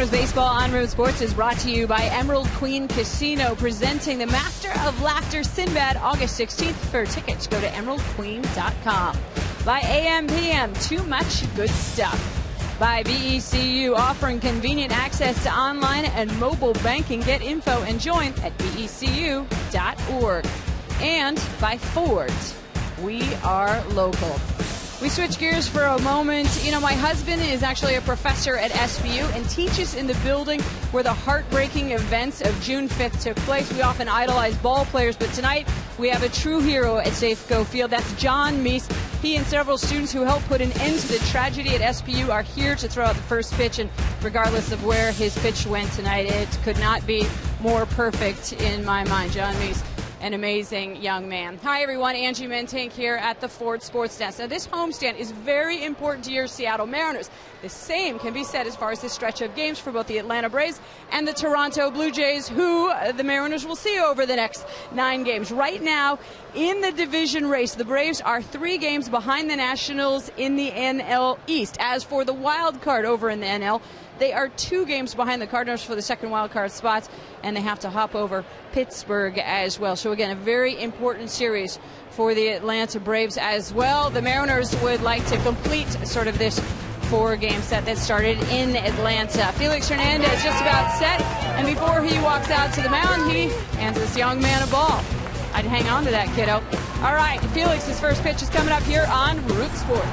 Mariners baseball on Root Sports is brought to you by Emerald Queen Casino, presenting the Master of Laughter Sinbad August 16th. For tickets, go to emeraldqueen.com. By AM/PM, too much good stuff. By BECU, offering convenient access to online and mobile banking. Get info and join at becu.org. And by Ford, we are local. We switch gears for a moment. You know, my husband is actually a professor at SBU and teaches in the building where the heartbreaking events of June 5th took place. We often idolize ball players, but tonight we have a true hero at Safeco Field. That's John Meese. He and several students who helped put an end to the tragedy at SBU are here to throw out the first pitch, and regardless of where his pitch went tonight, it could not be more perfect in my mind. John Meese, an amazing young man. Hi, everyone. Angie Mentank here at the Ford Sports Desk. Now, this homestand is very important to your Seattle Mariners. The same can be said as far as this stretch of games for both the Atlanta Braves and the Toronto Blue Jays, who the Mariners will see over the next 9 games. Right now, in the division race, the Braves are 3 games behind the Nationals in the NL East. As for the wild card over in the NL, they are 2 games behind the Cardinals for the second wild card spots, and they have to hop over Pittsburgh as well. So again, a very important series for the Atlanta Braves as well. The Mariners would like to complete sort of this 4-game set that started in Atlanta. Felix Hernandez just about set, and before he walks out to the mound, he hands this young man a ball. I'd hang on to that, kiddo. All right, Felix's first pitch is coming up here on Root Sports.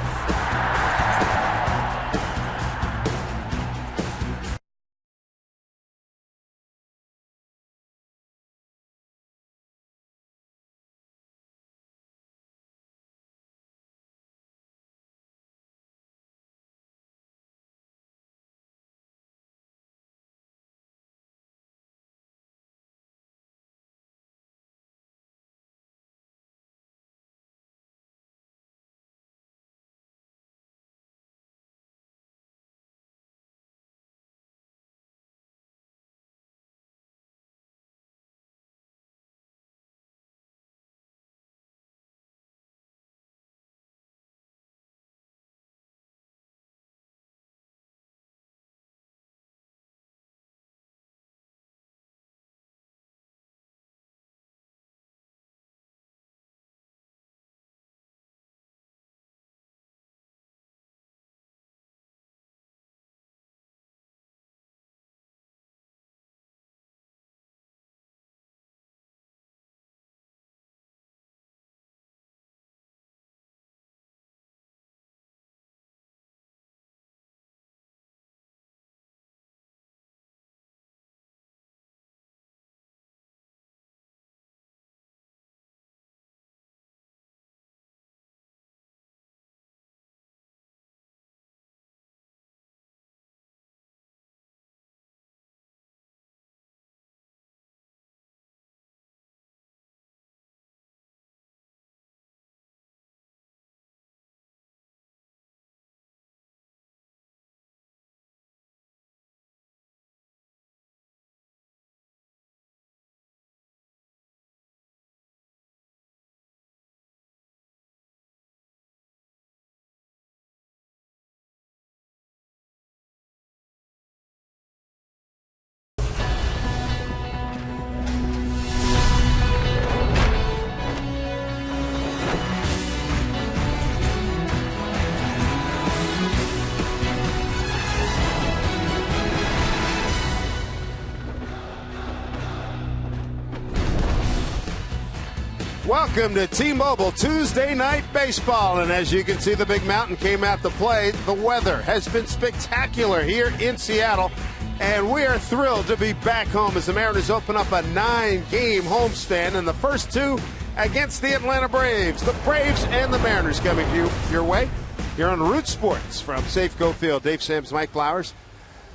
Welcome to T-Mobile Tuesday Night Baseball, and as you can see, the Big Mountain came out to play. The weather has been spectacular here in Seattle, and we are thrilled to be back home as the Mariners open up a 9-game homestand, and the first 2 against the Atlanta Braves. The Braves and the Mariners coming to you your way here on Root Sports from Safeco Field. Dave Sams, Mike Flowers,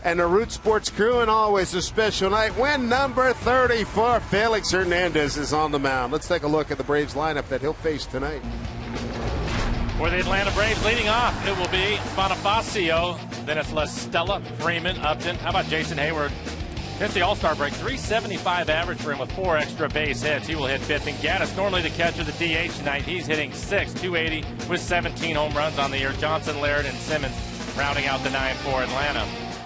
and the Root Sports crew, and always a special night when number 34, Felix Hernandez, is on the mound. Let's take a look at the Braves lineup that he'll face tonight. For the Atlanta Braves, leading off, it will be Bonifacio. Then it's La Stella, Freeman, Upton. How about Jason Hayward? Since the All-Star break, .375 average for him with 4 extra base hits. He will hit 5th. And Gaddis, normally the catcher, the DH tonight. He's hitting 6th, .280 with 17 home runs on the year. Johnson, Laird, and Simmons rounding out the 9 for Atlanta.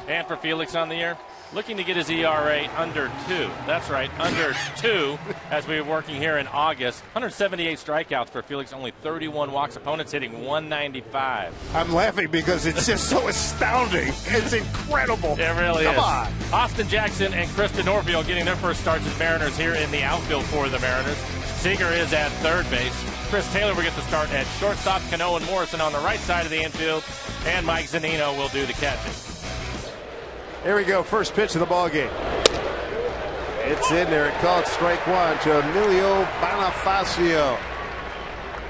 And for Felix on the year, looking to get his ERA under 2. That's right, under 2 as we were working here in August. 178 strikeouts for Felix, only 31 walks. Opponents hitting 195. I'm laughing because it's just so astounding. It's incredible. It really Come is. on. Austin Jackson and Kristen Norfield getting their first starts as Mariners here in the outfield for the Mariners. Seager is at third base. Chris Taylor will get the start at shortstop. Cano and Morrison on the right side of the infield. And Mike Zunino will do the catching. Here we go. First pitch of the ball game. It's in there. It called strike one to Emilio Bonifacio.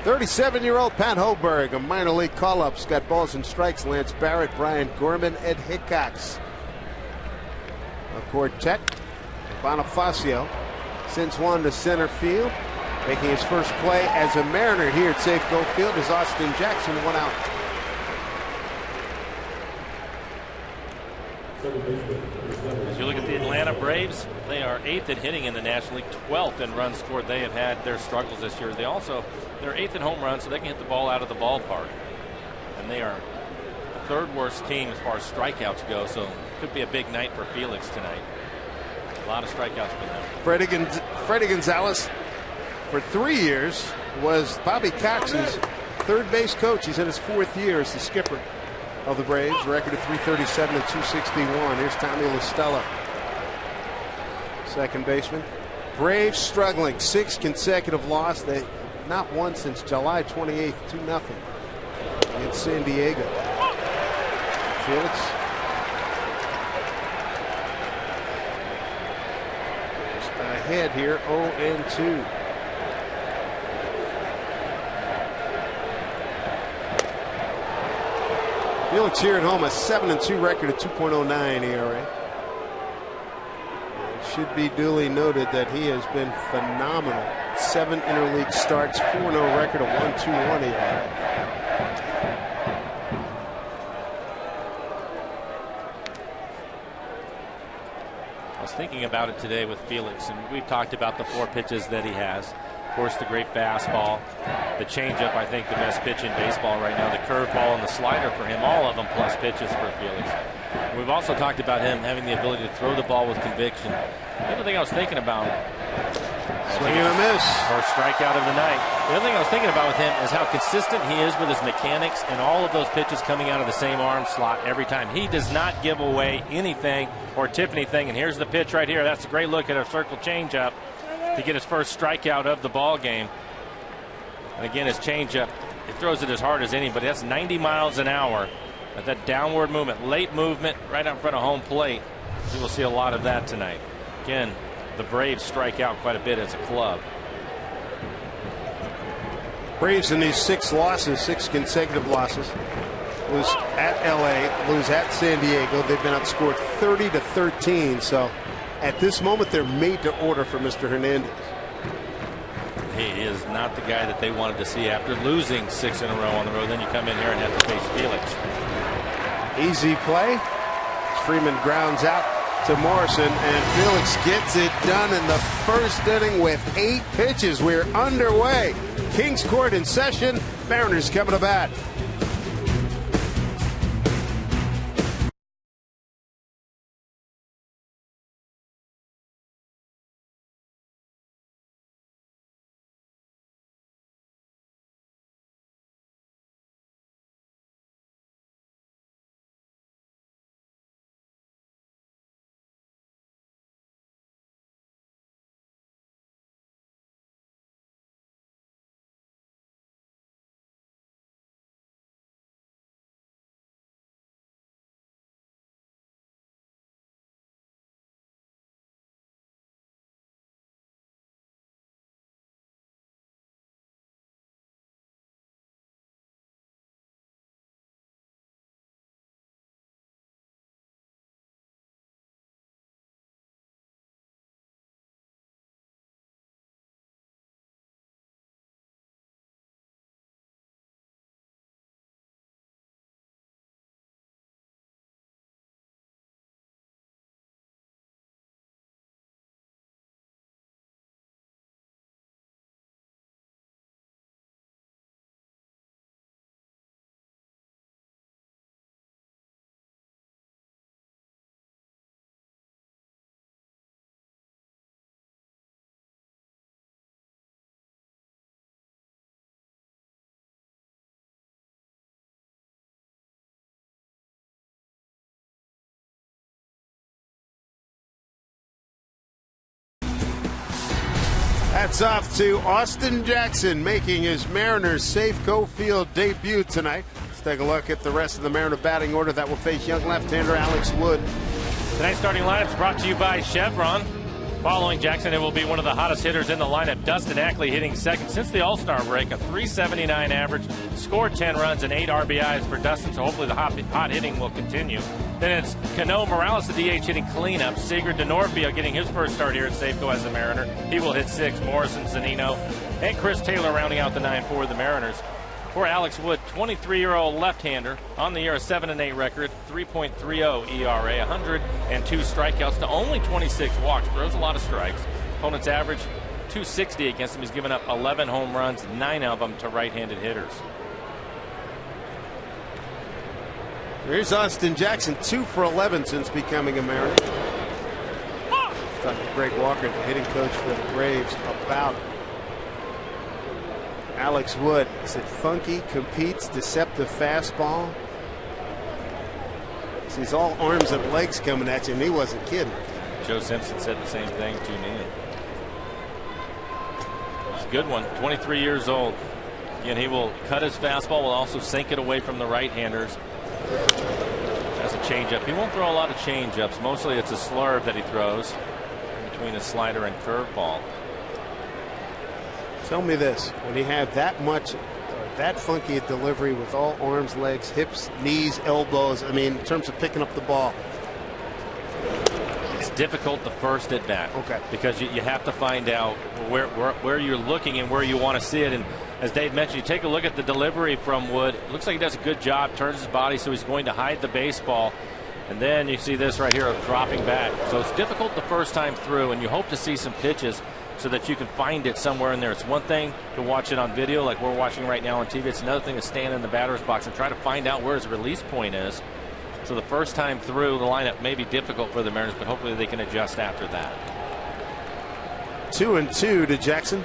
37-year-old Pat Hoberg, a minor league call-ups, got balls and strikes. Lance Barrett, Brian Gorman, Ed Hickox. A quartet. Bonifacio sends one to center field. Making his first play as a Mariner here at Safeco Field is Austin Jackson, 1 out. As you look at the Atlanta Braves, they are 8th in hitting in the National League, 12th in runs scored. They have had their struggles this year. They're 8th in home runs, so they can hit the ball out of the ballpark. And they are the third worst team as far as strikeouts go, so it could be a big night for Felix tonight. A lot of strikeouts for them. Freddie Gonzalez, for 3 years, was Bobby Cox's third base coach. He's in his 4th year as the skipper of the Braves. Record of 337 and 261. Here's Tommy LaStella, second baseman. Braves struggling, 6 consecutive losses. They not won since July 28th, 2-0 in San Diego. Felix. Just ahead here, 0-2. Felix here at home, a 7-2 record, a 2.09 ERA. It should be duly noted that he has been phenomenal. 7 interleague starts, 4-0 record, a 1.21 ERA. I was thinking about it today with Felix, and we've talked about the 4 pitches that he has. Of course, the great fastball, the changeup, I think the best pitch in baseball right now, the curveball and the slider for him, all of them plus pitches for Felix. We've also talked about him having the ability to throw the ball with conviction. The other thing I was thinking about, swing and a miss. First strikeout of the night. The other thing I was thinking about with him is how consistent he is with his mechanics and all of those pitches coming out of the same arm slot every time. He does not give away anything or tip anything. And here's the pitch right here. That's a great look at a circle changeup to get his first strikeout of the ball game. And again, his changeup, it throws it as hard as anybody. That's 90 miles an hour. At that downward movement, late movement, right out in front of home plate. You will see a lot of that tonight. Again, the Braves strike out quite a bit as a club. Braves in these 6 losses, 6 consecutive losses. Lose at LA, lose at San Diego. They've been outscored 30-13. So at this moment, they're made to order for Mr. Hernandez. He is not the guy that they wanted to see after losing 6 in a row on the road. Then you come in here and have to face Felix. Easy play. Freeman grounds out to Morrison, and Felix gets it done in the first inning with 8 pitches. We're underway. Kings Court in session. Mariners coming to bat. Hats off to Austin Jackson making his Mariners Safeco Field debut tonight. Let's take a look at the rest of the Mariner batting order that will face young left-hander Alex Wood. Tonight's starting lineup is brought to you by Chevron. Following Jackson, it will be one of the hottest hitters in the lineup, Dustin Ackley, hitting second since the All-Star break, a .379 average, scored 10 runs and 8 RBIs for Dustin, so hopefully the hot hitting will continue. Then it's Cano Morales, the DH, hitting cleanup. Sigurd DeNorfia getting his first start here at Safeco as a Mariner. He will hit 6. Morrison, Zanino, and Chris Taylor rounding out the 9 for the Mariners. For Alex Wood, 23-year-old left-hander, on the year a 7-8 record, 3.30 ERA, 102 strikeouts to only 26 walks. Throws a lot of strikes. Opponent's average 260 against him. He's given up 11 home runs, 9 of them to right-handed hitters. Here's Austin Jackson, 2 for 11 since becoming a Mariner. Talking to Greg Walker, the hitting coach for the Braves, about Alex Wood. He said funky, competes, deceptive fastball. Sees all arms and legs coming at you, and he wasn't kidding. Joe Simpson said the same thing to me. It's a good one. 23 years old. Again, he will cut his fastball, will also sink it away from the right-handers. Has a changeup. He won't throw a lot of changeups. Mostly it's a slurve that he throws between a slider and curveball. Tell me this, when you have that much, that funky a delivery with all arms, legs, hips, knees, elbows, I mean, in terms of picking up the ball. It's difficult the first at bat. Okay. Because you have to find out where you're looking and where you want to see it. And as Dave mentioned, you take a look at the delivery from Wood. It looks like he does a good job, turns his body so he's going to hide the baseball. And then you see this right here of dropping back. So it's difficult the first time through, and you hope to see some pitches so that you can find it somewhere in there. It's one thing to watch it on video like we're watching right now on TV. It's another thing to stand in the batter's box and try to find out where his release point is. So the first time through, the lineup may be difficult for the Mariners, but hopefully they can adjust after that. 2-2 to Jackson.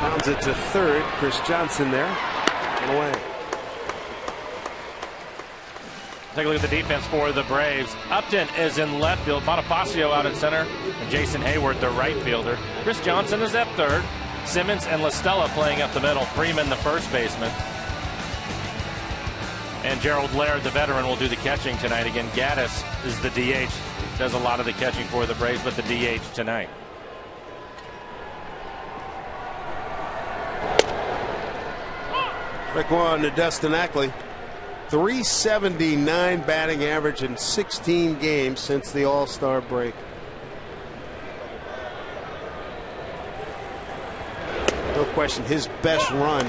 Rounds it to third. Chris Johnson there. And away. Take a look at the defense for the Braves. Upton is in left field. Bonifacio out at center. And Jason Hayward, the right fielder. Chris Johnson is at third. Simmons and LaStella playing up the middle. Freeman, the first baseman. And Gerald Laird, the veteran, will do the catching tonight. Again, Gaddis is the DH. Does a lot of the catching for the Braves, but the DH tonight. Quick one to Dustin Ackley. 379 batting average in 16 games since the All-Star break. No question, his best run,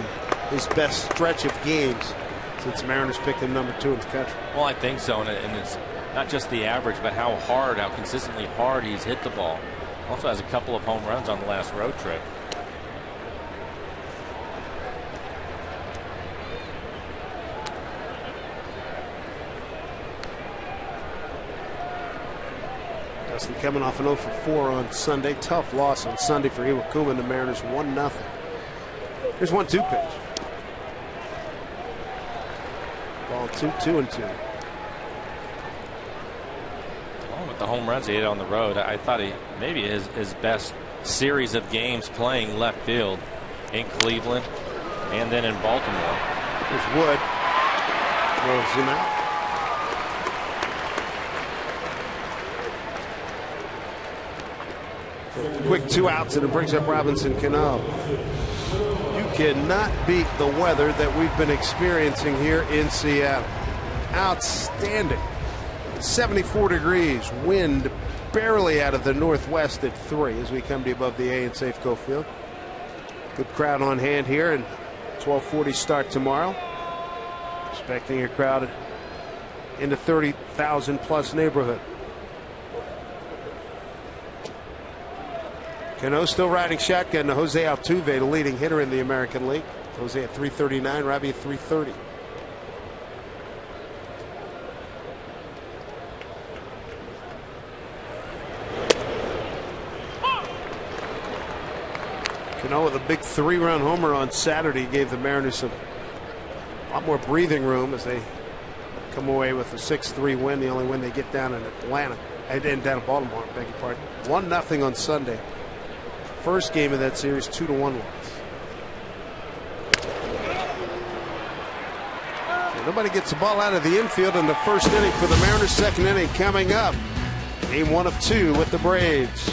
his best stretch of games since Mariners picked him number 2 in the country. Well, I think so, and it's not just the average, but how consistently hard he's hit the ball. Also has a couple of home runs on the last road trip. Dustin coming off an 0 for 4 on Sunday. Tough loss on Sunday for Iwakuma and the Mariners, 1-0. Here's 1-2 pitch. Ball 2-2-2. Well, with the home runs he hit on the road, I thought maybe his best series of games playing left field in Cleveland and then in Baltimore. Here's Wood. Throws him out. Quick 2 outs, and it brings up Robinson Cano. You cannot beat the weather that we've been experiencing here in Seattle. Outstanding. 74 degrees, wind barely out of the northwest at 3 as we come to above the A in Safeco Field. Good crowd on hand here, and 12:40 start tomorrow. Expecting a crowd in the 30,000 plus neighborhood. Cano still riding shotgun to Jose Altuve, the leading hitter in the American League. Jose at 339, Robbie at 330. Cano with a big 3-run homer on Saturday gave the Mariners a lot more breathing room as they come away with a 6-3 win, the only win they get down in Atlanta. And down in Baltimore, beg your pardon. 1-0 on Sunday first game of that series 2-1 loss. Nobody gets the ball out of the infield in the first inning for the Mariners. Second inning coming up. Game 1 of 2 with the Braves.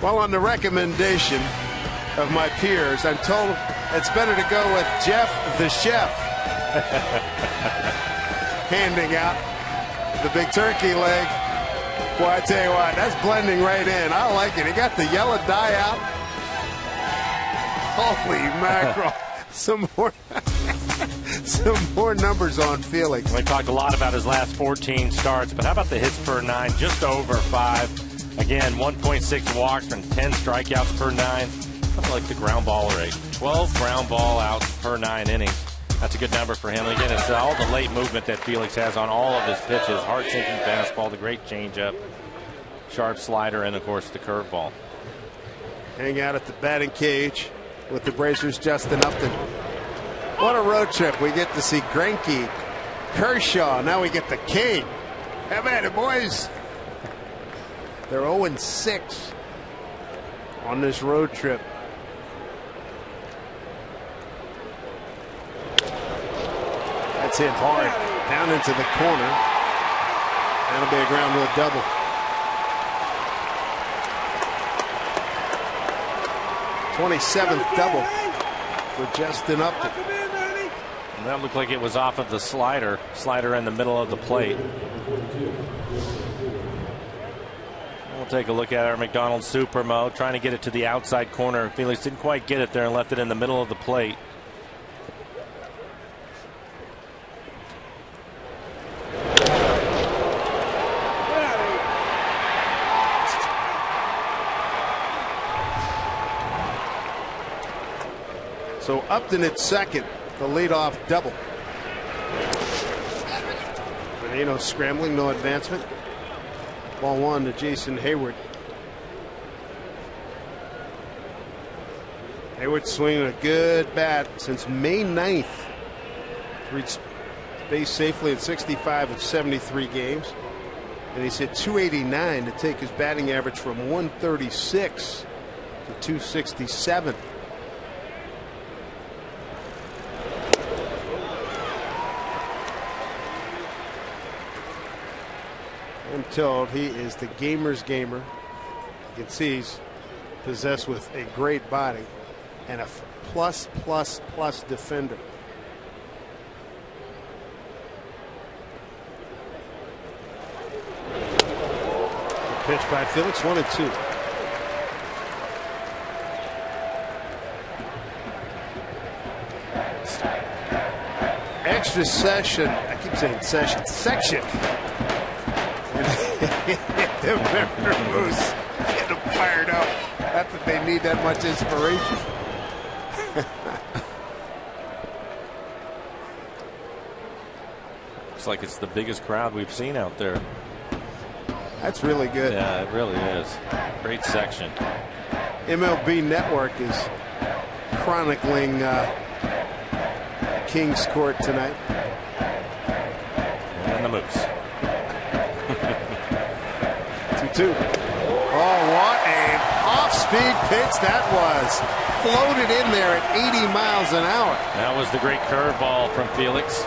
Well, on the recommendation of my peers, I'm told it's better to go with Jeff the Chef handing out the big turkey leg. Boy, I tell you what, that's blending right in. I like it. He got the yellow dye out. Holy mackerel. Some more numbers on Felix. We talked a lot about his last 14 starts, but how about the hits per 9? Just over 5. Again, 1.6 walks and 10 strikeouts per 9. I like the ground ball rate. 12 ground ball outs per 9 innings. That's a good number for him. Again, it's all the late movement that Felix has on all of his pitches. Hard-sinking fastball, the great changeup, sharp slider, and, of course, the curveball. Hang out at the batting cage with the Braves' Justin Upton. What a road trip. We get to see Greinke, Kershaw. Now we get the King. How about it, boys? They're 0-6 on this road trip. That's hit hard down into the corner. That'll be a ground rule double. '27th double for Justin Upton. And that looked like it was off of the slider in the middle of the plate. We'll take a look at our McDonald's Super Mo, trying to get it to the outside corner. Felix didn't quite get it there and left it in the middle of the plate. So Upton at second, the leadoff double. Veneno scrambling, no advancement. Ball 1 to Jason Hayward. Hayward swinging a good bat since May 9th. Reached base safely in 65 of 73 games. And he's hit .289 to take his batting average from 136 to 267. I'm told he is the gamer's gamer. You can see he's possessed with a great body and a plus defender. Good pitch by Felix, 1-2. Extra session. I keep saying session. Section. The Mariners Moose getting him fired up. Not that they need that much inspiration. Looks like it's the biggest crowd we've seen out there. That's really good. Yeah, it really is. Great section. MLB Network is chronicling Kings Court tonight. And the Moose. 2-2. Oh, what an off-speed pitch that was. Floated in there at 80 miles an hour. That was the great curveball from Felix.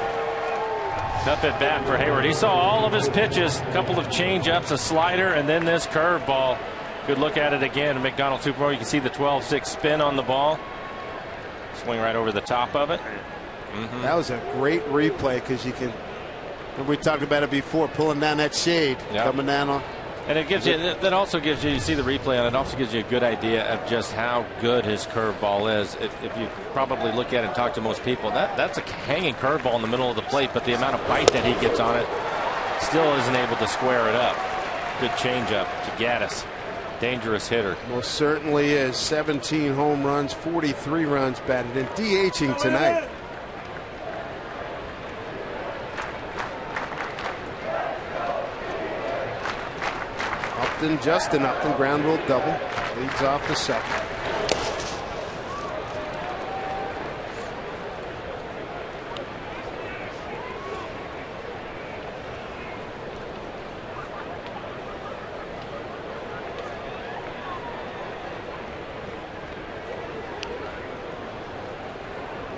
Tough at bat for Hayward. He saw all of his pitches, a couple of change-ups, a slider, and then this curveball. Good look at it again. McDonald Superbowl. You can see the 12-6 spin on the ball. Swing right over the top of it. That was a great replay because you can. We talked about it before, pulling down that shade, coming down on. And it gives you, that also gives you, you see the replay on it, also gives you a good idea of just how good his curveball is. If you probably look at it and talk to most people, that's a hanging curveball in the middle of the plate, but the amount of bite that he gets on it still isn't able to square it up. Good changeup to Gaddis. Dangerous hitter. Most certainly is. 17 home runs, 43 runs batted, and DHing tonight. Justin Upton, ground rule double, leads off the second.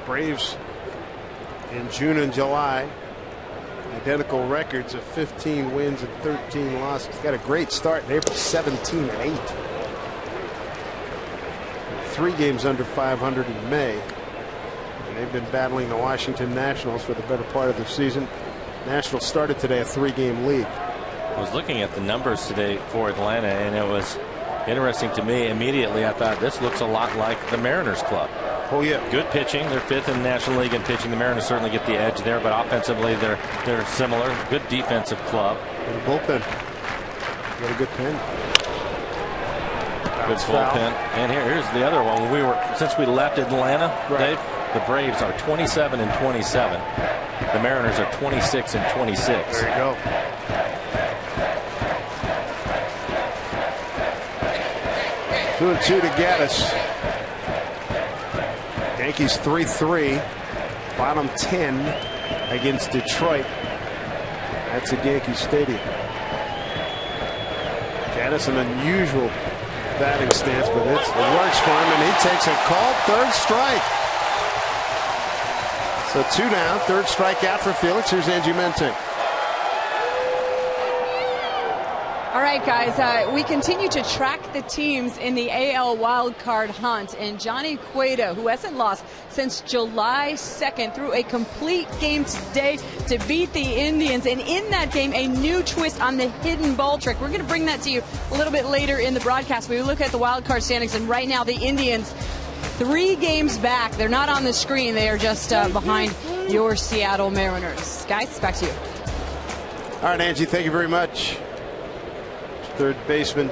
Braves in June and July. Identical records of 15 wins and 13 losses. Got a great start in April, 17-8. 3 games under 500 in May. And they've been battling the Washington Nationals for the better part of the season. Nationals started today a 3-game lead. I was looking at the numbers today for Atlanta, and it was interesting to me. Immediately, I thought this looks a lot like the Mariners club. Oh yeah, good pitching. They're 5th in the National League in pitching. The Mariners certainly get the edge there, but offensively they're similar. Good defensive club. And a bullpen. Got a good pen. Good bullpen. And here's the other one. Since we left Atlanta, Dave, the Braves are 27 and 27. The Mariners are 26 and 26. There you go. Two and two to Gaddis. Yankees 3-3, bottom 10 against Detroit. That's at Yankee Stadium. Gaddis, an unusual batting stance, but it works for him, and he takes a called 3rd strike. So 2 down, 3rd strikeout for Felix. Here's Angie Mente. All right, guys, we continue to track the teams in the AL wildcard hunt. And Johnny Cueto, who hasn't lost since July 2nd, threw a complete game today to beat the Indians. And in that game, a new twist on the hidden ball trick. We're going to bring that to you a little bit later in the broadcast. We look at the wildcard standings, and right now the Indians 3 games back. They're not on the screen. They are just behind your Seattle Mariners. Guys, back to you. All right, Angie, thank you very much. 3rd baseman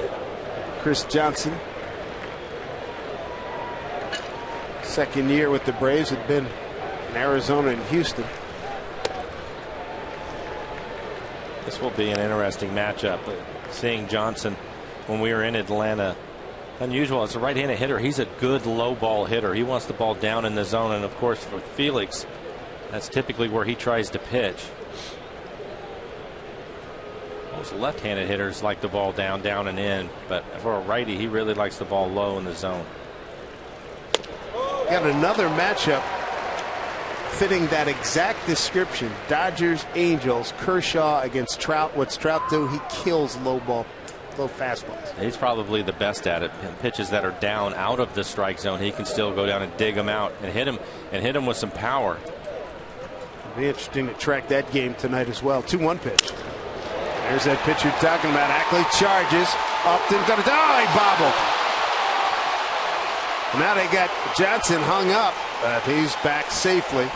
Chris Johnson. 2nd year with the Braves, had been in Arizona and Houston. This will be an interesting matchup. Seeing Johnson when we were in Atlanta, unusual as a right-handed hitter. He's a good low ball hitter. He wants the ball down in the zone, and of course for Felix, that's typically where he tries to pitch. Most left-handed hitters like the ball down, and in, but for a righty, he really likes the ball low in the zone. Got another matchup fitting that exact description. Dodgers, Angels, Kershaw against Trout. What's Trout do? He kills low fastballs. He's probably the best at it. Pitches that are down out of the strike zone, he can still go down and dig them out and hit him with some power. It'll be interesting to track that game tonight as well. 2-1 pitch. There's that pitch you're talking about. Ackley charges. Upton got it. Oh, he bobbled. Now they got Johnson hung up, but he's back safely.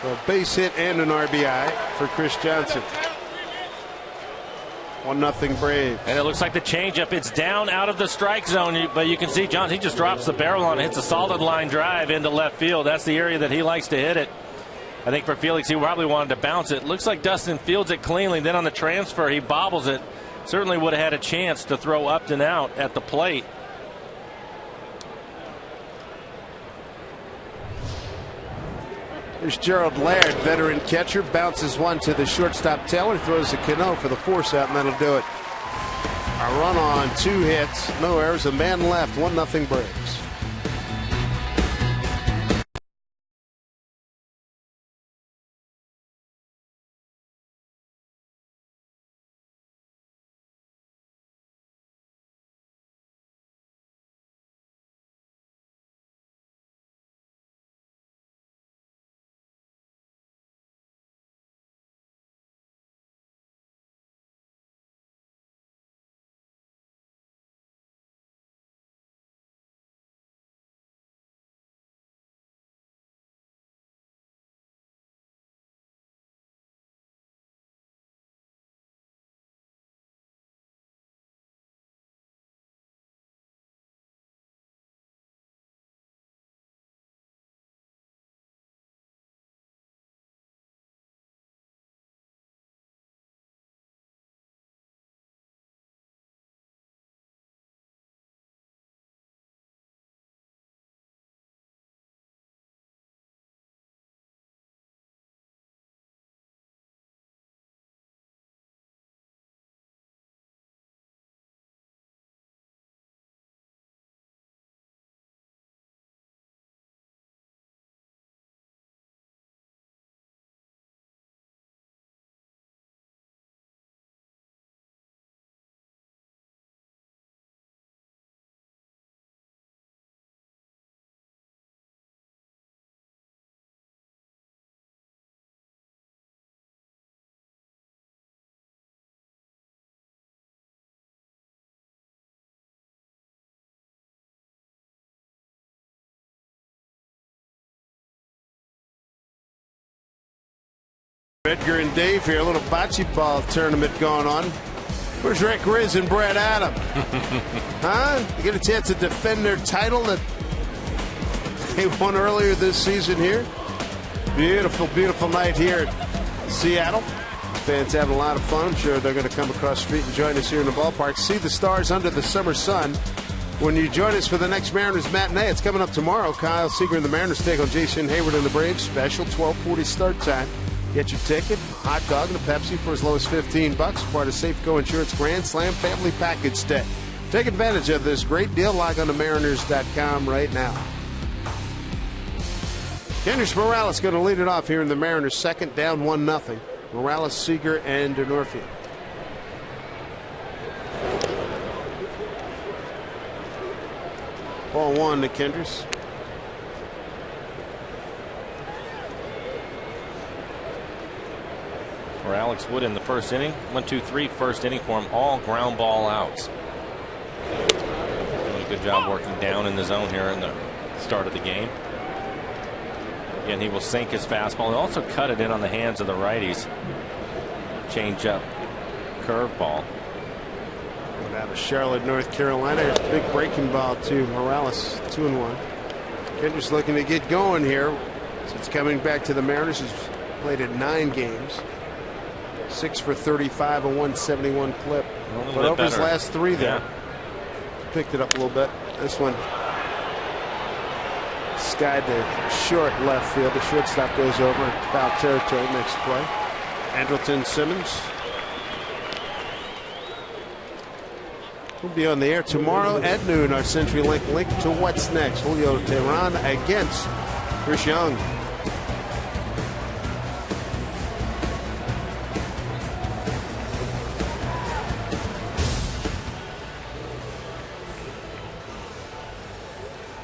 So a base hit and an RBI for Chris Johnson. 1-0 Braves. And it looks like the changeup. It's down out of the strike zone, but you can see John, he just drops the barrel on it, hits a solid line drive into left field. That's the area that he likes to hit it. I think for Felix, he probably wanted to bounce it. Looks like Dustin fields it cleanly. Then on the transfer, he bobbles it. Certainly would have had a chance to throw Upton out at the plate. There's Gerald Laird, veteran catcher, bounces one to the shortstop Taylor, throws a Cano for the force out, and that'll do it. A run on, 2 hits, no errors, a man left, 1-0 Braves. Edgar and Dave here, a little bocce ball tournament going on. Where's Rick Riz and Brett Adam? Huh? They get a chance to defend their title that they won earlier this season here. Beautiful, beautiful night here at Seattle. Fans having a lot of fun. I'm sure they're going to come across the street and join us here in the ballpark. See the stars under the summer sun when you join us for the next Mariners matinee. It's coming up tomorrow. Kyle Seager and the Mariners take on Jason Hayward and the Braves. Special 12:40 start time. Get your ticket, hot dog, and a Pepsi for as low as $15. Part of Safeco Insurance Grand Slam Family Package Day. Take advantage of this great deal. Log on to Mariners.com right now. Kendrys Morales going to lead it off here in the Mariners' second, down 1-0. Morales, Seager, and Norfield. Ball 1 to Kendrys. For Alex Wood in the first inning, 1-2-3 first inning for him, all ground ball outs. Doing a good job working down in the zone here in the start of the game. Again, he will sink his fastball and also cut it in on the hands of the righties. Change up, curveball. Out of Charlotte, North Carolina. There's a big breaking ball to Morales, 2-1. Kendrys looking to get going here. Since coming back to the Mariners, he's played at 9 games. 6 for 35, a 171 clip. But over his last 3 there, picked it up a little bit. This one skied to short left field. The shortstop goes over in foul territory. Next play. Andrelton Simmons. We'll be on the air tomorrow at noon. Our CenturyLink link to what's next. Julio Teheran against Chris Young.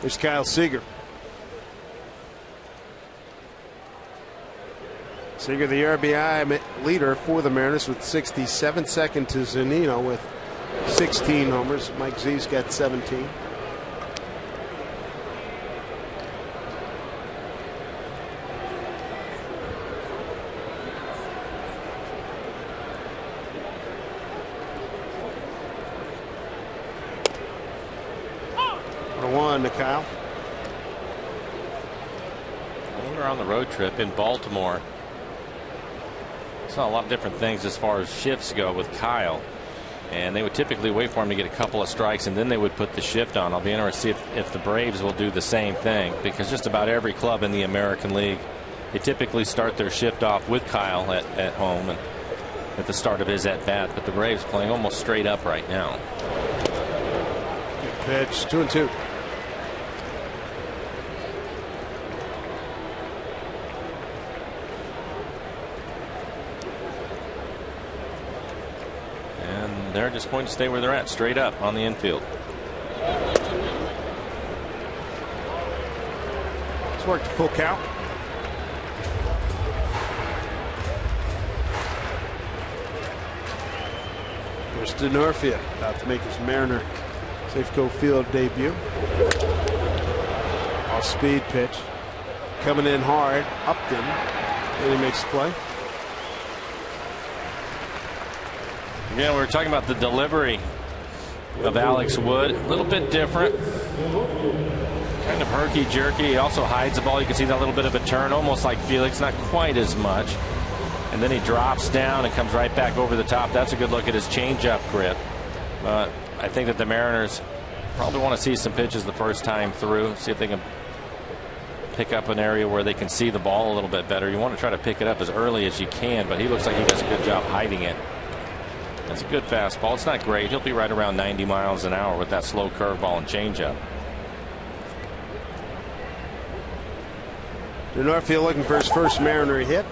There's Kyle Seager. Seager, the RBI leader for the Mariners with 67. Second to Zunino with 16 homers. Mike Z's got 17. 1 to Kyle. We were on the road trip in Baltimore. Saw a lot of different things as far as shifts go with Kyle. And they would typically wait for him to get a couple of strikes, and then they would put the shift on. I'll be interested to see if the Braves will do the same thing, because just about every club in the American League, they typically start their shift off with Kyle at home and at the start of his at bat. But the Braves playing almost straight up right now. Good pitch, 2-2. They're just going to stay where they're at, straight up on the infield. It's worked a full count. There's Denorfia about to make his Mariner Safeco Field debut. Off speed pitch. Coming in hard. Upton. And he makes the play. Yeah, we were talking about the delivery of Alex Wood. A little bit different. Kind of herky-jerky. He also hides the ball. You can see that little bit of a turn, almost like Felix, not quite as much. And then he drops down and comes right back over the top. That's a good look at his changeup grip. I think that the Mariners probably want to see some pitches the first time through, see if they can pick up an area where they can see the ball a little bit better. You want to try to pick it up as early as you can, but he looks like he does a good job hiding it. That's a good fastball. It's not great. He'll be right around 90 miles an hour with that slow curveball and changeup. Denorfia looking for his first Mariner hit.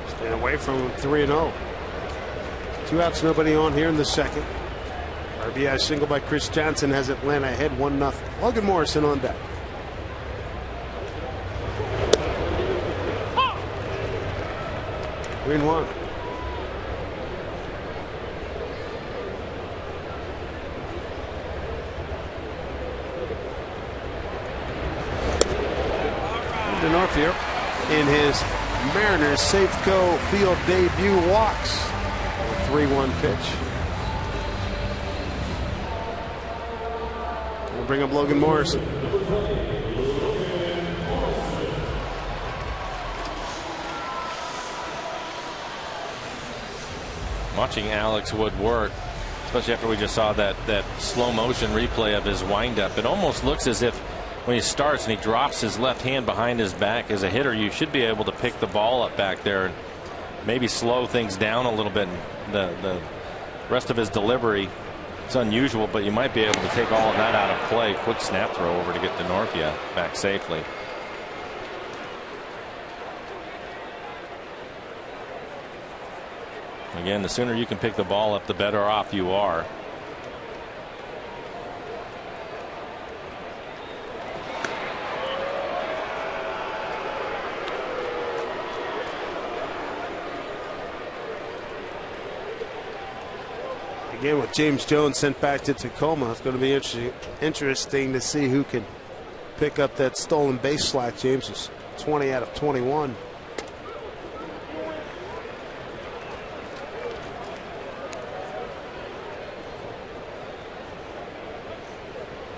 Staying away from him, 3-0. 2 outs, nobody on here in the second. RBI single by Chris Johnson has Atlanta ahead 1-0. Logan Morrison on deck. Green 1. Denorfia in his Mariners Safeco Field debut walks. A 3-1 pitch. We'll bring up Logan Morrison. Watching Alex Wood work, especially after we just saw that slow motion replay of his windup, it almost looks as if when he starts and he drops his left hand behind his back as a hitter, you should be able to pick the ball up back there and maybe slow things down a little bit. The rest of his delivery, it's unusual, but you might be able to take all of that out of play. Quick snap throw over to get Denorfia back safely. Again, the sooner you can pick the ball up, the better off you are. Again, with James Jones sent back to Tacoma, it's going to be interesting to see who can pick up that stolen base slack. James is 20 out of 21.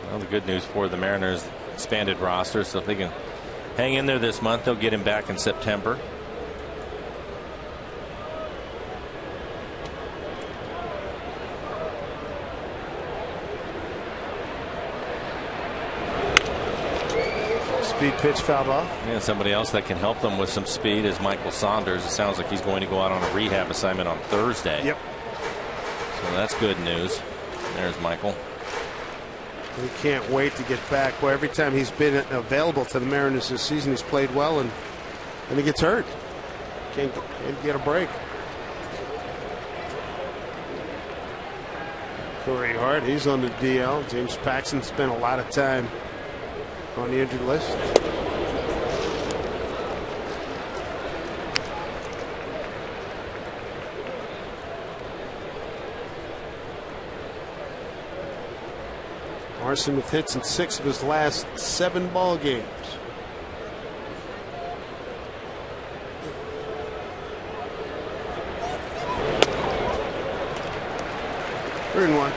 Well, the good news for the Mariners, expanded roster, so if they can hang in there this month, they'll get him back in September. Speed pitch fouled off. Yeah, somebody else that can help them with some speed is Michael Saunders. It sounds like he's going to go out on a rehab assignment on Thursday. Yep. So that's good news. There's Michael. We can't wait to get back. Well, every time he's been available to the Mariners this season, he's played well, and he gets hurt. Can't get a break. Corey Hart, he's on the DL. James Paxton spent a lot of time on the injured list. Morrison with hits in 6 of his last 7 ball games. 3-1.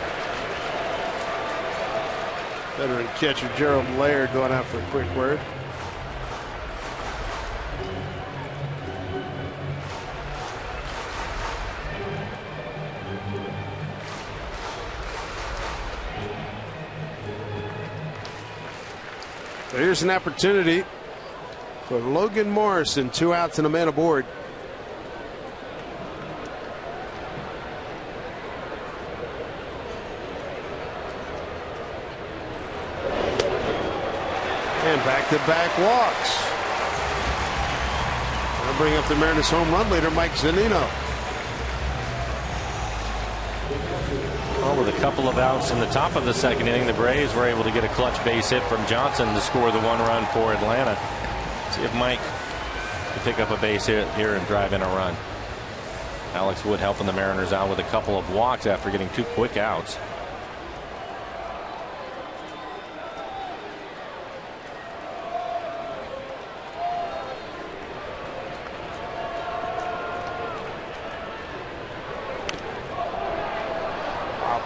Veteran catcher Gerald Laird going out for a quick word. So here's an opportunity for Logan Morrison. 2 outs and a man aboard. And back-to-back walks. That'll bring up the Mariners home run leader, Mike Zunino. Well, with a couple of outs in the top of the second inning, the Braves were able to get a clutch base hit from Johnson to score the 1 run for Atlanta. See if Mike can pick up a base hit here and drive in a run. Alex Wood helping the Mariners out with a couple of walks after getting 2 quick outs.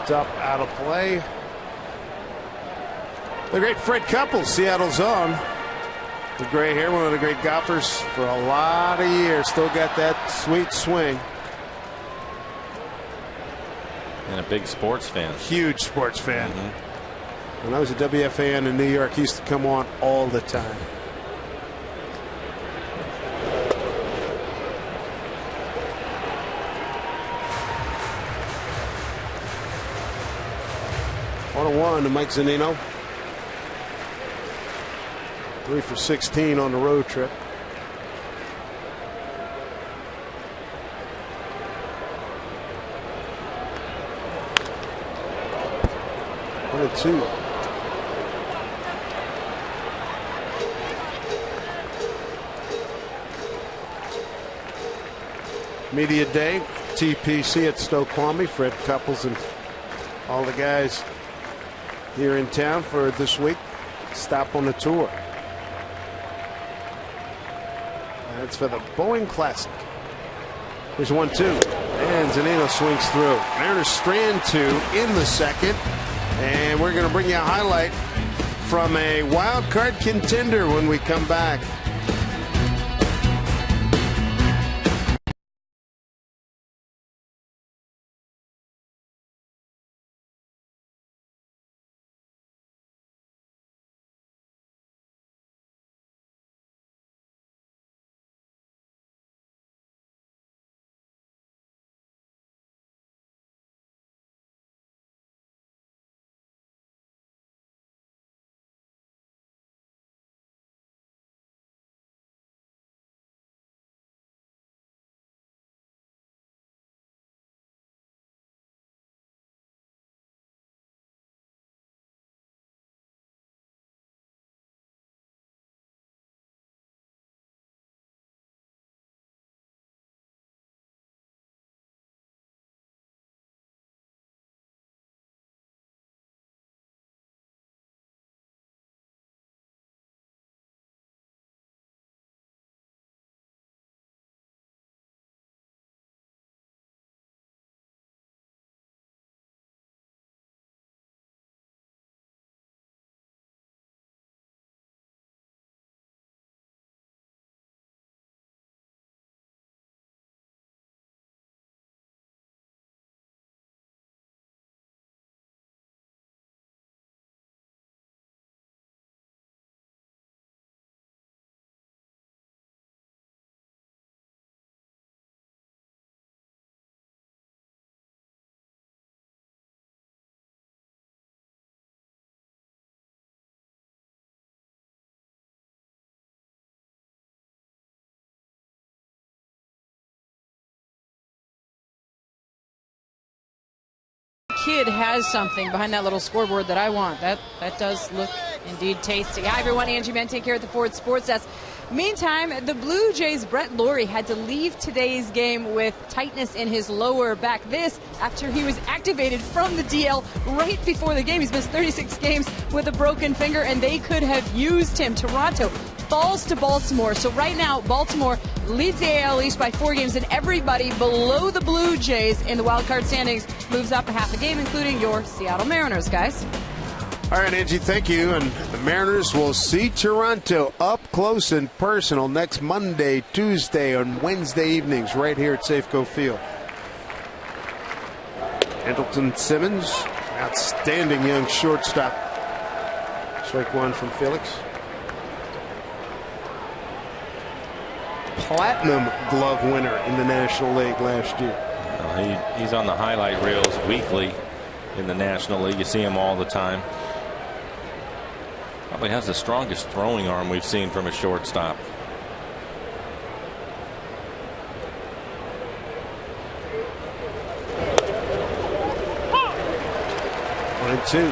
Up, out of play. The great Fred Couples, Seattle's own. The gray hair, one of the great golfers for a lot of years. Still got that sweet swing. And a big sports fan. Huge sports fan. When I was a WFAN in New York, he used to come on all the time. One to Mike Zunino. 3 for 16 on the road trip. One and 2. Media day, TPC at Snoqualmie. Fred Couples and all the guys here in town for this week. Stop on the tour. That's for the Boeing Classic. Here's 1-2. And Zunino swings through. Mariners strand 2 in the second. And we're going to bring you a highlight from a wild card contender when we come back. Kid has something behind that little scoreboard that I want. That does look indeed tasty. Hi, everyone. Angie Mentink here at the Ford Sports Desk. Meantime, the Blue Jays' Brett Lawrie had to leave today's game with tightness in his lower back. This after he was activated from the DL right before the game. He's missed 36 games with a broken finger, and they could have used him. Toronto falls to Baltimore. So right now, Baltimore leads the AL East by 4 games, and everybody below the Blue Jays in the wild card standings moves up a half a game, including your Seattle Mariners, guys. All right, Angie, thank you. And the Mariners will see Toronto up close and personal next Monday, Tuesday, and Wednesday evenings right here at Safeco Field. Andrelton Simmons, outstanding young shortstop. Strike one from Felix. Platinum glove winner in the National League last year. He's on the highlight reels weekly in the National League. You see him all the time. Probably has the strongest throwing arm we've seen from a shortstop. One and two.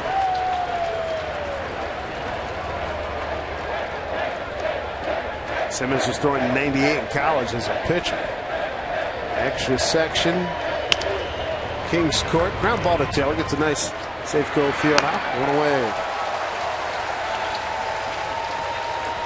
Simmons was throwing 98 in college as a pitcher. Extra section. Kings Court. Ground ball to Taylor. Gets a nice Safeco Field hop. One away.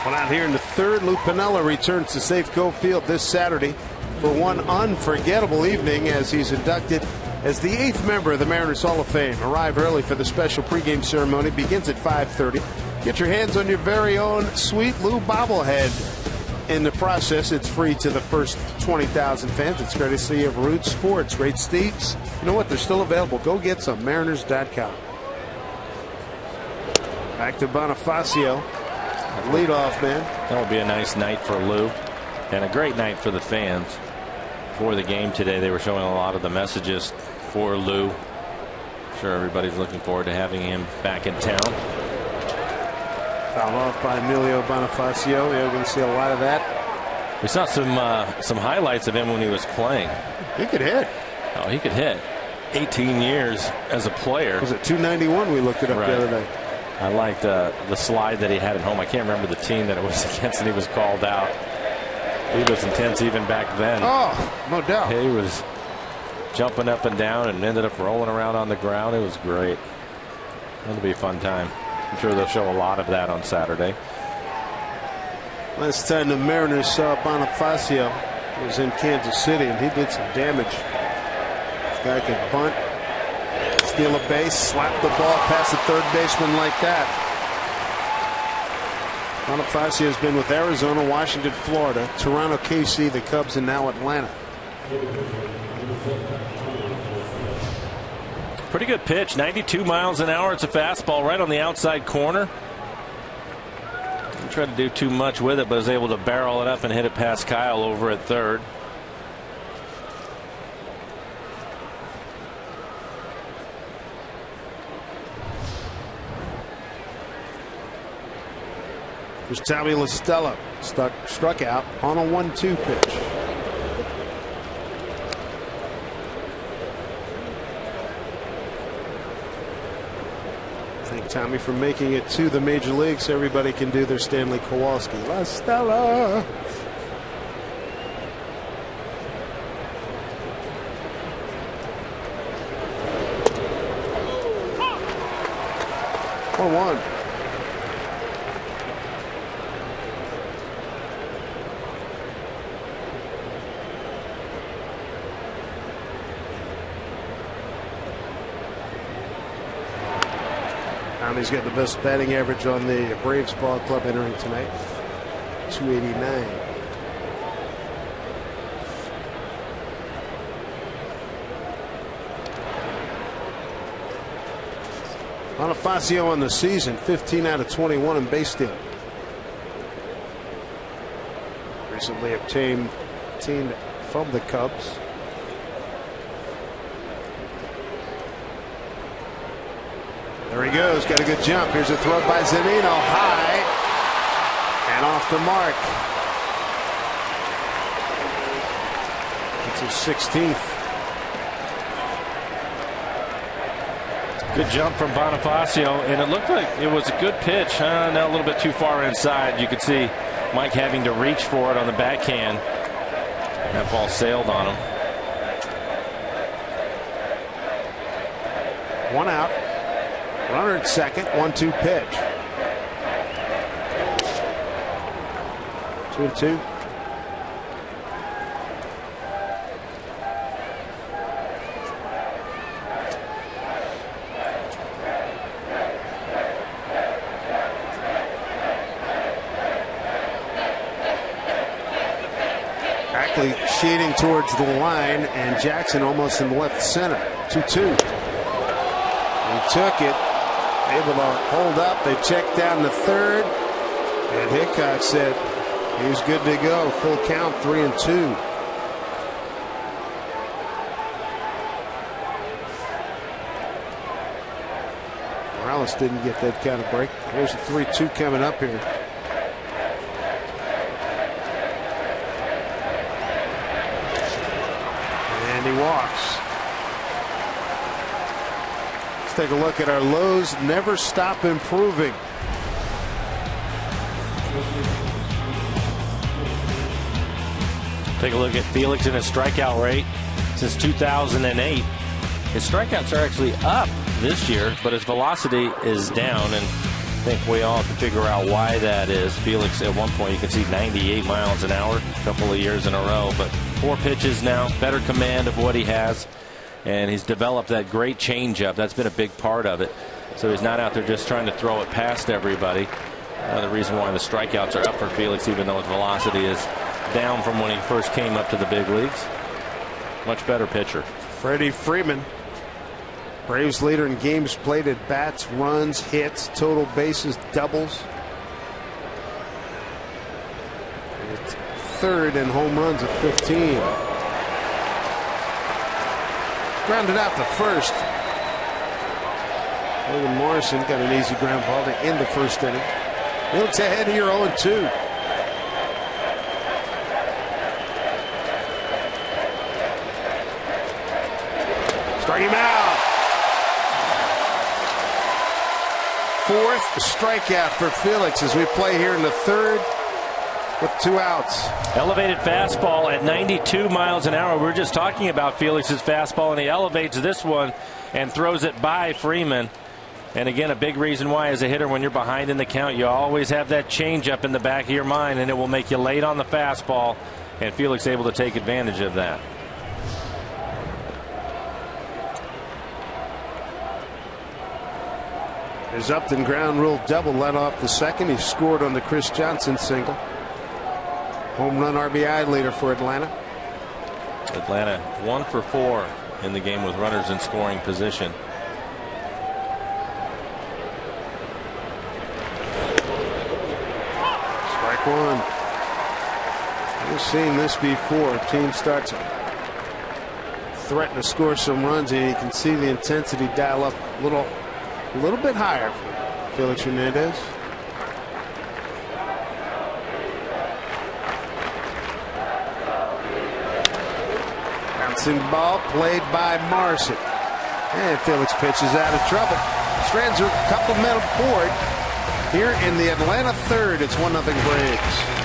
Well, out here in the third, Lou Piniella returns to Safeco Field this Saturday for one unforgettable evening as he's inducted as the 8th member of the Mariners Hall of Fame. Arrive early for the special pregame ceremony. Begins at 5:30. Get your hands on your very own Sweet Lou bobblehead. In the process, it's free to the first 20,000 fans. It's courtesy of Root Sports. Great Steves. You know what? They're still available. Go get some. Mariners.com. Back to Bonifacio. Leadoff man. That will be a nice night for Lou and a great night for the fans. For the game today, they were showing a lot of the messages for Lou. I'm sure everybody's looking forward to having him back in town. Fouled off by Emilio Bonifacio. Yeah, we're going to see a lot of that. We saw some highlights of him when he was playing. He could hit. Oh, he could hit. 18 years as a player. Was it 291? We looked it up the other day. I liked the slide that he had at home. I can't remember the team that it was against, and he was called out. He was intense even back then. Oh, no doubt. He was jumping up and down and ended up rolling around on the ground. It was great. It'll be a fun time. I'm sure they'll show a lot of that on Saturday. Last time the Mariners saw Bonifacio was in Kansas City, and he did some damage. This guy could bunt, steal a base, slap the ball past the third baseman like that. Bonifacio has been with Arizona, Washington, Florida, Toronto, KC, the Cubs, and now Atlanta. Pretty good pitch, 92 miles an hour. It's a fastball right on the outside corner. Didn't try to do too much with it, but was able to barrel it up and hit it past Kyle over at third. There's Tommy La Stella, struck out on a 1-2 pitch. Thank Tommy for making it to the major leagues so everybody can do their Stanley Kowalski. La Stella. One. He's got the best batting average on the Braves ball club entering tonight. 289. Bonifacio on the season, 15 out of 21 in base stealing. Recently obtained from the Cubs. There he goes. Got a good jump. Here's a throw by Zunino. High and off the mark. It's his 16th. Good jump from Bonifacio, and it looked like it was a good pitch. Now a little bit too far inside. You could see Mike having to reach for it on the backhand. That ball sailed on him. One out. Runner at second. 1-2 pitch. 2-2. Ackley sheeting towards the line, and Jackson almost in left center. 2-2. He took it, able to hold up. They checked down the third, and Hickok said he was good to go. Full count, 3-2. Morales didn't get that kind of break. Here's a 3-2 coming up here. And he walks. Let's take a look at our lows. Never stop improving. Take a look at Felix and his strikeout rate since 2008. His strikeouts are actually up this year, but his velocity is down, and I think we all can figure out why that is. Felix, at one point, you can see 98 miles an hour, a couple of years in a row, but 4 pitches now, better command of what he has, and he's developed that great changeup. That's been a big part of it. So he's not out there just trying to throw it past everybody. Another reason why the strikeouts are up for Felix, even though his velocity is down from when he first came up to the big leagues. Much better pitcher. Freddie Freeman, Braves leader in games played at bats, runs, hits, total bases, doubles. It's third in home runs at 15. Grounded out to first. Logan Morrison got an easy ground ball to end the first inning. He looks ahead here 0-2. Strike him out. 4th strikeout for Felix as we play here in the 3rd with 2 outs. Elevated fastball at 92 miles an hour. We're just talking about Felix's fastball, and he elevates this one and throws it by Freeman. And again, a big reason why as a hitter, when you're behind in the count, you always have that changeup in the back of your mind, and it will make you late on the fastball, and Felix able to take advantage of that. His Upton ground rule double led off the second. He scored on the Chris Johnson single. Home run RBI leader for Atlanta. Atlanta 1 for 4 in the game with runners in scoring position. Strike one. We've seen this before. Team starts threaten to score some runs, and you can see the intensity dial up a little bit higher for Felix Hernandez. Bouncing ball played by Morrison. And Felix pitches out of trouble. Strands are a couple men aboard here in the Atlanta 3rd. It's 1-0 Braves.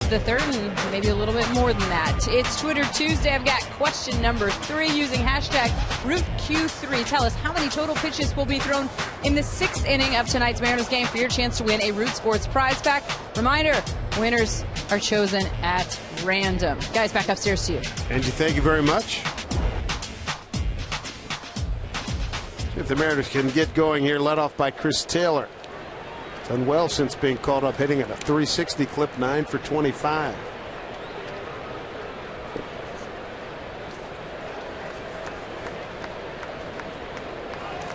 to the third and maybe a little bit more than that. It's Twitter Tuesday. I've got question number 3 using hashtag RootQ3. Tell us how many total pitches will be thrown in the 6th inning of tonight's Mariners game for your chance to win a Root Sports prize pack. Reminder, winners are chosen at random. Guys, back upstairs to you. Angie, thank you very much. If the Mariners can get going here, led off by Chris Taylor. Done well since being called up, hitting at a 360 clip, 9 for 25.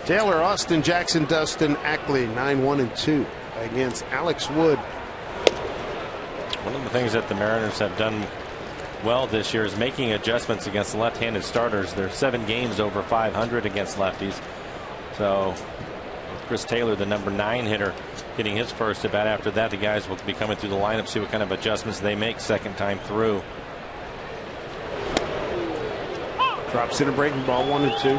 Taylor, Austin Jackson, Dustin Ackley, 9-1-2 against Alex Wood. One of the things that the Mariners have done well this year is making adjustments against left-handed starters. They're 7 games over 500 against lefties. So Chris Taylor, the number 9 hitter, getting his first at bat. After that, the guys will be coming through the lineup, see what kind of adjustments they make second time through. Drops in a breaking ball, 1-2.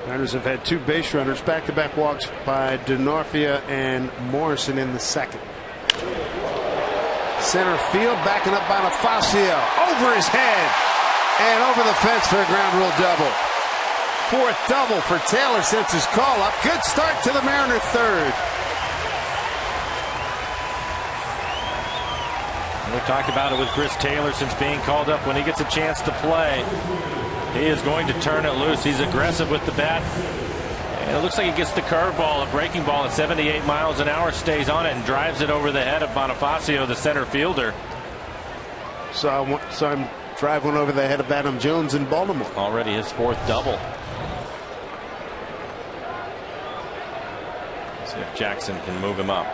Mariners have had 2 base runners, back-to-back walks by DeNorfia and Morrison in the second. Center field, backing up Bonifacio, over his head and over the fence for a ground rule double. 4th double for Taylor since his call up. Good start to the Mariner third. We talked about it with Chris Taylor since being called up. When he gets a chance to play, he is going to turn it loose. He's aggressive with the bat. And it looks like he gets the curveball, a breaking ball at 78 miles an hour, stays on it and drives it over the head of Bonifacio, the center fielder. So I'm drive one over the head of Adam Jones in Baltimore. Already his 4th double. See if Jackson can move him up.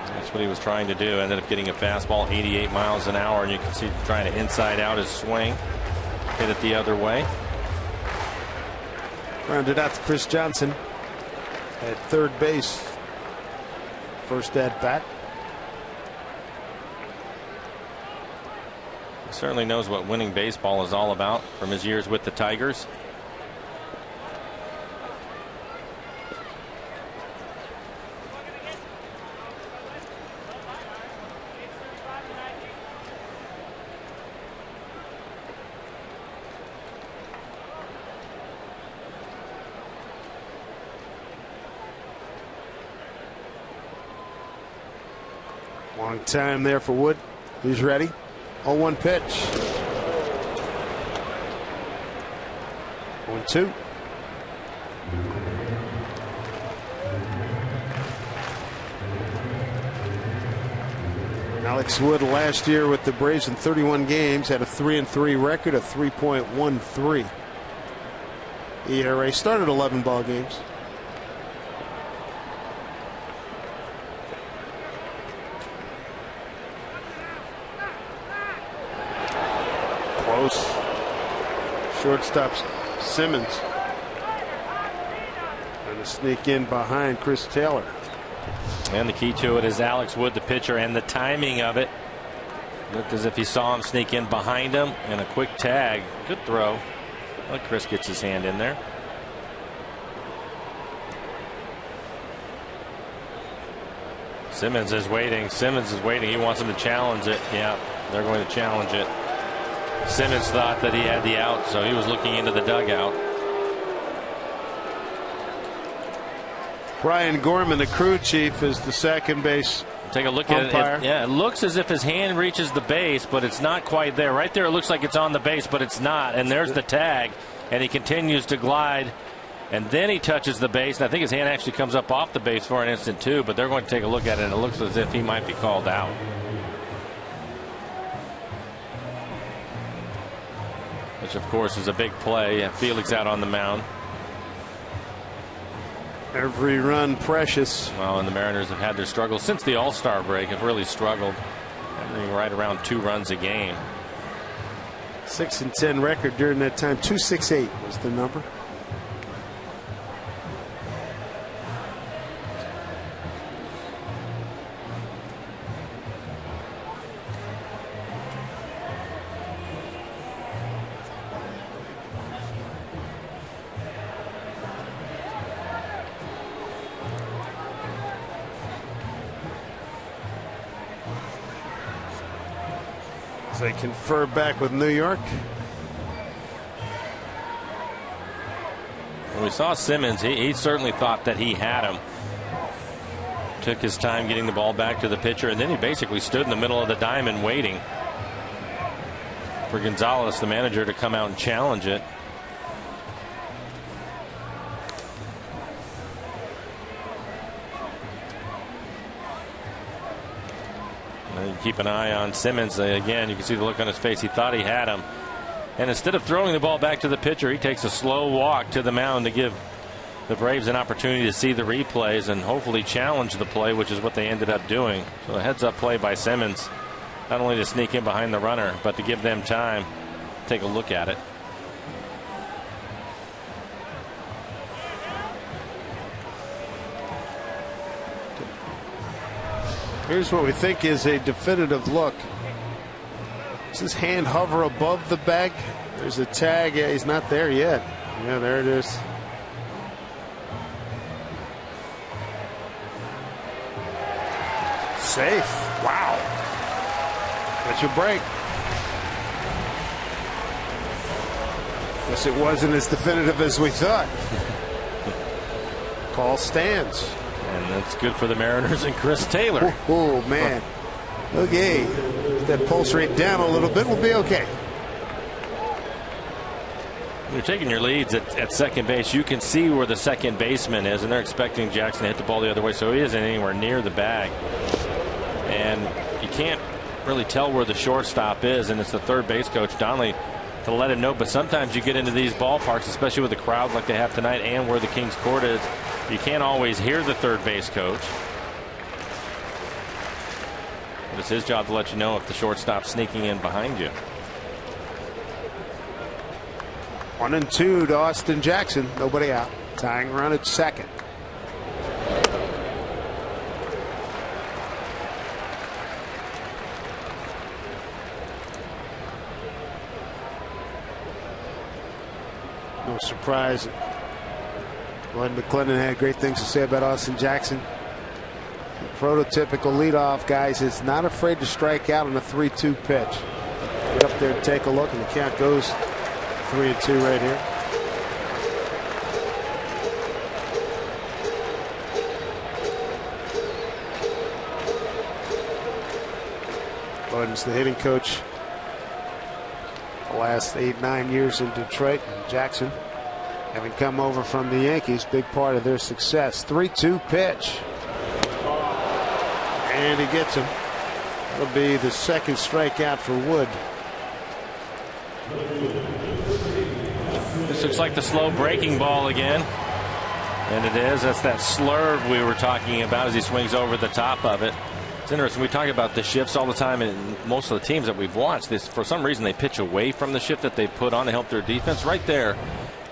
That's what he was trying to do. Ended up getting a fastball 88 miles an hour, and you can see him trying to inside out his swing. Hit it the other way. Rounded out to Chris Johnson at third base. First at bat. He certainly knows what winning baseball is all about from his years with the Tigers. Long time there for Wood. He's ready. 0-1 pitch. 1-2. Alex Wood last year with the Braves in 31 games had a 3-3 record, a 3.13 ERA. Started 11 ball games. Close. Shortstop's Simmons. Trying to sneak in behind Chris Taylor. And the key to it is Alex Wood, the pitcher, and the timing of it. Looked as if he saw him sneak in behind him, and a quick tag. Good throw. Well, Chris gets his hand in there. Simmons is waiting. He wants him to challenge it. Yeah, they're going to challenge it. Simmons thought that he had the out, so he was looking into the dugout. Brian Gorman, the crew chief, is the second base. Take a look umpire. at it. Yeah, it looks as if his hand reaches the base, but it's not quite there. Right there, it looks like it's on the base, but it's not. And there's the tag, and he continues to glide, and then he touches the base. And I think his hand actually comes up off the base for an instant too. But they're going to take a look at it, and it looks as if he might be called out. Which, of course, is a big play. Felix out on the mound. Every run precious. Well, and the Mariners have had their struggles since the All-Star break. Have really struggled. Averaging right around 2 runs a game. 6-10 record during that time. 268 was the number. They confer back with New York. When we saw Simmons, he certainly thought that he had him. Took his time getting the ball back to the pitcher, and then he basically stood in the middle of the diamond waiting for Gonzalez, the manager, to come out and challenge it. And you keep an eye on Simmons. Again, you can see the look on his face. He thought he had him. And instead of throwing the ball back to the pitcher, he takes a slow walk to the mound to give the Braves an opportunity to see the replays and hopefully challenge the play, which is what they ended up doing. So a heads-up play by Simmons, not only to sneak in behind the runner, but to give them time to take a look at it. Here's what we think is a definitive look. Does his hand hover above the bag? There's a tag. Yeah, he's not there yet. Yeah, there it is. Safe. Wow. That's your break. Guess it wasn't as definitive as we thought. Call stands. And that's good for the Mariners and Chris Taylor. Oh, man. Okay. That pulse rate down a little bit, we'll be okay. You're taking your leads at second base. You can see where the second baseman is, and they're expecting Jackson to hit the ball the other way, so he isn't anywhere near the bag. And you can't really tell where the shortstop is, and it's the third base coach, Donnelly, to let him know. But sometimes you get into these ballparks, especially with the crowd like they have tonight and where the Kings Court is, you can't always hear the third base coach. But it's his job to let you know if the shortstop's sneaking in behind you. 1-2 to Austin Jackson. Nobody out. Tying run at second. No surprise. Glenn McClendon had great things to say about Austin Jackson. The prototypical leadoff guys is not afraid to strike out on a 3-2 pitch. Get up there and take a look, and the count goes 3-2 right here. Gordon's the hitting coach the last 8-9 years in Detroit. And Jackson, having come over from the Yankees, big part of their success. 3-2 pitch. And he gets him. That'll be the second strikeout for Wood. This looks like the slow breaking ball again. And it is. That's that slurve we were talking about as he swings over the top of it. It's interesting. We talk about the shifts all the time, and most of the teams that we've watched, this, for some reason, they pitch away from the shift that they put on to help their defense. Right there,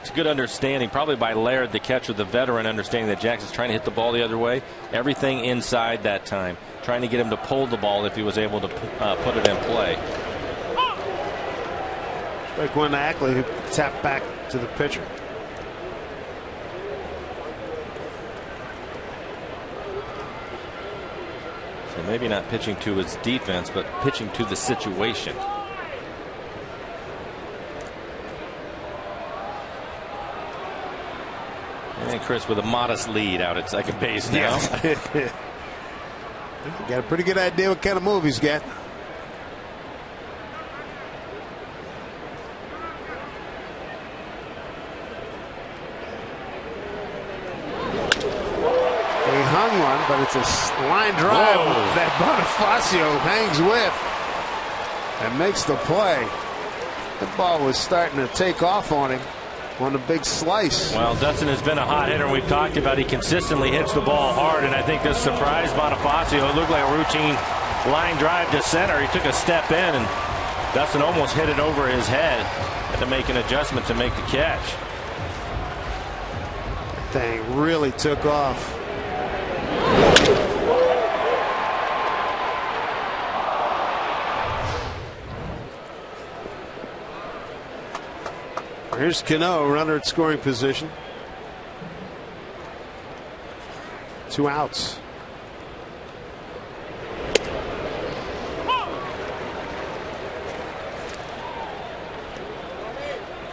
it's a good understanding, probably by Laird, the catcher, the veteran, understanding that Jackson's trying to hit the ball the other way. Everything inside that time, trying to get him to pull the ball if he was able to put it in play. Strike one to Ackley, who tapped back to the pitcher. So maybe not pitching to his defense, but pitching to the situation. And Chris with a modest lead out at second base now. Got a pretty good idea what kind of move he's got. He hung one, but it's a line drive that Bonifacio hangs with and makes the play. The ball was starting to take off on him. On a big slice. Well, Dustin has been a hot hitter. We've talked about he consistently hits the ball hard, and I think this surprised Bonifacio. It looked like a routine line drive to center. He took a step in, and Dustin almost hit it over his head. Had to make an adjustment to make the catch. That thing really took off. Here's Cano, runner at scoring position. 2 outs.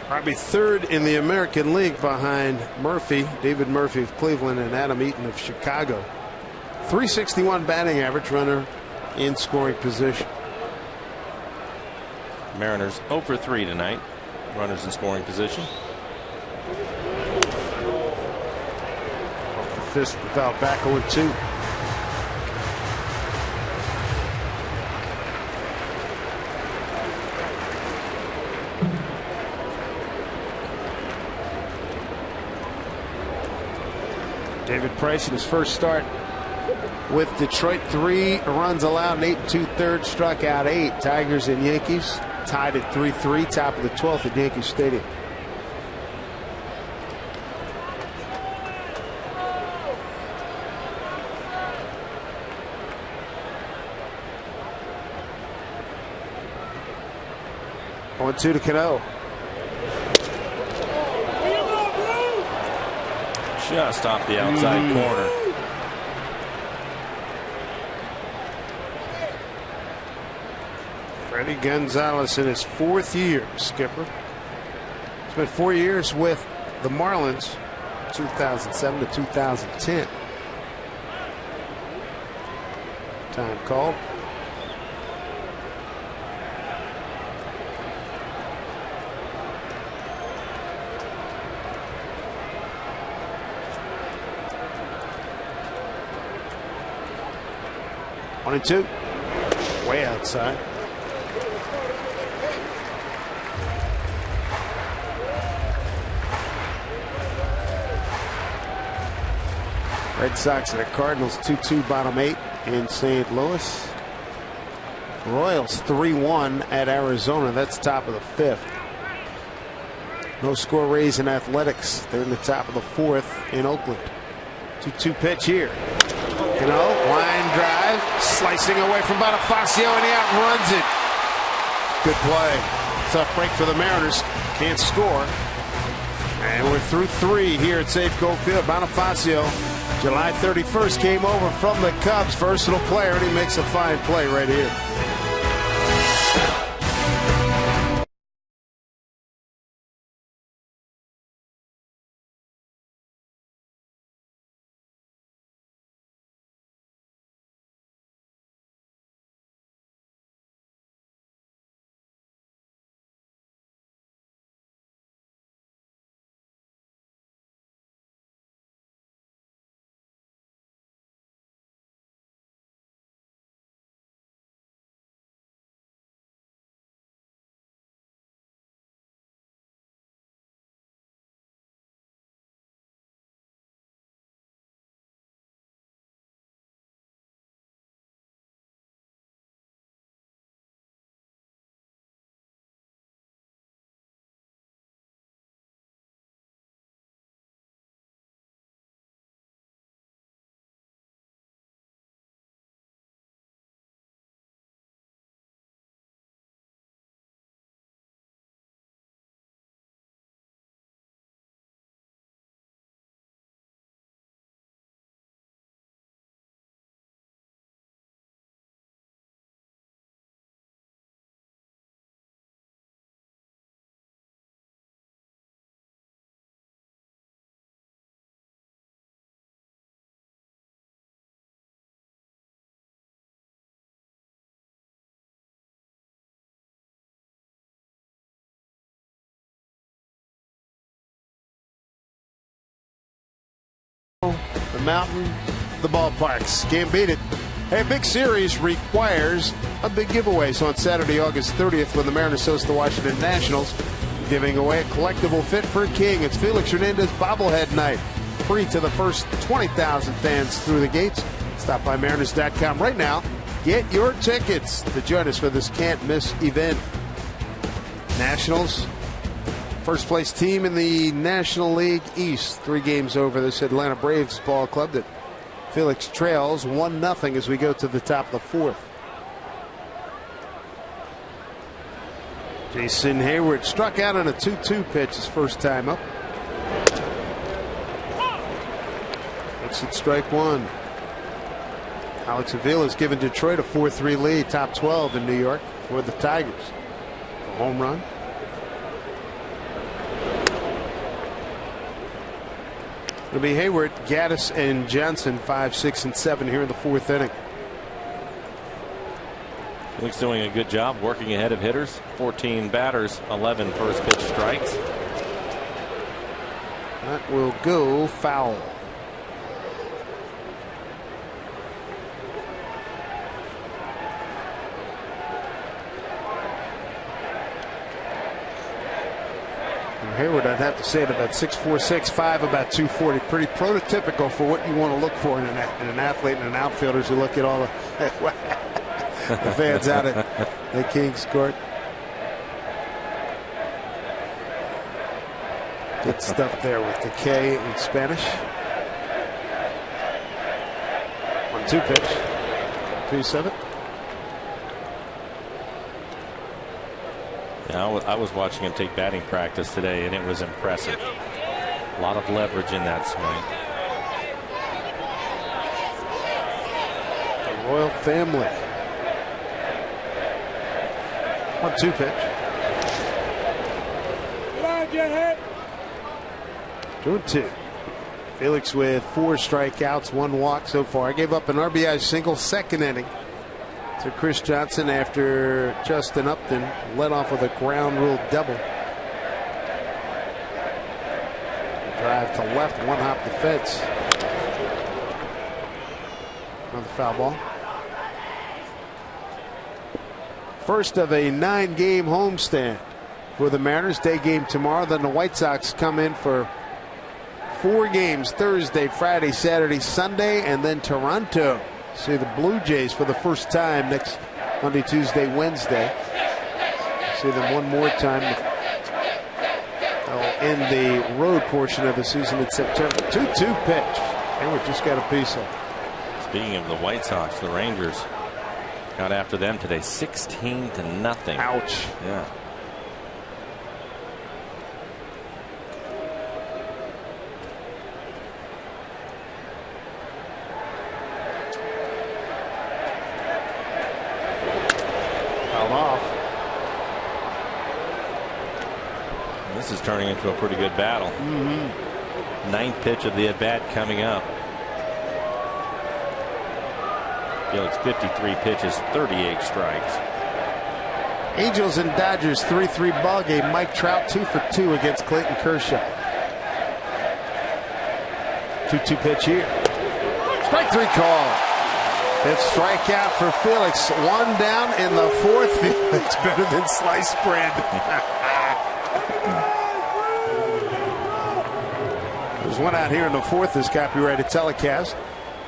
Probably third in the American League behind Murphy, David Murphy of Cleveland, and Adam Eaton of Chicago. .361 batting average, runner in scoring position. Mariners 0 for 3 tonight. Runners in scoring position. Off the fist without back 0-2. David Price in his first start with Detroit, 3 runs allowed in 8 2/3, struck out 8. Tigers and Yankees tied at 3-3, top of the 12th at Yankee Stadium. On 2 to Cano. Just off the outside corner. Freddie Gonzalez in his 4th year, skipper. Spent 4 years with the Marlins, 2007 to 2010. Time called. On and 2. Way outside. Red Sox and the Cardinals 2-2 bottom 8 in St. Louis. Royals 3-1 at Arizona. That's top of the 5th. No score Rays and Athletics. They're in the top of the 4th in Oakland. 2-2 pitch here. Line drive, slicing away from Bonifacio, and he outruns it. Good play. Tough break for the Mariners. Can't score. And we're through 3 here at Safeco Field. Bonifacio, July 31st, came over from the Cubs. Versatile player, and he makes a fine play right here. The mountain, the ballparks. Can't beat it. Hey, a big series requires a big giveaway. So on Saturday, August 30th, when the Mariners host the Washington Nationals, giving away a collectible fit for a king. It's Felix Hernandez bobblehead night. Free to the first 20,000 fans through the gates. Stop by Mariners.com right now. Get your tickets to join us for this can't-miss event. Nationals, first place team in the National League East. 3 games over this Atlanta Braves ball club that Felix trails 1-0 as we go to the top of the 4th. Jason Hayward struck out on a 2-2 pitch his first time up. That's it, strike 1. Alex Avila has given Detroit a 4-3 lead, top 12 in New York for the Tigers. A home run. It'll be Hayward, Gaddis, and Johnson 5, 6, and 7 here in the 4th inning. Felix doing a good job working ahead of hitters. 14 batters, 11 first pitch strikes. That will go foul. Hayward, I'd have to say it about 6'4", 6'5", about 240. Pretty prototypical for what you want to look for in an athlete and an outfielder. As you look at all the fans out at the Kings Court. Good stuff there with the K in Spanish. 1-2 pitch. 2-7. Yeah, I was watching him take batting practice today, and it was impressive. A lot of leverage in that swing. The royal family. 1-2 pitch. 2-2. Felix with 4 strikeouts, 1 walk so far. Gave up an RBI single second inning to Chris Johnson after Justin Upton led off with a ground rule double. Drive to left, 1 hop the fence. Another foul ball. First of a 9-game homestand for the Mariners. Day game tomorrow. Then the White Sox come in for 4 games Thursday, Friday, Saturday, Sunday, and then Toronto. See the Blue Jays for the first time next Monday, Tuesday, Wednesday. See them one more time in the road portion of the season in September. 2-2 pitch. Hayward just got a piece of it. Speaking of the White Sox, the Rangers got after them today, 16-0. Ouch. Yeah. This is turning into a pretty good battle. 9th pitch of the at-bat coming up. Felix 53 pitches, 38 strikes. Angels and Dodgers 3-3 ball game. Mike Trout 2 for 2 against Clayton Kershaw. 2-2 pitch here. Strike 3 call. It's strikeout for Felix. 1 down in the 4th. Felix better than sliced bread. There's one out here in the 4th. This copyrighted telecast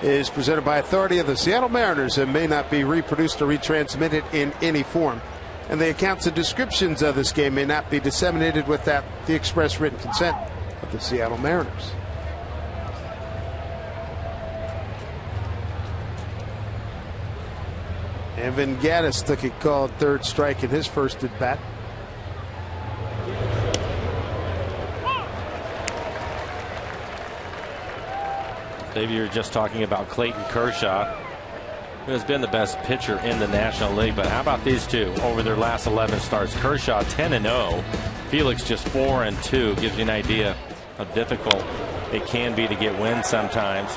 is presented by authority of the Seattle Mariners and may not be reproduced or retransmitted in any form. And the accounts and descriptions of this game may not be disseminated without the express written consent of the Seattle Mariners. Evan Gaddis took it called 3rd strike in his first at bat. Dave, you were just talking about Clayton Kershaw, who has been the best pitcher in the National League. But how about these two over their last 11 starts? Kershaw 10-0, Felix just 4-2. Gives you an idea how difficult it can be to get wins sometimes.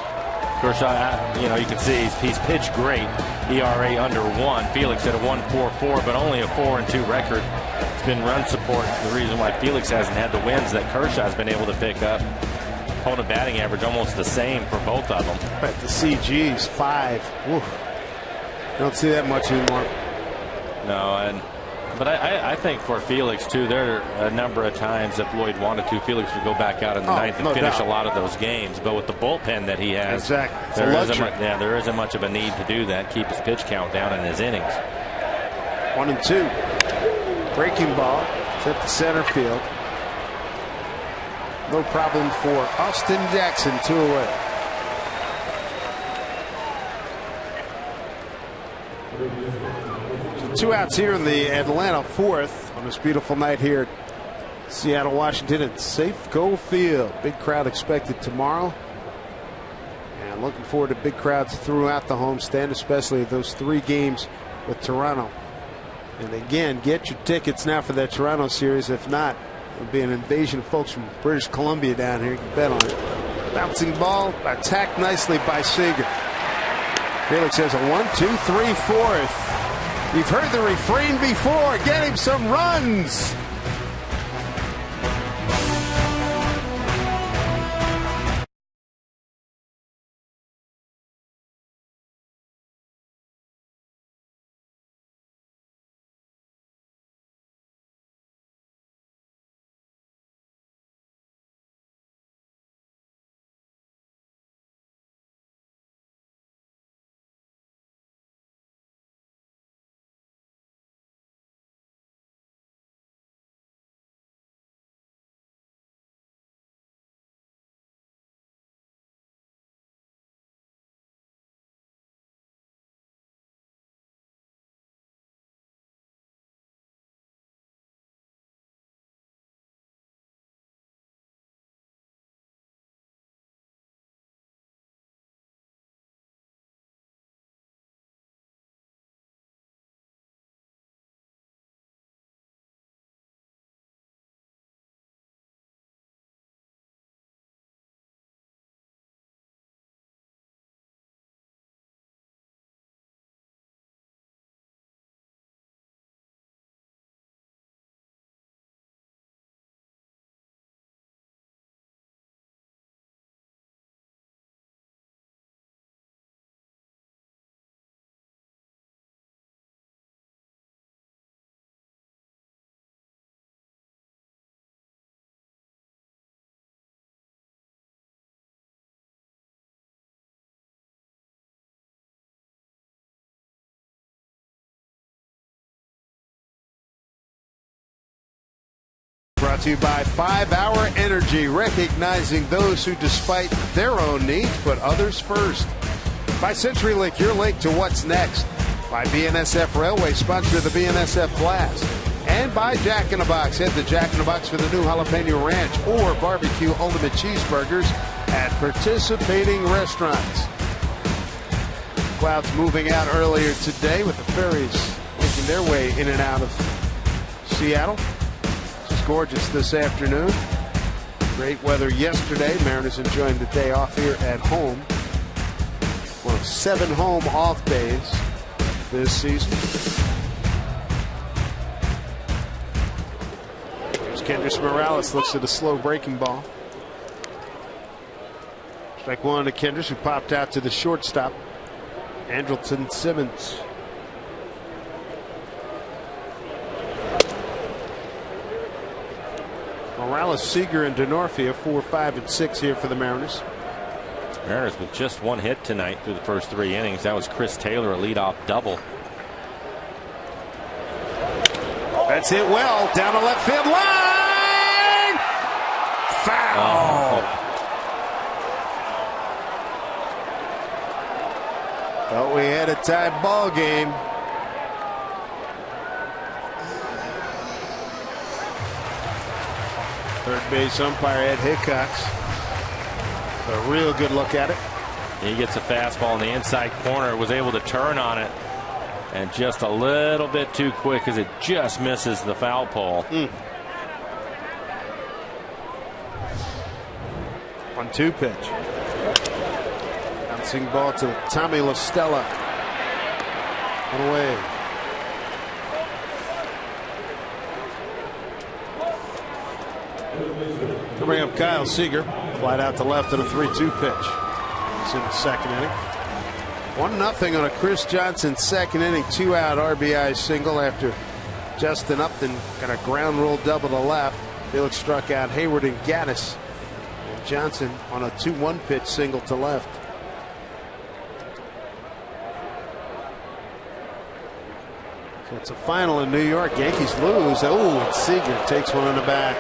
Kershaw, you know, you can see he's pitched great. ERA under 1. Felix at a 1.44, but only a 4-2 record. It's been run support. The reason why Felix hasn't had the wins that Kershaw's been able to pick up. Opponent batting average almost the same for both of them. But the CG's 5. Woof. Don't see that much anymore. No, but I think for Felix too, there are a number of times if Lloyd wanted to, Felix would go back out in the 9th and finish a lot of those games. But with the bullpen that he has, exactly, there isn't much of a need to do that. Keep his pitch count down in his innings. 1-2. Breaking ball. It's at the center field. No problem for Austin Jackson. 2 away. So 2 outs here in the Atlanta 4th on this beautiful night here at Seattle, Washington at Safeco Field. Big crowd expected tomorrow. And looking forward to big crowds throughout the homestand, especially those 3 games with Toronto. And again, get your tickets now for that Toronto series. If not, there'll be an invasion of folks from British Columbia down here. You can bet on it. Bouncing ball attacked nicely by Seager. Felix has a 1-2-3 fourth. You've heard the refrain before. Get him some runs. Brought to you by 5-Hour Energy, recognizing those who, despite their own needs, put others first. By CenturyLink, your link to what's next. By BNSF Railway, sponsor of the BNSF Blast. And by Jack in the Box. Head to Jack in the Box for the new Jalapeno Ranch or Barbecue Ultimate Cheeseburgers at participating restaurants. Clouds moving out earlier today with the ferries making their way in and out of Seattle. Gorgeous this afternoon. Great weather yesterday. Mariners enjoying the day off here at home. One of 7 home off days this season. Here's Kendrys Morales. Looks at a slow breaking ball. Strike one to Kendrys, who popped out to the shortstop, Andrelton Simmons. Morales, Seager, and Denorfia 4, 5, and 6 here for the Mariners. Mariners with just 1 hit tonight through the first 3 innings. That was Chris Taylor, a leadoff double. That's hit well down the left field line. Foul. Thought we had a tied ball game. Third base umpire Ed Hickox. A real good look at it. He gets a fastball in the inside corner. Was able to turn on it. And just a little bit too quick as it just misses the foul pole. 1-2 pitch. Bouncing ball to Tommy La Stella. One away. He'll bring up Kyle Seager. Flight out to left on a 3-2 pitch. It's in the second inning. 1-0 on a Chris Johnson second inning 2-out RBI single after Justin Upton got a ground rule double to left. Felix struck out Hayward and Gaddis. And Johnson on a 2-1 pitch single to left. So it's a final in New York. Yankees lose. Oh, and Seager takes one on the back.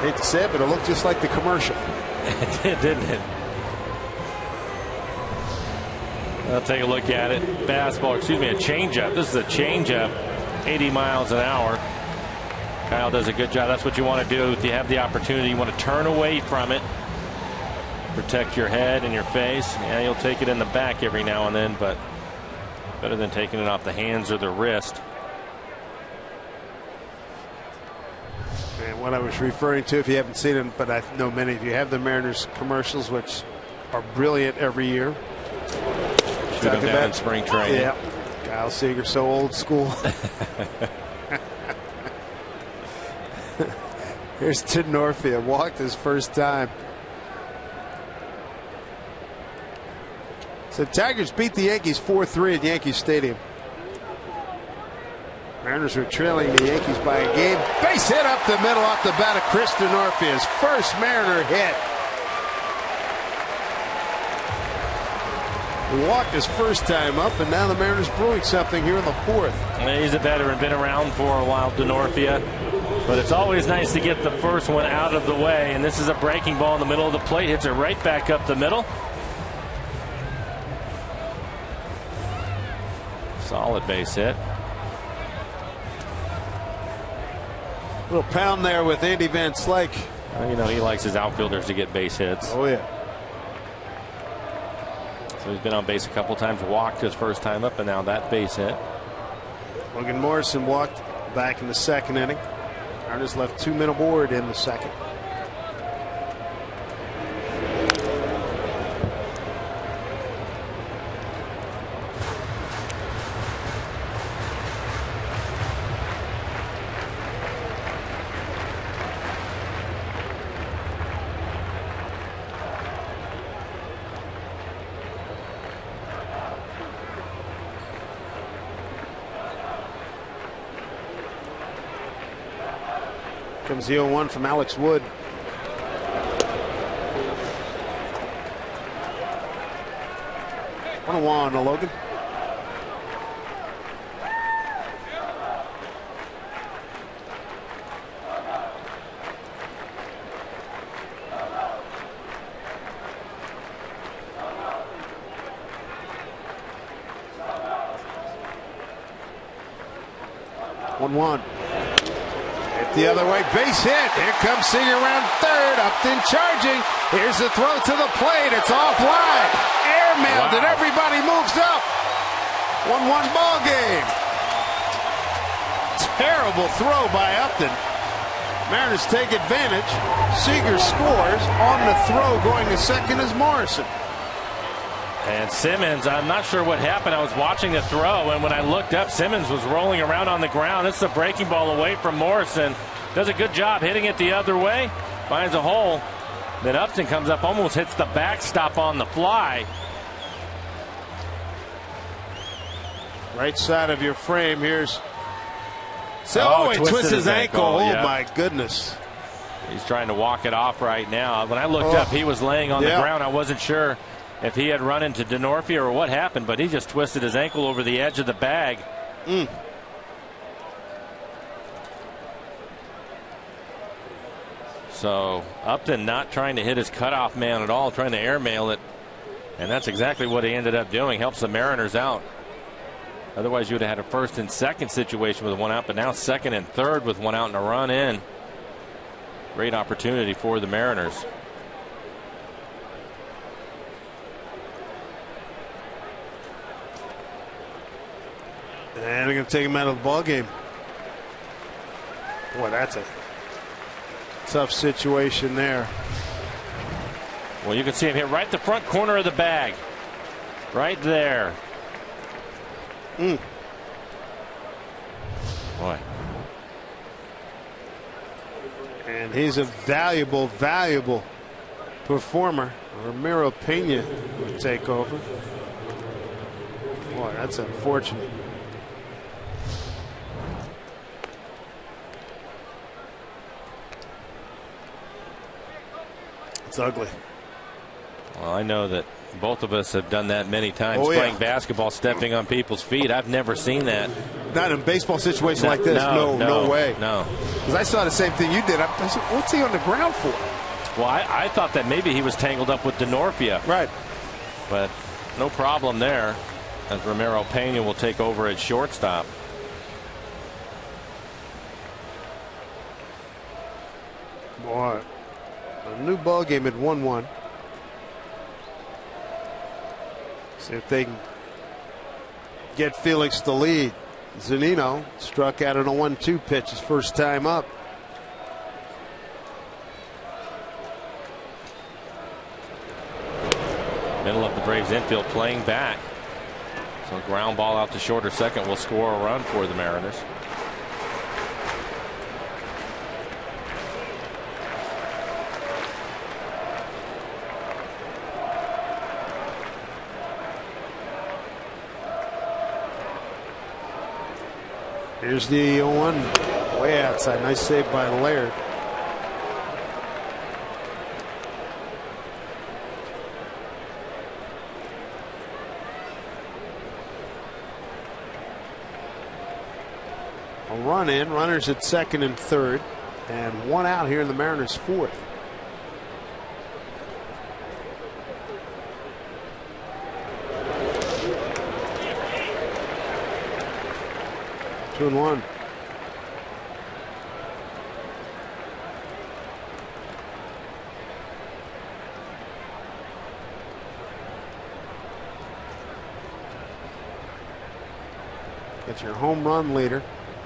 Hate to say it, but it looked just like the commercial. It did, didn't it? I'll take a look at it. Fastball, excuse me, a changeup. This is a changeup, 80 miles an hour. Kyle does a good job. That's what you want to do if you have the opportunity. You want to turn away from it, protect your head and your face. Yeah, you'll take it in the back every now and then, but better than taking it off the hands or the wrist. And what I was referring to, if you haven't seen them, but I know many of you have, the Mariners commercials, which are brilliant every year. Shoot them down in spring training. Yeah. Kyle Seager, so old school. Here's Denorfia, walked his first time. So Tigers beat the Yankees 4-3 at Yankee Stadium. Mariners were trailing the Yankees by a game. Base hit up the middle off the bat of Chris Denorfia's first Mariner hit. He walked his first time up, and now the Mariners brewing something here in the fourth. He's a veteran, been around for a while, Denorfia. But it's always nice to get the first one out of the way. And this is a breaking ball in the middle of the plate. Hits it right back up the middle. Solid base hit. Little pound there with Andy Van Slyke. Well, you know, he likes his outfielders to get base hits. Oh, yeah. So he's been on base a couple times, walked his first time up, and now that base hit. Logan Morrison walked back in the second inning. Mariners left 2 men aboard in the second. Comes the 0-1 from Alex Wood. One on Logan. One. The other way, base hit. Here comes Seager around third. Upton charging. Here's the throw to the plate. It's offline. Airmailed, and everybody moves up. 1-1 ball game. Terrible throw by Upton. Mariners take advantage. Seager scores on the throw. Going to second is Morrison. And Simmons, I'm not sure what happened. I was watching the throw, and when I looked up, Simmons was rolling around on the ground. This is a breaking ball away from Morrison. Does a good job hitting it the other way. Finds a hole. Then Upton comes up, almost hits the backstop on the fly. Right side of your frame. Here's. He twists his ankle. Oh, my goodness. He's trying to walk it off right now. When I looked up, he was laying on the ground. I wasn't sure if he had run into Denorfia or what happened, but he just twisted his ankle over the edge of the bag. So Upton not trying to hit his cutoff man at all, trying to airmail it. And that's exactly what he ended up doing. Helps the Mariners out. Otherwise, you would have had a first and second situation with one out, but now second and third with one out and a run in. Great opportunity for the Mariners. And they're going to take him out of the ball game. Boy, that's a tough situation there. Well, you can see him hit right the front corner of the bag. Right there. Boy. And he's a valuable performer. Ramiro Pena will take over. Boy, that's unfortunate. It's ugly. Well, I know that both of us have done that many times, playing basketball, stepping on people's feet. I've never seen that. Not in a baseball situation like this. No way. No. Because I saw the same thing you did. I said, what's he on the ground for? Well, I thought that maybe he was tangled up with Denorfia. Right. But no problem there, as Ramiro Pena will take over at shortstop. Boy, a new ball game at 1-1. See if they can get Felix the lead. Zunino struck out on a 1-2 pitch his first time up. Middle of the Braves infield playing back. So ground ball out to short or second will score a run for the Mariners. Here's the 0-1 way outside. Nice save by Laird. A run in, runners at second and third, and one out here in the Mariners' fourth. Two and one. Get your home run leader.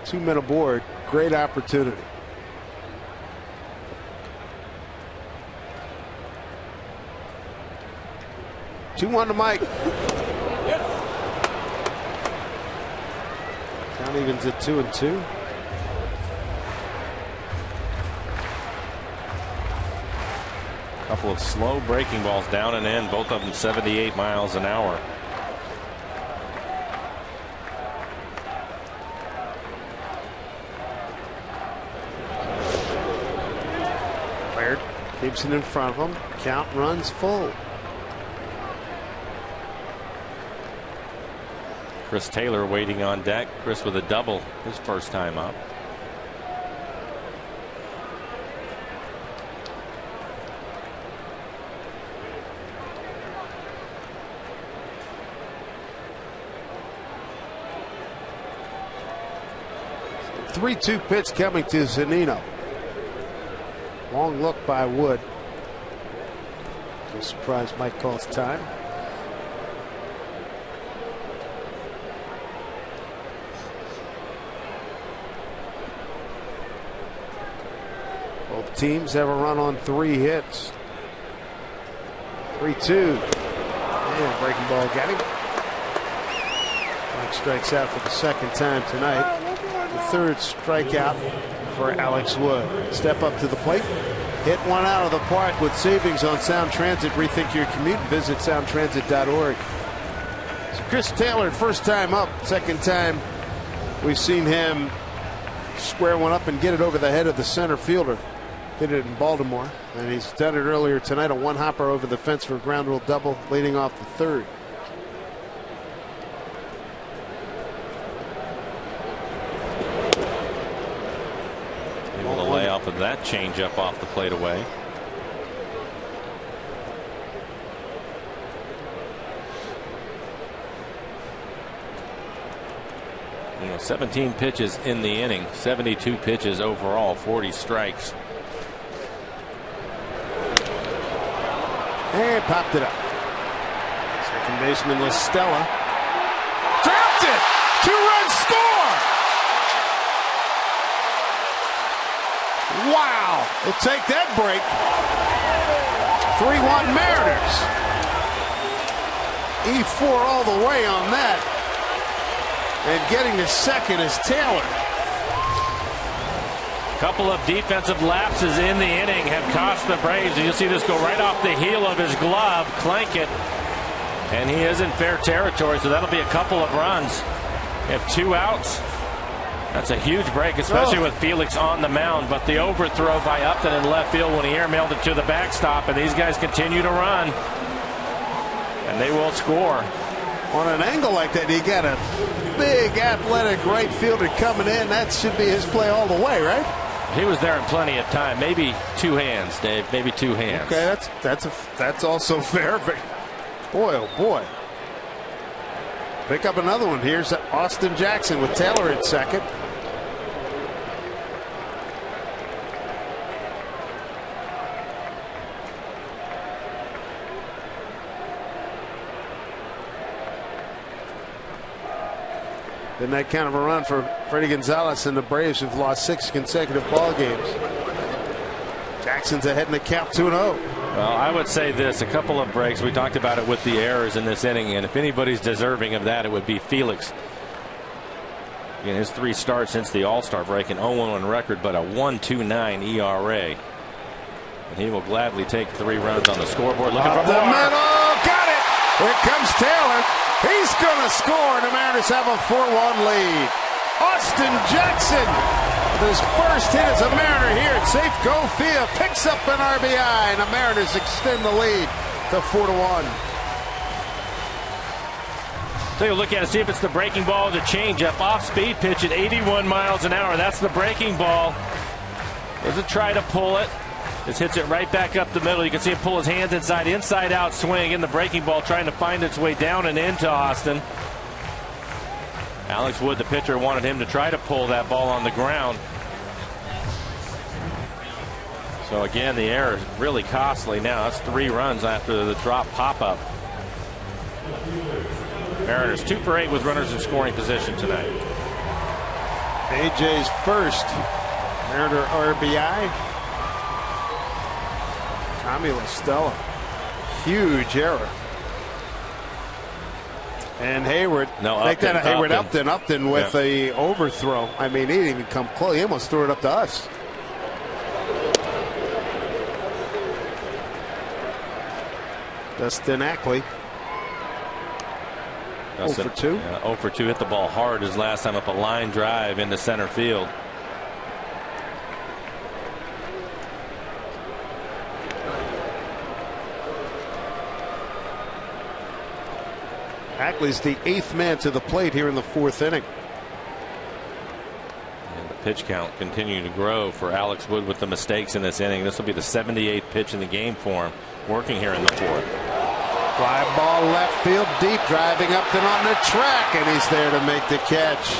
2 men aboard. Great opportunity. Two one to Mike. Count evens at 2-2. Couple of slow breaking balls down and in, both of them 78 miles an hour. Laird keeps it in front of him. Count runs full. Chris Taylor waiting on deck. Chris with a double his first time up. So 3-2 pitch coming to Zunino. Long look by Wood. Just surprised Mike calls time. Both teams have a run on 3 hits. 3-2. And breaking ball got him. Mike strikes out for the second time tonight. The third strikeout for Alex Wood. Step up to the plate. Hit one out of the park with savings on Sound Transit. Rethink your commute. Visit soundtransit.org. So Chris Taylor, first time up. Second time we've seen him square one up and get it over the head of the center fielder. Did it in Baltimore, and he's done it earlier tonight. A one-hopper over the fence for a ground rule double, leading off the third. Able to lay off of that changeup off the plate away. You know, 17 pitches in the inning, 72 pitches overall, 40 strikes. And popped it up. Second baseman Stella. Dropped it! 2-run score! Wow! We'll take that break. 3-1 Mariners. E4 all the way on that. And getting to second is Taylor. Couple of defensive lapses in the inning have cost the Braves. And you'll see this go right off the heel of his glove, clank it. And he is in fair territory, so that'll be a couple of runs. If 2 outs, that's a huge break, especially with Felix on the mound. But the overthrow by Upton in left field when he airmailed it to the backstop, and these guys continue to run. And they will score. On an angle like that, he got a big athletic right fielder coming in. That should be his play all the way, right? He was there in plenty of time. Maybe 2 hands, Dave. Maybe 2 hands. Okay, that's also fair. But boy, oh boy. Pick up another one. Here's Austin Jackson with Taylor at second. Been that kind of a run for Freddie Gonzalez, and the Braves have lost 6 consecutive ball games. Jackson's ahead in the count 2-0. Well, I would say this, a couple of breaks. We talked about it with the errors in this inning, and if anybody's deserving of that, it would be Felix. In his 3 starts since the All-Star break, an 0-1 record, but a 1.29 ERA. And he will gladly take 3 runs on the scoreboard. Looking for the more. middle, got it. Here comes Taylor. He's going to score, and the Mariners have a 4-1 lead. Austin Jackson, with his first hit as a Mariner here at Safeco Field, picks up an RBI, and the Mariners extend the lead to 4-1. Take a look at it, see if it's the breaking ball or the changeup. Off-speed pitch at 81 miles an hour. That's the breaking ball. Doesn't try to pull it. Just hits it right back up the middle. You can see him pull his hands inside out swing in the breaking ball, trying to find its way down and into Austin. Alex Wood, the pitcher, wanted him to try to pull that ball on the ground. So again, the error is really costly now. That's 3 runs after the drop pop-up. Mariners 2 for 8 with runners in scoring position tonight. AJ's first Mariner RBI. Tommy La Stella, huge error. And Hayward, Upton with a overthrow. I mean, he didn't even come close. He almost threw it up to us. Dustin Ackley. 0 for 2. Yeah, 0 for 2. Hit the ball hard his last time up a line drive into center field. Ackley's the 8th man to the plate here in the 4th inning. And the pitch count continuing to grow for Alex Wood with the mistakes in this inning. This will be the 78th pitch in the game for him, working here in the 4th. Fly ball left field deep, driving Upton on the track, and he's there to make the catch.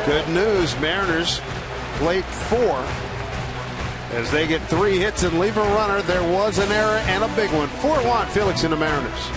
Good news, Mariners plate 4 as they get 3 hits and leave a runner. There was an error and a big one. 4-1 Felix and the Mariners.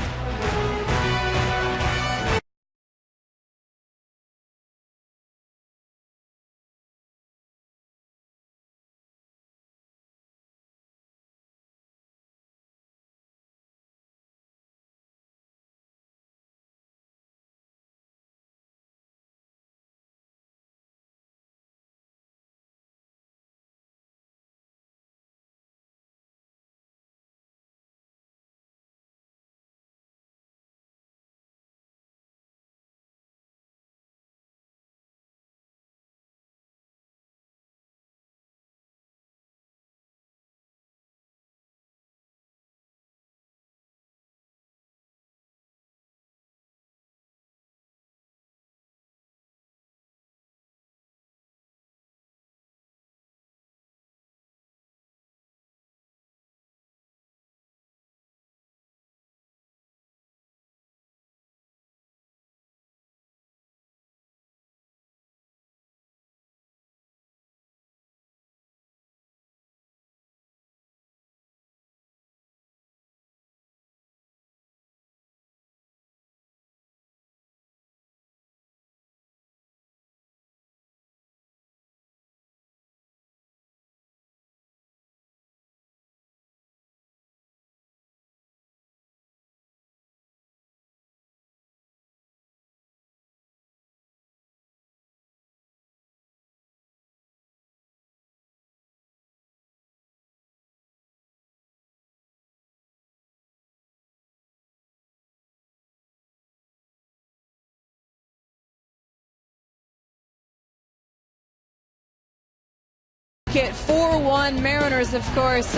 At 4-1 Mariners, of course,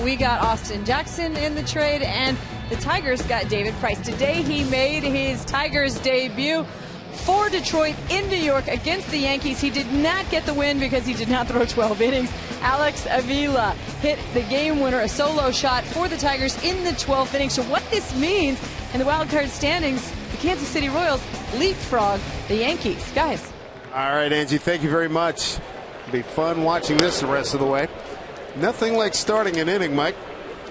we got Austin Jackson in the trade, and the Tigers got David Price. Today he made his Tigers debut for Detroit in New York against the Yankees. He did not get the win because he did not throw 12 innings. Alex Avila hit the game winner, a solo shot for the Tigers in the 12th inning. So what this means in the wild card standings, the Kansas City Royals leapfrog the Yankees. Guys. All right, Angie, thank you very much. It'll be fun watching this the rest of the way. Nothing like starting an inning, Mike.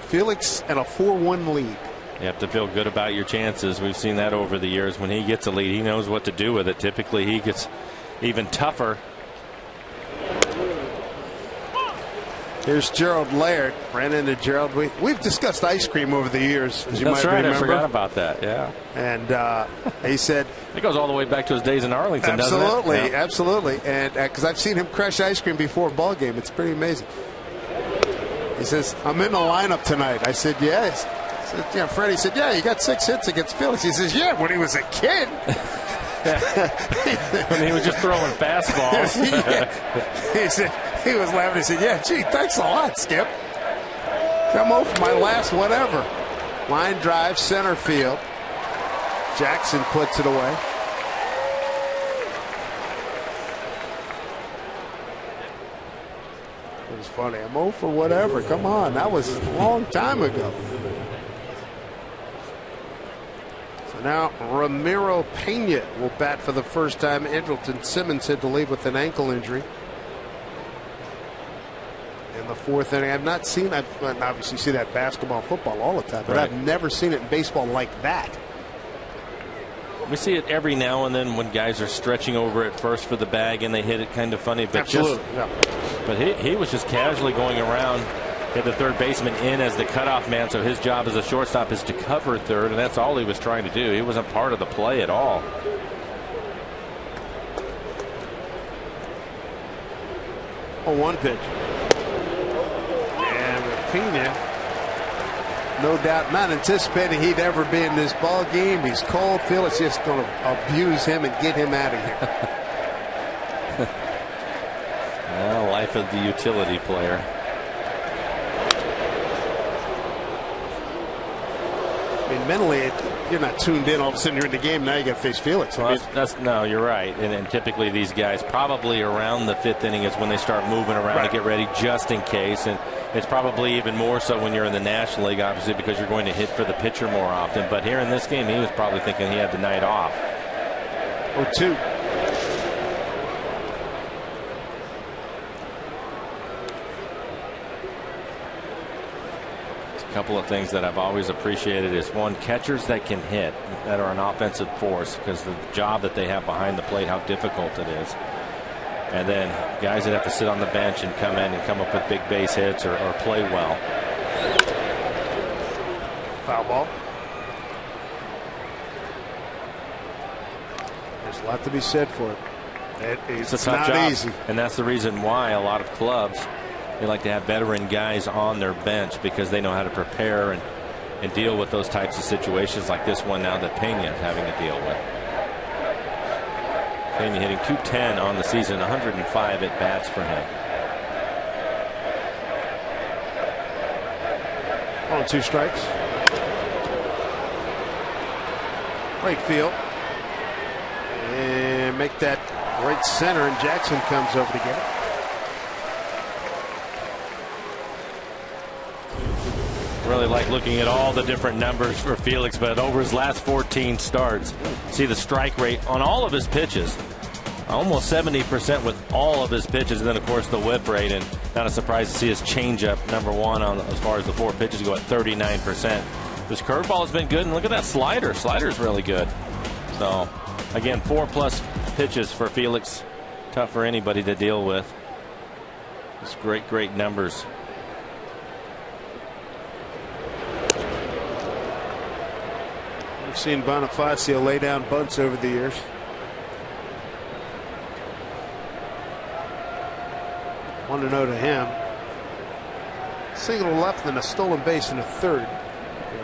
Felix and a 4-1 lead. You have to feel good about your chances. We've seen that over the years. When he gets a lead, he knows what to do with it. Typically, he gets even tougher. Here's Gerald Laird. Ran into Gerald. We've discussed ice cream over the years, as you That's might right. remember. I forgot about that. Yeah. And he said, it goes all the way back to his days in Arlington, absolutely, doesn't it? Yeah. absolutely. And because I've seen him crush ice cream before a ball game, it's pretty amazing. He says, I'm in the lineup tonight. I said, yes. I said, yeah, Freddie said, yeah, you got 6 hits against Phillies. He says, yeah, when he was a kid. When he was just throwing fastballs. He said, he was laughing. He said, yeah, gee, thanks a lot, Skip. Come over for my last whatever. Line drive, center field. Jackson puts it away. It was funny. I'm 0 for whatever. Come on. That was a long time ago. So now Ramiro Pena will bat for the first time. Andrelton Simmons had to leave with an ankle injury in the 4th inning. I've not seen, I obviously see that basketball and football all the time, but I've never seen it in baseball like that. We see it every now and then when guys are stretching over at first for the bag and they hit it kind of funny. But absolutely. But he was just casually going around, hit the third baseman in as the cutoff man, so his job as a shortstop is to cover third, and that's all he was trying to do. He wasn't part of the play at all. Oh, 1 pitch. And Pena, no doubt not anticipating he'd ever be in this ball game. He's cold. Phillips just going to abuse him and get him out of here. Well, life of the utility player. I mean, mentally, you're not tuned in. All of a sudden, you're in the game. Now you got to face Felix. Well, no, you're right. And typically these guys, probably around the 5th inning is when they start moving around to get ready just in case. And it's probably even more so when you're in the National League, obviously, because you're going to hit for the pitcher more often. But here in this game, he was probably thinking he had the night off. 0-2. A couple of things that I've always appreciated is, one, catchers that can hit, that are an offensive force, because the job that they have behind the plate, how difficult it is. And then guys that have to sit on the bench and come in and come up with big base hits or play well. Foul ball. There's a lot to be said for it. It's a tough not job. easy. And that's the reason why a lot of clubs, they like to have veteran guys on their bench, because they know how to prepare and deal with those types of situations like this one now that Pena is having to deal with. Pena hitting .210 on the season, 105 at bats for him. 2 strikes. Right field. And make that right center, and Jackson comes over to get it. Really like looking at all the different numbers for Felix, but over his last 14 starts, see the strike rate on all of his pitches, almost 70% with all of his pitches, and then of course the whip rate. And not a surprise to see his changeup #1 on as far as the 4 pitches go at 39%. His curveball has been good, and look at that slider. Slider's really good. So again, 4+ pitches for Felix. Tough for anybody to deal with. It's great numbers. We've seen Bonifacio lay down bunts over the years. One to know to him. Single to left and a stolen base in the 3rd.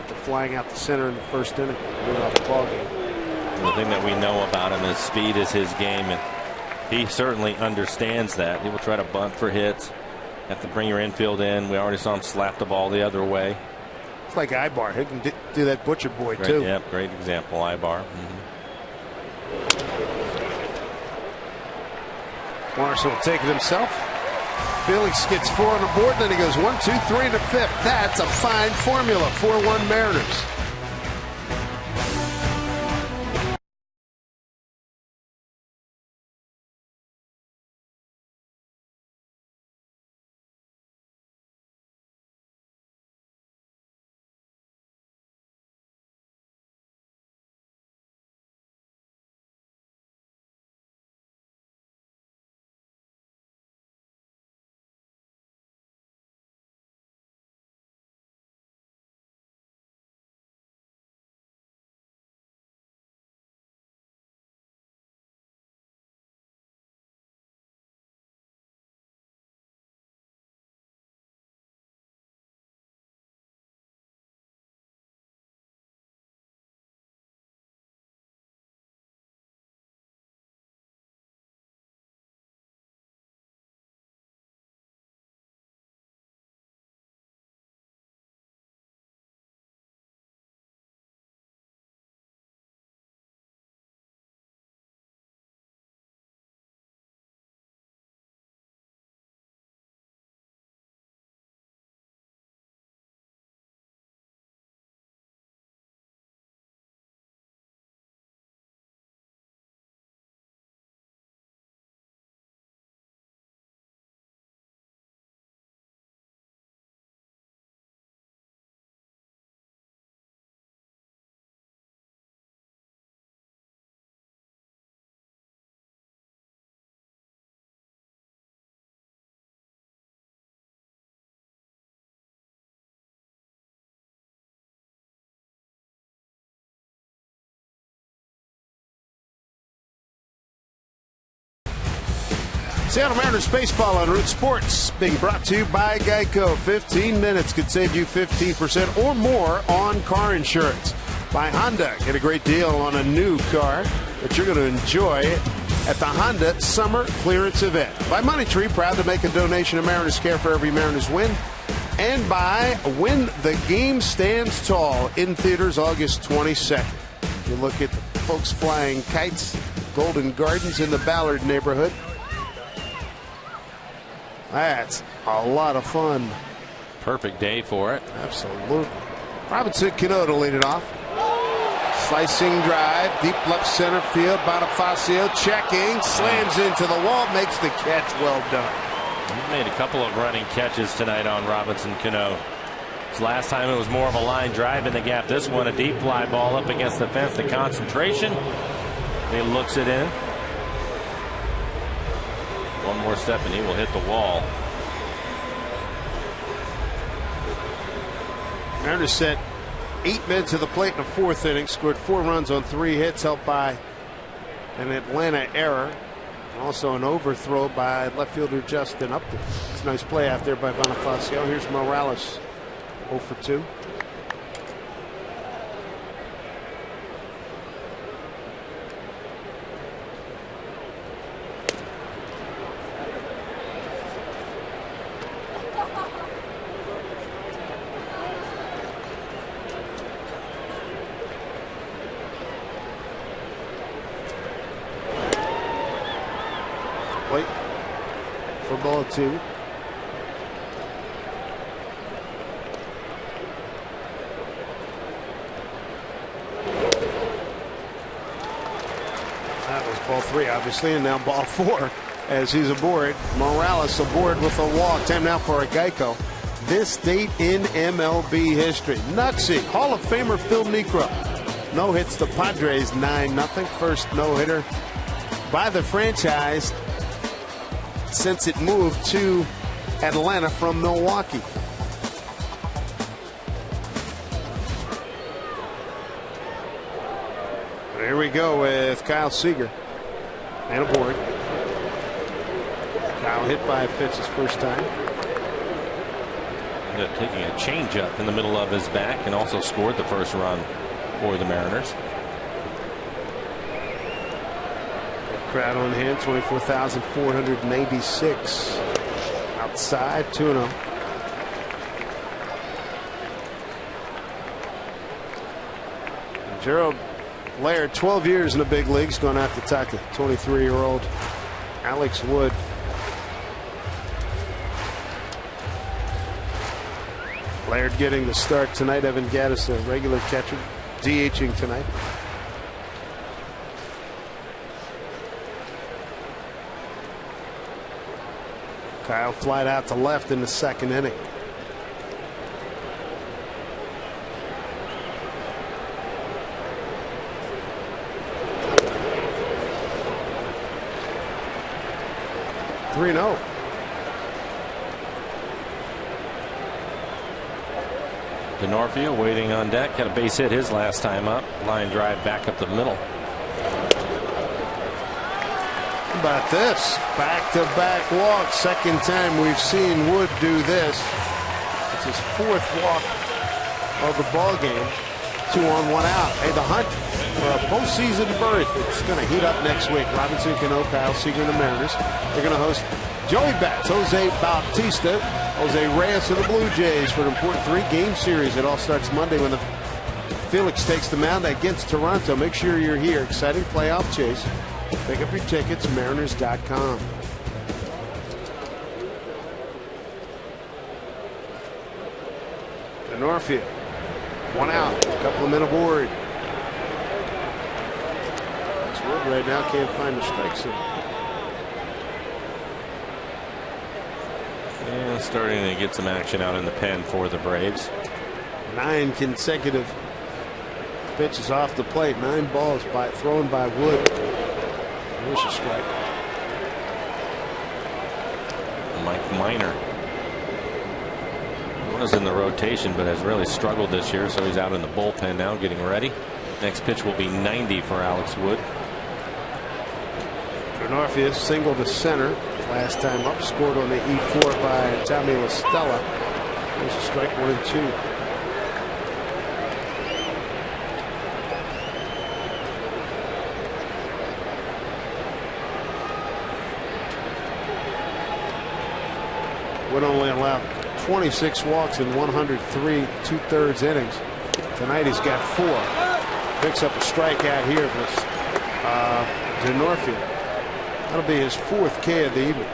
After flying out the center in the 1st inning, moving off the ball game. The thing that we know about him is speed is his game, and he certainly understands that. He will try to bunt for hits. Have to bring your infield in. We already saw him slap the ball the other way. It's like Ibar. He can do that Butcher Boy too. Yeah, great example, Ibar. Marshall will take it himself. Felix gets 4 on the board, then he goes 1, 2, 3 in the 5th. That's a fine formula. 4-1 Mariners. Seattle Mariners baseball on Root Sports, being brought to you by Geico. 15 minutes could save you 15% or more on car insurance. By Honda, get a great deal on a new car that you're going to enjoy at the Honda Summer Clearance Event. By Money Tree, proud to make a donation to Mariners Care for every Mariners win. And by When the Game Stands Tall, in theaters August 22nd. You look at the folks flying kites, Golden Gardens in the Ballard neighborhood. That's a lot of fun. Perfect day for it. Absolutely. Robinson Cano to lead it off. Slicing drive, deep left center field. Bonifacio checking, slams into the wall, makes the catch. Well done. He made a couple of running catches tonight on Robinson Cano. Last time it was more of a line drive in the gap. This one a deep fly ball up against the fence. The concentration. He looks it in. One more step and he will hit the wall. Mariners set 8 men to the plate in the 4th inning. Scored 4 runs on 3 hits, helped by an Atlanta error. Also an overthrow by left fielder Justin Upton. It's a nice play out there by Bonifacio. Here's Morales, 0 for 2. Plate for ball 2. That was ball 3, obviously, and now ball 4 as he's aboard. Morales aboard with a walk. Time now for a Geico. This date in MLB history. Nutsy, Hall of Famer Phil Niekro. No hits the Padres 9-0. First no hitter by the franchise since it moved to Atlanta from Milwaukee. Here we go with Kyle Seager and aboard. Kyle hit by a pitch his first time. Taking a changeup in the middle of his back and also scored the first run for the Mariners. Crowd on hand, 24,496. Outside, 2-0. Gerald Laird, 12 years in the big leagues, going out to talk to 23-year-old Alex Wood. Laird getting the start tonight. Evan Gattis, a regular catcher, DHing tonight. Kyle flied out to left in the 2nd inning. (3-0). Denorfia waiting on deck. Had a base hit his last time up. Line drive back up the middle. How about this? Back-to-back walk. Second time we've seen Wood do this. It's his 4th walk of the ball game. 2 on, 1 out. Hey, the hunt for a postseason berth. It's going to heat up next week. Robinson Cano, Kyle Seager, and the Mariners. They're going to host Joey Bats, Jose Bautista, Jose Reyes, and the Blue Jays for an important 3-game series. It all starts Monday when the Felix takes the mound against Toronto. Make sure you're here. Exciting playoff chase. Pick up your tickets, Mariners.com. Denorfia, 1 out, a couple of men aboard. That's Wood right now, can't find the strike zone. And starting to get some action out in the pen for the Braves. 9 consecutive pitches off the plate, 9 balls thrown by Wood. There's a strike. Mike Minor was in the rotation but has really struggled this year, so he's out in the bullpen now getting ready. Next pitch will be 90 for Alex Wood. Denorfia single to center. last time up. Scored on the E4 by Tommy La Stella. There's a strike, 1-2. Would only allow 26 walks in 103 2/3 innings. Tonight he's got 4. Picks up a strikeout here with DeNorfia. That'll be his 4th K of the evening.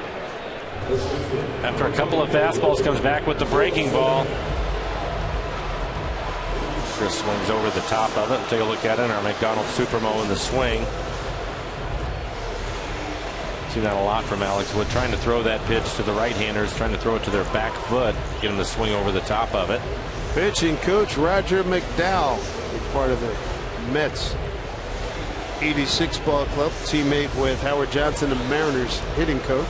After a couple of fastballs, comes back with the breaking ball. Chris swings over the top of it. Take a look at it. Our McDonald Supermo in the swing. See that a lot from Alex Wood, trying to throw that pitch to the right-handers, trying to throw it to their back foot, get them to swing over the top of it. Pitching coach Roger McDowell, part of the Mets 86 ball club, teammate with Howard Johnson, the Mariners hitting coach.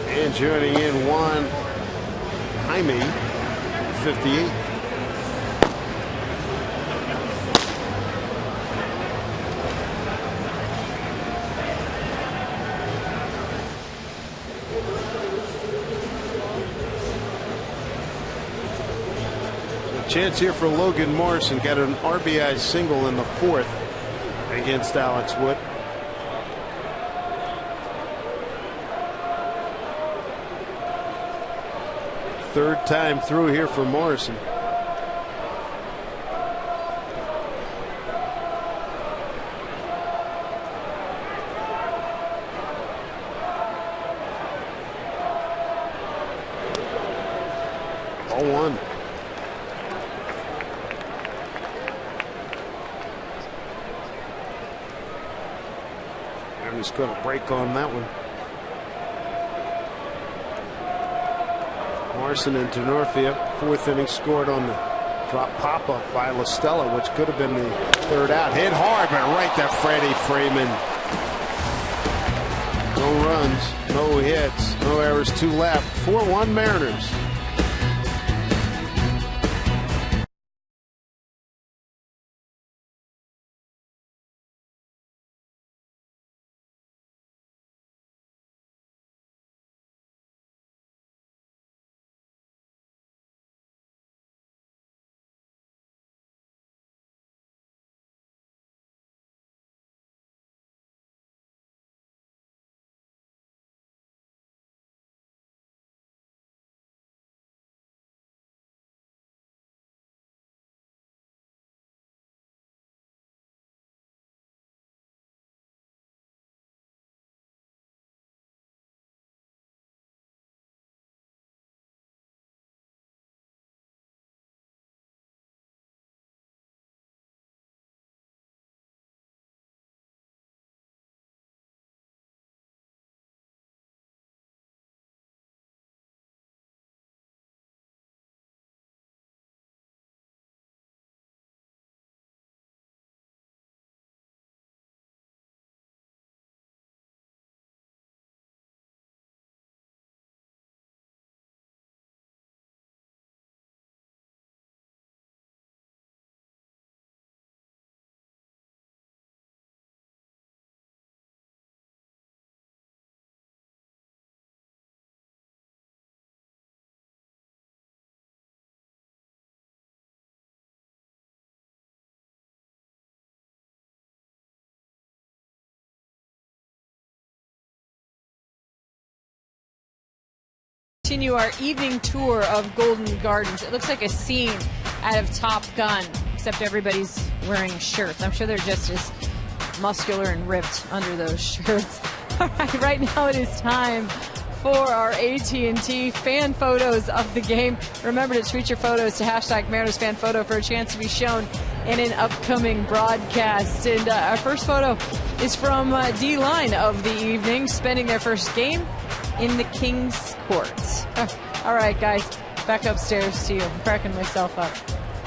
And joining in Juan Jaime, 58. Chance here for Logan Morrison. Got an RBI single in the 4th against Alex Wood. Third time through here for Morrison. All one. He's going to break on that one. Morrison and DeNorfia, 4th inning, scored on the drop pop-up by La Stella, which could have been the 3rd out. Hit hard, but right to Freddie Freeman. No runs, no hits, no errors, 2 left. 4-1 Mariners. Continue our evening tour of Golden Gardens. It looks like a scene out of Top Gun, except everybody's wearing shirts. I'm sure they're just as muscular and ripped under those shirts. All right now it is time for our AT&T fan photos of the game. Remember to tweet your photos to #MarinersFanPhoto for a chance to be shown in an upcoming broadcast. And our first photo is from D-Line of the evening, spending their first game in the King's Court. All right, guys, back upstairs to you. I'm cracking myself up.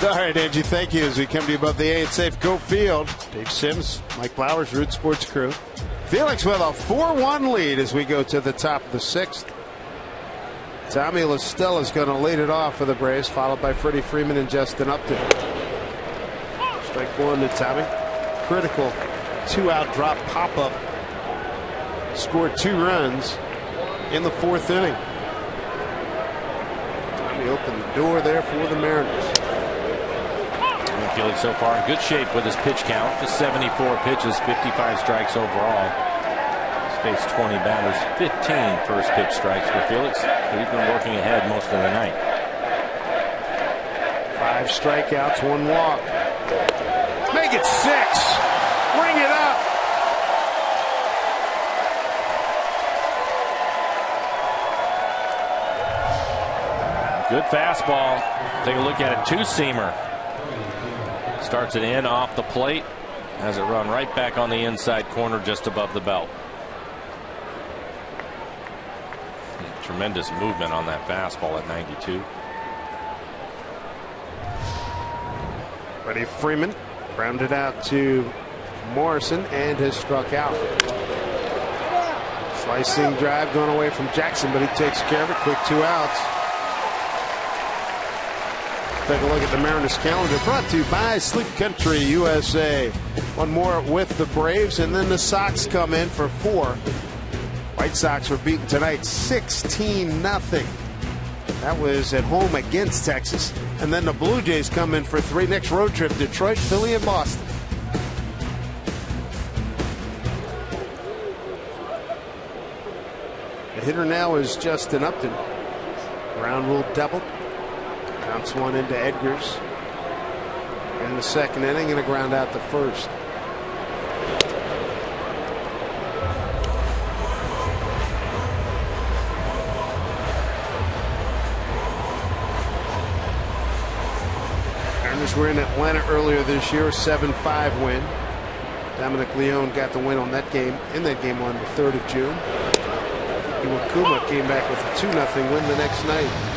All right, Angie, thank you. As we come to you above the A and safe Go Field, Dave Sims, Mike Flowers, Root Sports crew. Felix with a 4-1 lead as we go to the top of the 6th. Tommy La Stella is going to lead it off for the Braves, followed by Freddie Freeman and Justin Upton. Strike 1 to Tommy. critical 2-out drop pop-up. Scored 2 runs in the 4th inning. Time to open the door there for the Mariners. Felix so far in good shape with his pitch count. Just 74 pitches, 55 strikes overall. He's faced 20 batters, 15 first pitch strikes for Felix. But he's been working ahead most of the night. 5 strikeouts, 1 walk. Make it 6. Bring it up. Good fastball. Take a look at it. 2-seamer. Starts it in off the plate. Has it run right back on the inside corner just above the belt. Tremendous movement on that fastball at 92. Freddie Freeman grounded out to Morrison and has struck out. Slicing drive going away from Jackson, but he takes care of it. Quick 2 outs. Take a look at the Mariners calendar, brought to you by Sleep Country USA. One more with the Braves, and then the Sox come in for 4. White Sox were beaten tonight 16-0. That was at home against Texas. And then the Blue Jays come in for 3. Next road trip, Detroit, Philly, and Boston. The hitter now is Justin Upton. Ground rule double. Bounce one into Edgars in the 2nd inning and a ground out the 1st. Mariners were in Atlanta earlier this year, a 7-5 win. Dominic Leone got the win on that game, on the 3rd of June. Iwakuma came back with a 2-0 win the next night.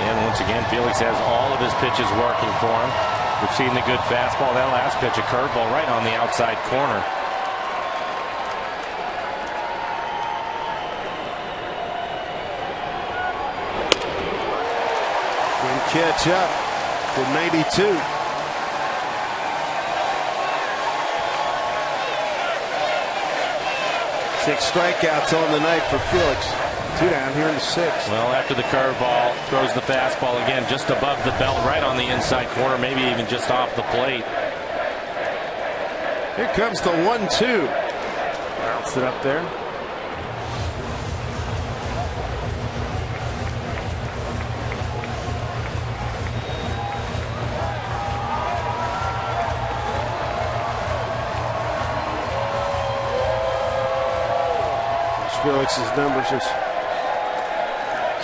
And once again, Felix has all of his pitches working for him. We've seen the good fastball. That last pitch, a curveball right on the outside corner. Can catch up to 92. Six strikeouts on the night for Felix. 2 down here in the 6th. Well, after the curveball, throws the fastball again just above the belt, right on the inside corner, maybe even just off the plate. Here comes the 1-2. Bounce it up there. Felix's numbers this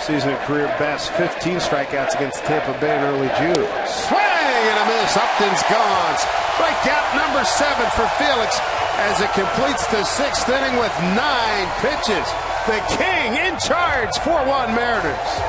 season, a career best 15 strikeouts against Tampa Bay in early June. Swing and a miss. Upton's gone. Strikeout number 7 for Felix as it completes the 6th inning with 9 pitches. The King in charge. 4-1 Mariners.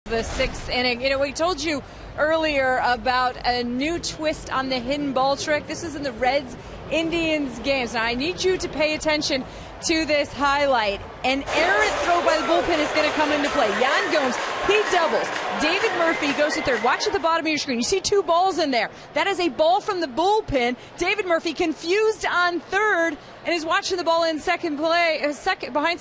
The sixth inning. You know, we told you earlier about a new twist on the hidden ball trick. This is in the Reds-Indians games. Now, I need you to pay attention to this highlight. An errant throw by the bullpen is going to come into play. Yan Gomes, he doubles. David Murphy goes to third. Watch at the bottom of your screen. You see two balls in there. That is a ball from the bullpen. David Murphy confused on third and is watching the ball in behind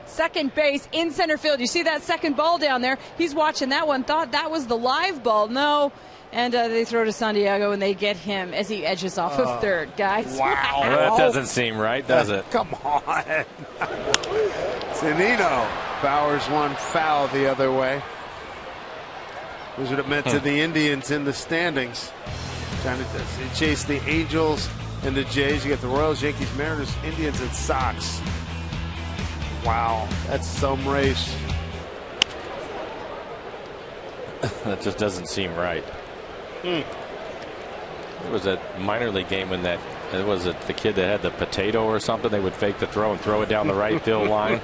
second base in center field. You see that second ball down there. He's watching that one, thought that was the live ball. No. And they throw to Santiago, and they get him as he edges off of third, guys. Wow. That doesn't seem right, does it? Come on. Zunino powers one foul the other way. Here's what it meant to the Indians in the standings. Trying to chase the Angels and the Jays. You got the Royals, Yankees, Mariners, Indians, and Sox. Wow, that's some race. That just doesn't seem right. It was a minor league game when was it the kid that had the potato or something? They would fake the throw and throw it down the right field line.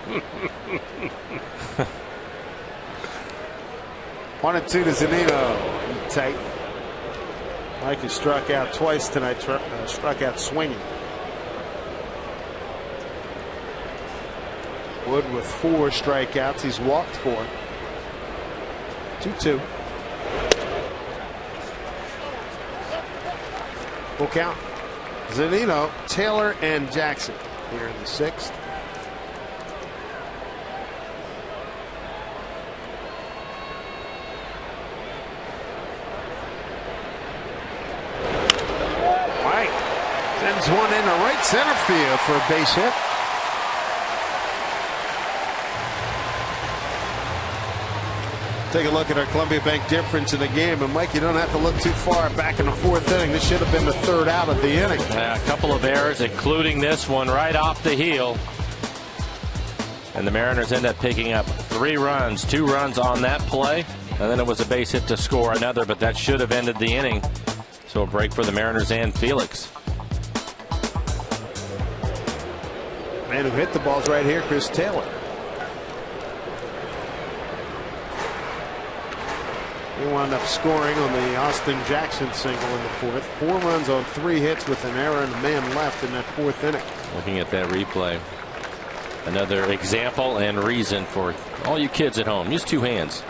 1-2 to Zunino. Tight. Mike has struck out twice tonight. Struck out swinging. Wood with 4 strikeouts. He's walked 4. 2-2. Full count. Zunino, Taylor, and Jackson here in the 6th. White sends one into right center field for a base hit. Take a look at our Columbia Bank difference in the game. And, Mike, you don't have to look too far back in the 4th inning. This should have been the 3rd out of the inning. A couple of errors, including this one right off the heel. And the Mariners end up picking up 3 runs, 2 runs on that play. And then it was a base hit to score another, but that should have ended the inning. So a break for the Mariners and Felix. Man who hit the balls right here, Chris Taylor. He wound up scoring on the Austin Jackson single in the 4th. 4 runs on 3 hits with an error and a man left in that 4th inning. Looking at that replay. Another example and reason for all you kids at home. Use 2 hands.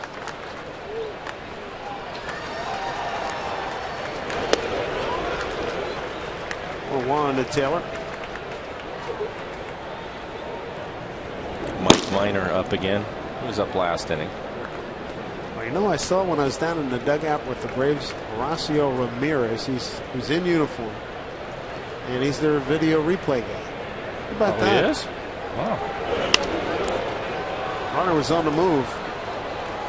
One to Taylor. Mike Minor up again. He was up last inning. You know, I saw when I was down in the dugout with the Braves, Horacio Ramirez. He's in uniform, and he's their video replay guy. How about that? He is? Wow. Hunter was on the move.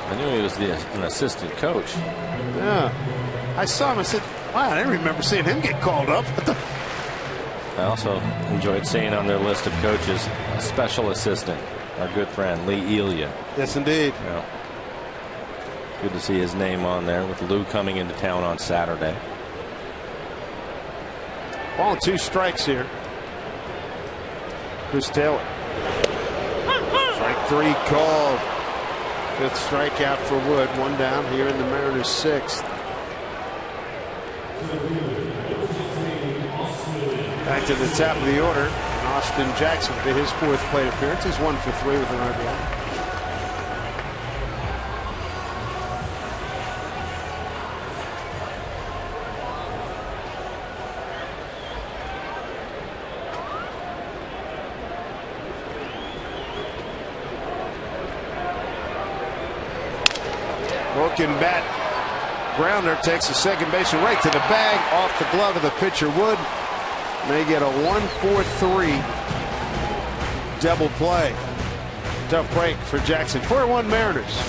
I knew he was an assistant coach. Yeah, I saw him. I said, "Wow, I didn't remember seeing him get called up." I also enjoyed seeing on their list of coaches a special assistant, our good friend Lee Elia. Yes, indeed. Yeah. Good to see his name on there with Lou coming into town on Saturday. Ball and 2 strikes here. Chris Taylor. Strike 3 called. 5th strikeout for Wood. 1 down here in the Mariners 6th. Back to the top of the order. Austin Jackson did his 4th plate appearance. He's 1 for 3 with an RBI. Broken bat. Grounder takes a second baseman right to the bag, off the glove of the pitcher Wood. And they get a 1-4-3 double play. Tough break for Jackson. 4-1 Mariners.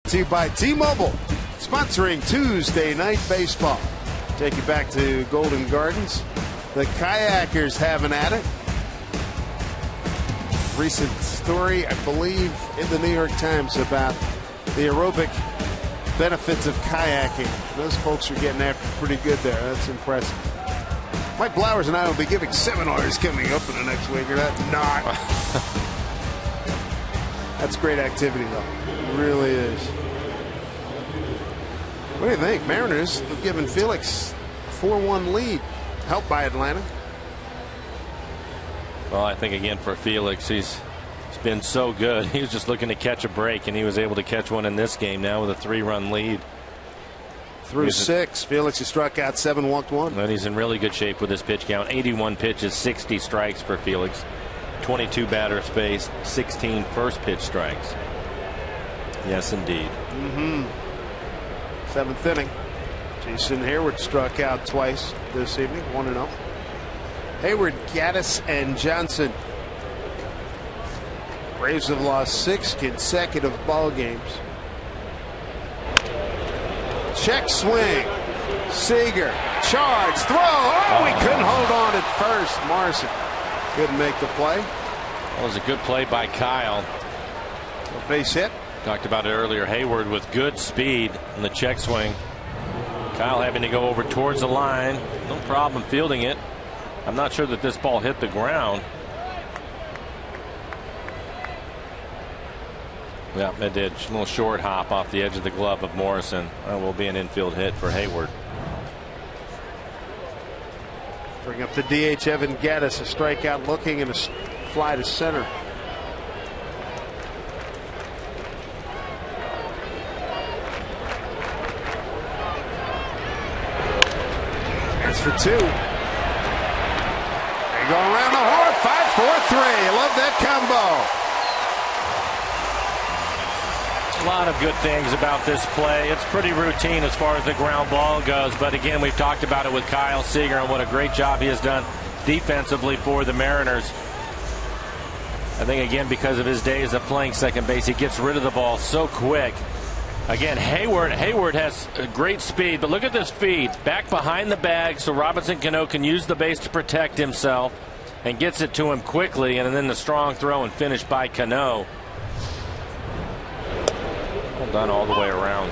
to you by T-Mobile, sponsoring Tuesday Night Baseball. Take you back to Golden Gardens. The kayakers having at it. Recent story, I believe, in the New York Times about the aerobic benefits of kayaking. Those folks are getting after pretty good there. That's impressive. Mike Blowers and I will be giving seminars coming up in the next week. Or not. That's great activity, though. It really is. What do you think? Mariners have given Felix a 4-1 lead, helped by Atlanta. Well, I think again for Felix, he's been so good. He was just looking to catch a break, and he was able to catch one in this game now with a 3-run lead. Through 6, Felix has struck out 7, walked 1. And he's in really good shape with his pitch count. 81 pitches, 60 strikes for Felix. 22 batter space, 16 first pitch strikes. Yes, indeed. 7th inning. Jason Hayward struck out twice this evening, 1-0. Hayward, Gaddis, and Johnson. Braves have lost 6 consecutive ball games. Check swing. Seager. Charge. Throw. Oh, we couldn't hold on at first. Morrison couldn't make the play. That was a good play by Kyle. A base hit. Talked about it earlier. Hayward with good speed in the check swing. Kyle having to go over towards the line. No problem fielding it. I'm not sure that this ball hit the ground. Yeah, it did. A little short hop off the edge of the glove of Morrison. That will be an infield hit for Hayward. Bring up the DH Evan Gaddis, a strikeout looking and a fly to center. That's for 2. They go around the horn. 5-4-3. Love that combo. A lot of good things about this play. It's pretty routine as far as the ground ball goes, but again, we've talked about it with Kyle Seager and what a great job he has done defensively for the Mariners. I think again because of his days of playing second base, he gets rid of the ball so quick. Again, Hayward has great speed, but look at this feed back behind the bag so Robinson Cano can use the base to protect himself and gets it to him quickly, and then the strong throw and finish by Cano. Done all the way around.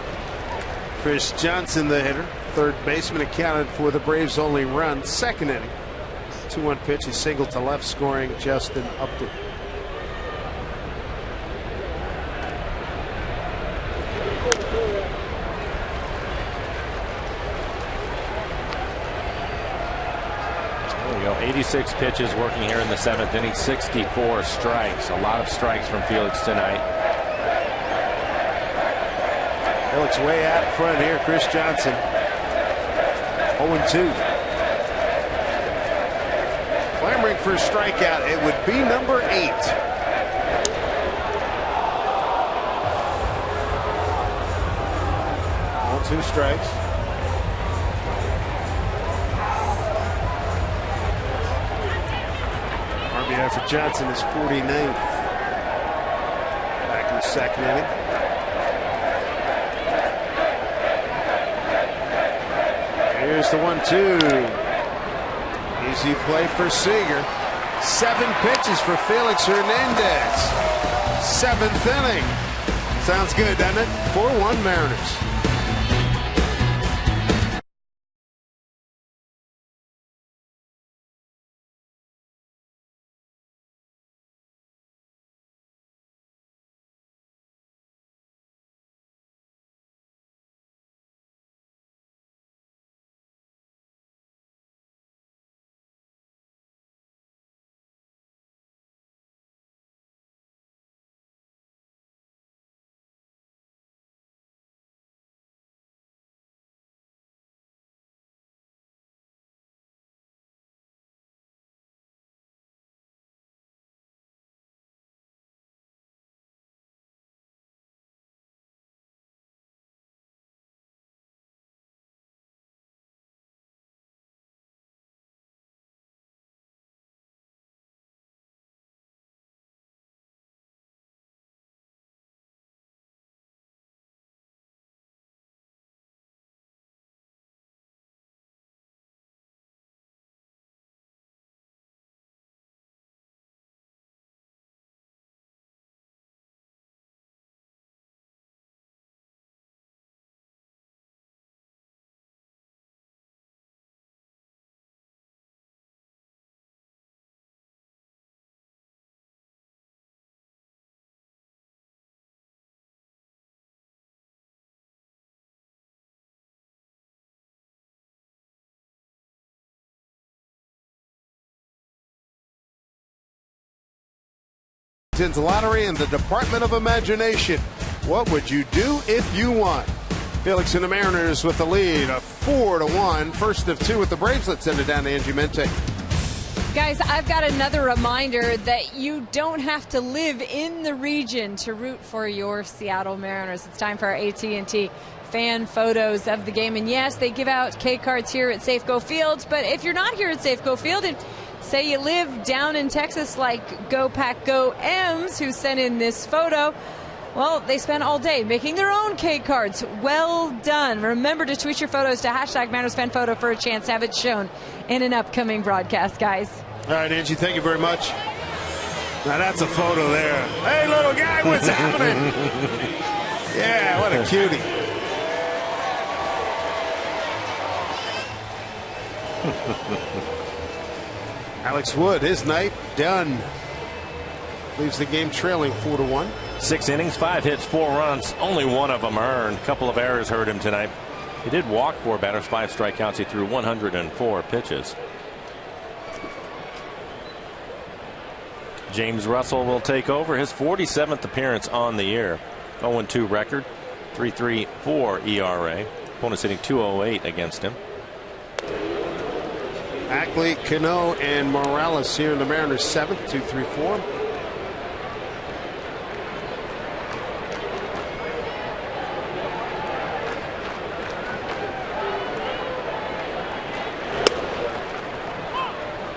Chris Johnson, the hitter, third baseman, accounted for the Braves' only run. Second inning. 2-1 pitch. He singled to left, scoring Justin Upton. There we go. 86 pitches working here in the 7th inning. 64 strikes. A lot of strikes from Felix tonight. Felix way out front here. Chris Johnson 0-2. Clamoring for a strikeout. It would be number 8. All 2 strikes. RBI for Johnson is 49th. Back in the second inning. Here's the 1-2. Easy play for Seager. 7 pitches for Felix Hernandez. 7th inning. Sounds good, doesn't it? 4-1 Mariners. Washington's lottery and the Department of Imagination. What would you do if you won? Felix and the Mariners with the lead, a 4-1. First of two with the Braves. Let's send it down to Angie Mente. Guys, I've got another reminder that you don't have to live in the region to root for your Seattle Mariners. It's time for our AT&T fan photos of the game. And yes, they give out K cards here at Safeco Field. But if you're not here at Safeco Field and say you live down in Texas like Go Pack Go M's, who sent in this photo, well, they spent all day making their own K cards. Well done. Remember to tweet your photos to #Mariners for a chance to have it shown in an upcoming broadcast, guys. All right, Angie, thank you very much. Now that's a photo there. Hey, little guy, what's happening? Yeah, what a cutie. Alex Wood, his night done. Leaves the game trailing 4-1. 6 innings, 5 hits, 4 runs. Only one of them earned. A couple of errors hurt him tonight. He did walk 4 batters, 5 strikeouts. He threw 104 pitches. James Russell will take over, his 47th appearance on the year. 0-2 record, 3.34 ERA. Opponents hitting .208 against him. Ackley, Cano, and Morales here in the Mariners' 7th, 2-3-4.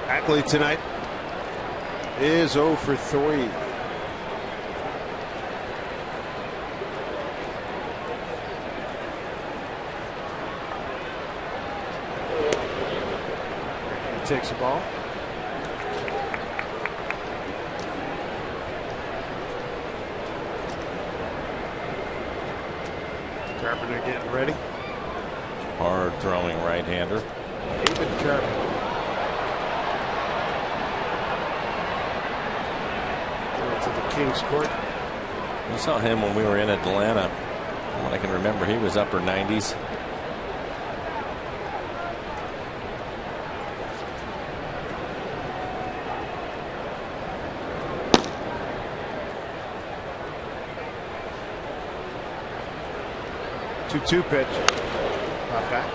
Ackley tonight is 0 for 3. He takes the ball. Carpenter getting ready. Hard throwing right-hander. David Carpenter. To the King's Court. We saw him when we were in Atlanta. From what I can remember, he was upper 90s. Two pitch. Not back.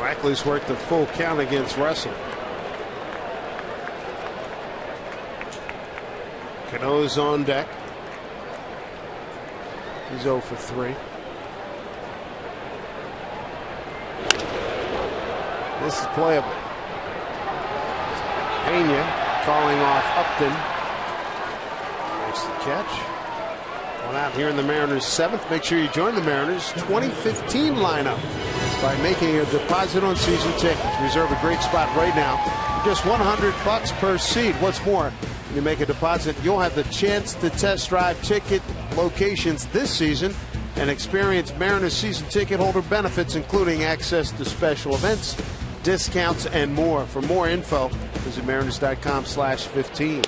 Ackley's worked the full count against Russell. Cano's on deck. He's 0 for 3. This is playable. Pena calling off Upton. Makes the catch. One out here in the Mariners' 7th. Make sure you join the Mariners 2015 lineup by making a deposit on season tickets. Reserve a great spot right now. Just $100 per seat. What's more, when you make a deposit, you'll have the chance to test drive ticket locations this season and experience Mariners season ticket holder benefits, including access to special events, discounts, and more. For more info, visit mariners.com/15.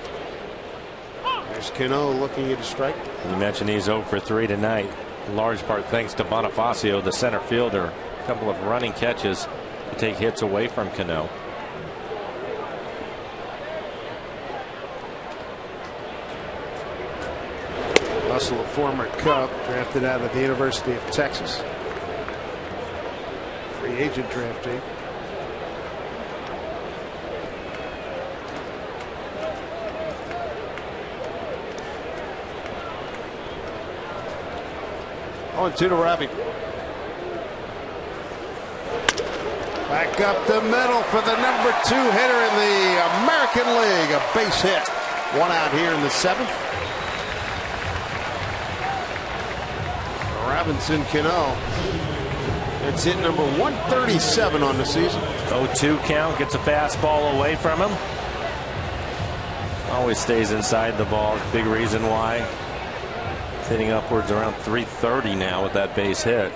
There's Cano looking at a strike. You mentioned he's 0 for 3 tonight. In large part thanks to Bonifacio, the center fielder. A couple of running catches to take hits away from Cano. Russell, a former Cub, drafted out of the University of Texas. Free agent draftee. On to Robbie. Back up the middle for the number 2 hitter in the American League. A base hit. One out here in the 7th. Robinson Cano. It's hit number 137 on the season. 0-2 count, gets a fastball away from him. Always stays inside the ball. Big reason why. Hitting upwards around 330 now with that base hit.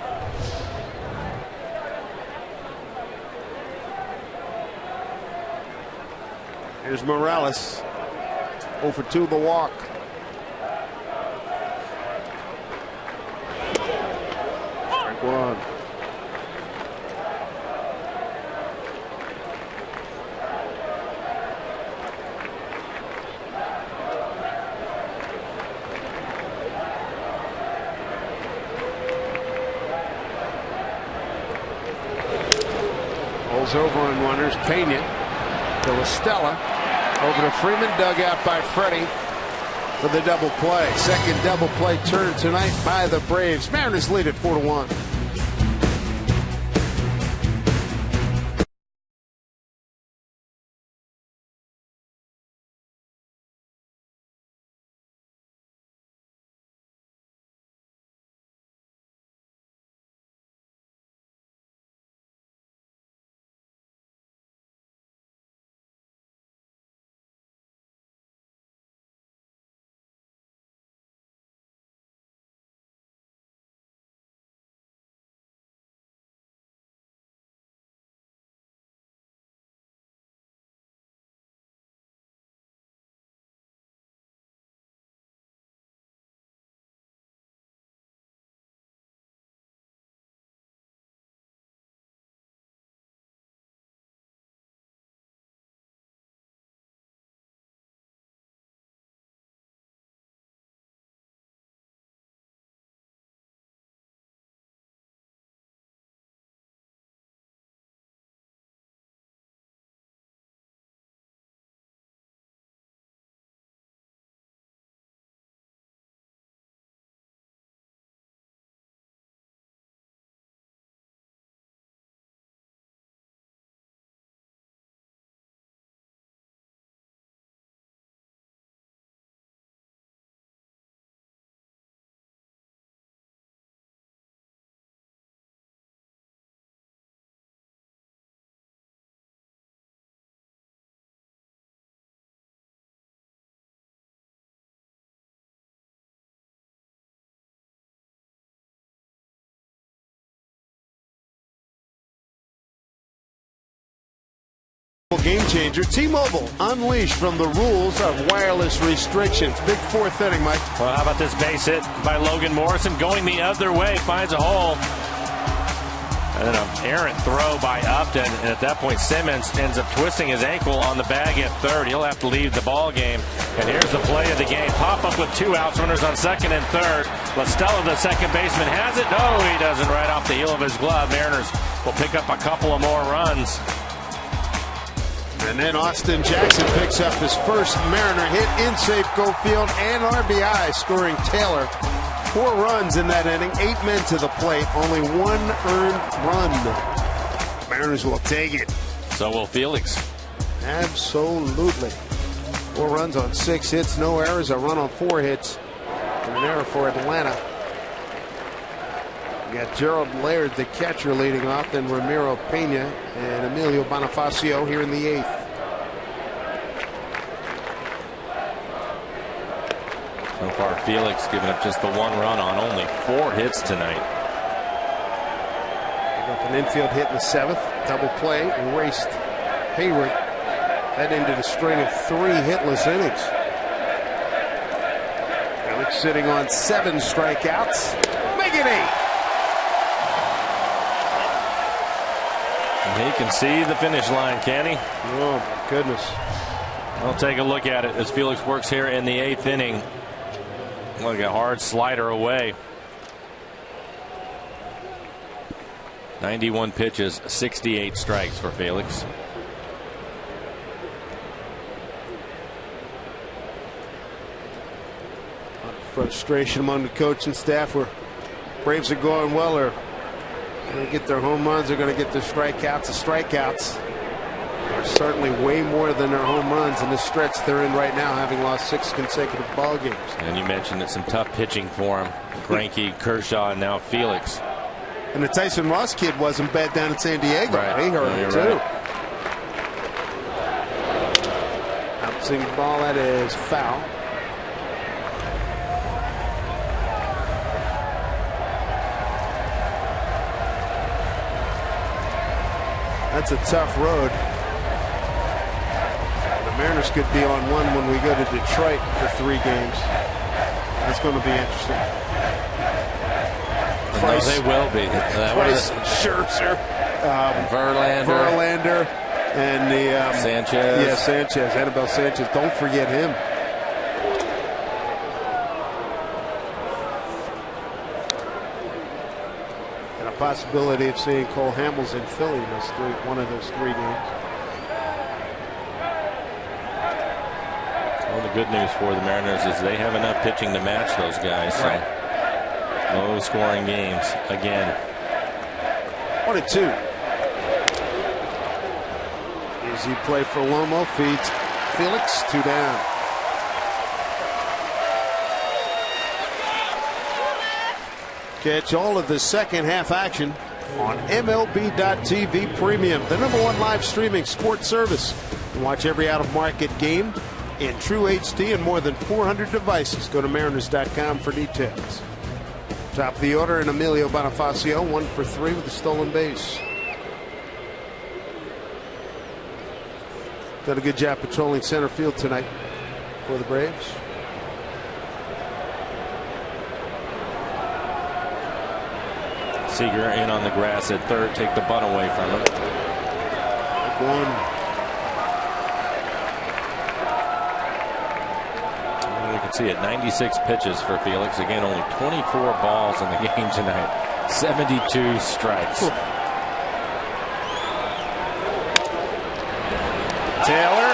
Here's Morales. 0 for 2 the walk. Strike one. Over on runners. Pena to Estella. Over to Freeman. Dug out by Freddie for the double play. Second double play turn tonight by the Braves. Mariners lead at 4-1. Game changer. T-Mobile unleashed from the rules of wireless restrictions. Big fourth inning, Mike. Well, how about this base hit by Logan Morrison going the other way, finds a hole. And then an errant throw by Upton, and at that point Simmons ends up twisting his ankle on the bag at third. He'll have to leave the ball game. And here's the play of the game. Pop up with 2 outs, runners on second and third. Lestella, the second baseman, has it. No, he doesn't. Right off the heel of his glove. Mariners will pick up a couple of more runs. And then Austin Jackson picks up his first Mariner hit in Safeco Field and RBI, scoring Taylor 4 runs in that inning, 8 men to the plate, only 1 earned run. Mariners will take it. So will Felix. Absolutely. 4 runs on 6 hits, no errors, a run on 4 hits, and an error for Atlanta. We got Gerald Laird, the catcher, leading off, then Ramiro Pena and Emilio Bonifacio here in the 8th. So far, Felix giving up just the 1 run on only 4 hits tonight. An infield hit in the 7th, double play, erased Hayward. That ended a string of 3 hitless innings. Felix sitting on 7 strikeouts. Make it 8. He can see the finish line, can he? Oh, my goodness. I'll take a look at it as Felix works here in the 8th inning. Look, a hard slider away. 91 pitches, 68 strikes for Felix. Frustration among the coaching staff where Braves are going well, or going to get their home runs, they're going to get their strikeouts. The strikeouts are certainly way more than their home runs in this stretch they're in right now, having lost 6 consecutive ball games. And you mentioned it's some tough pitching for him. Greinke, Kershaw, and now Felix. And the Tyson Ross kid wasn't bad down in San Diego. Right. He hurt him too. Right. Bouncing ball, that is foul. That's a tough road. The Mariners could be on one when we go to Detroit for 3 games. That's going to be interesting. Price, no, they will be. Price, Scherzer, Verlander, and the Sanchez. Yeah, Sanchez, Anibal Sanchez. Don't forget him. And a possibility of seeing Cole Hamels in Philly in one of those 3 games. Well, the good news for the Mariners is they have enough pitching to match those guys. So. Right. Low scoring games again. 1-2. Easy play for Lomo. Feeds Felix. 2 down. Catch all of the second half action on MLB.TV Premium, the #1 live streaming sports service. You watch every out of market game in true HD and more than 400 devices. Go to Mariners.com for details. Top of the order, and Emilio Bonifacio, 1 for 3 with a stolen base. Did a good job patrolling center field tonight for the Braves. Seager in on the grass at third. Take the bunt away from him. 1. You can see it, 96 pitches for Felix. Again, only 24 balls in the game tonight. 72 strikes. Taylor,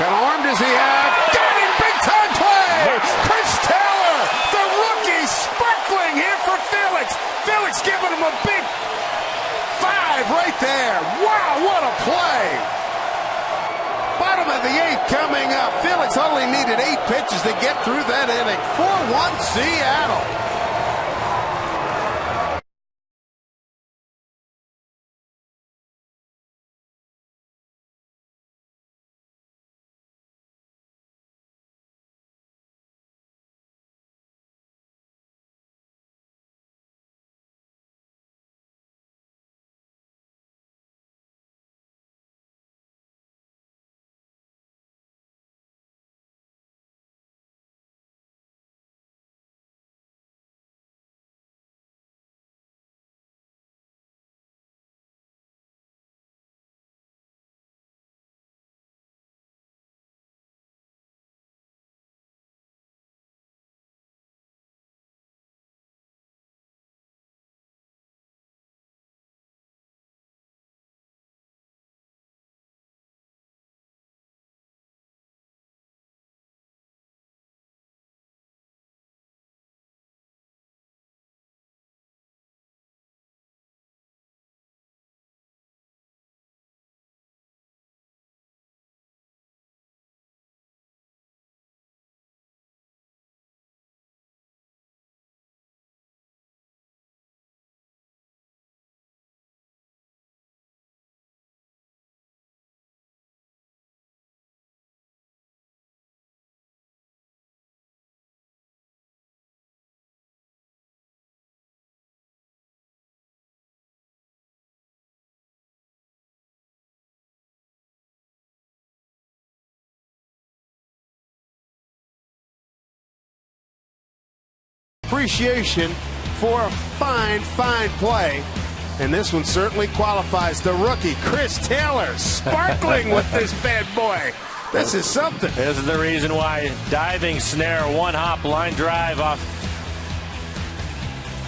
kind of armed does he have? Got him, big time play! Chris Taylor, the rookie, sparkling here for Felix. Felix giving him a big 5 right there. Wow, what a play! Bottom of the 8th coming up. Felix only needed 8 pitches to get through that inning. 4-1 Seattle. Appreciation for a fine play. And this one certainly qualifies. The rookie, Chris Taylor, sparkling with this bad boy. This is something. This is the reason why. Diving snare, 1-hop line drive off.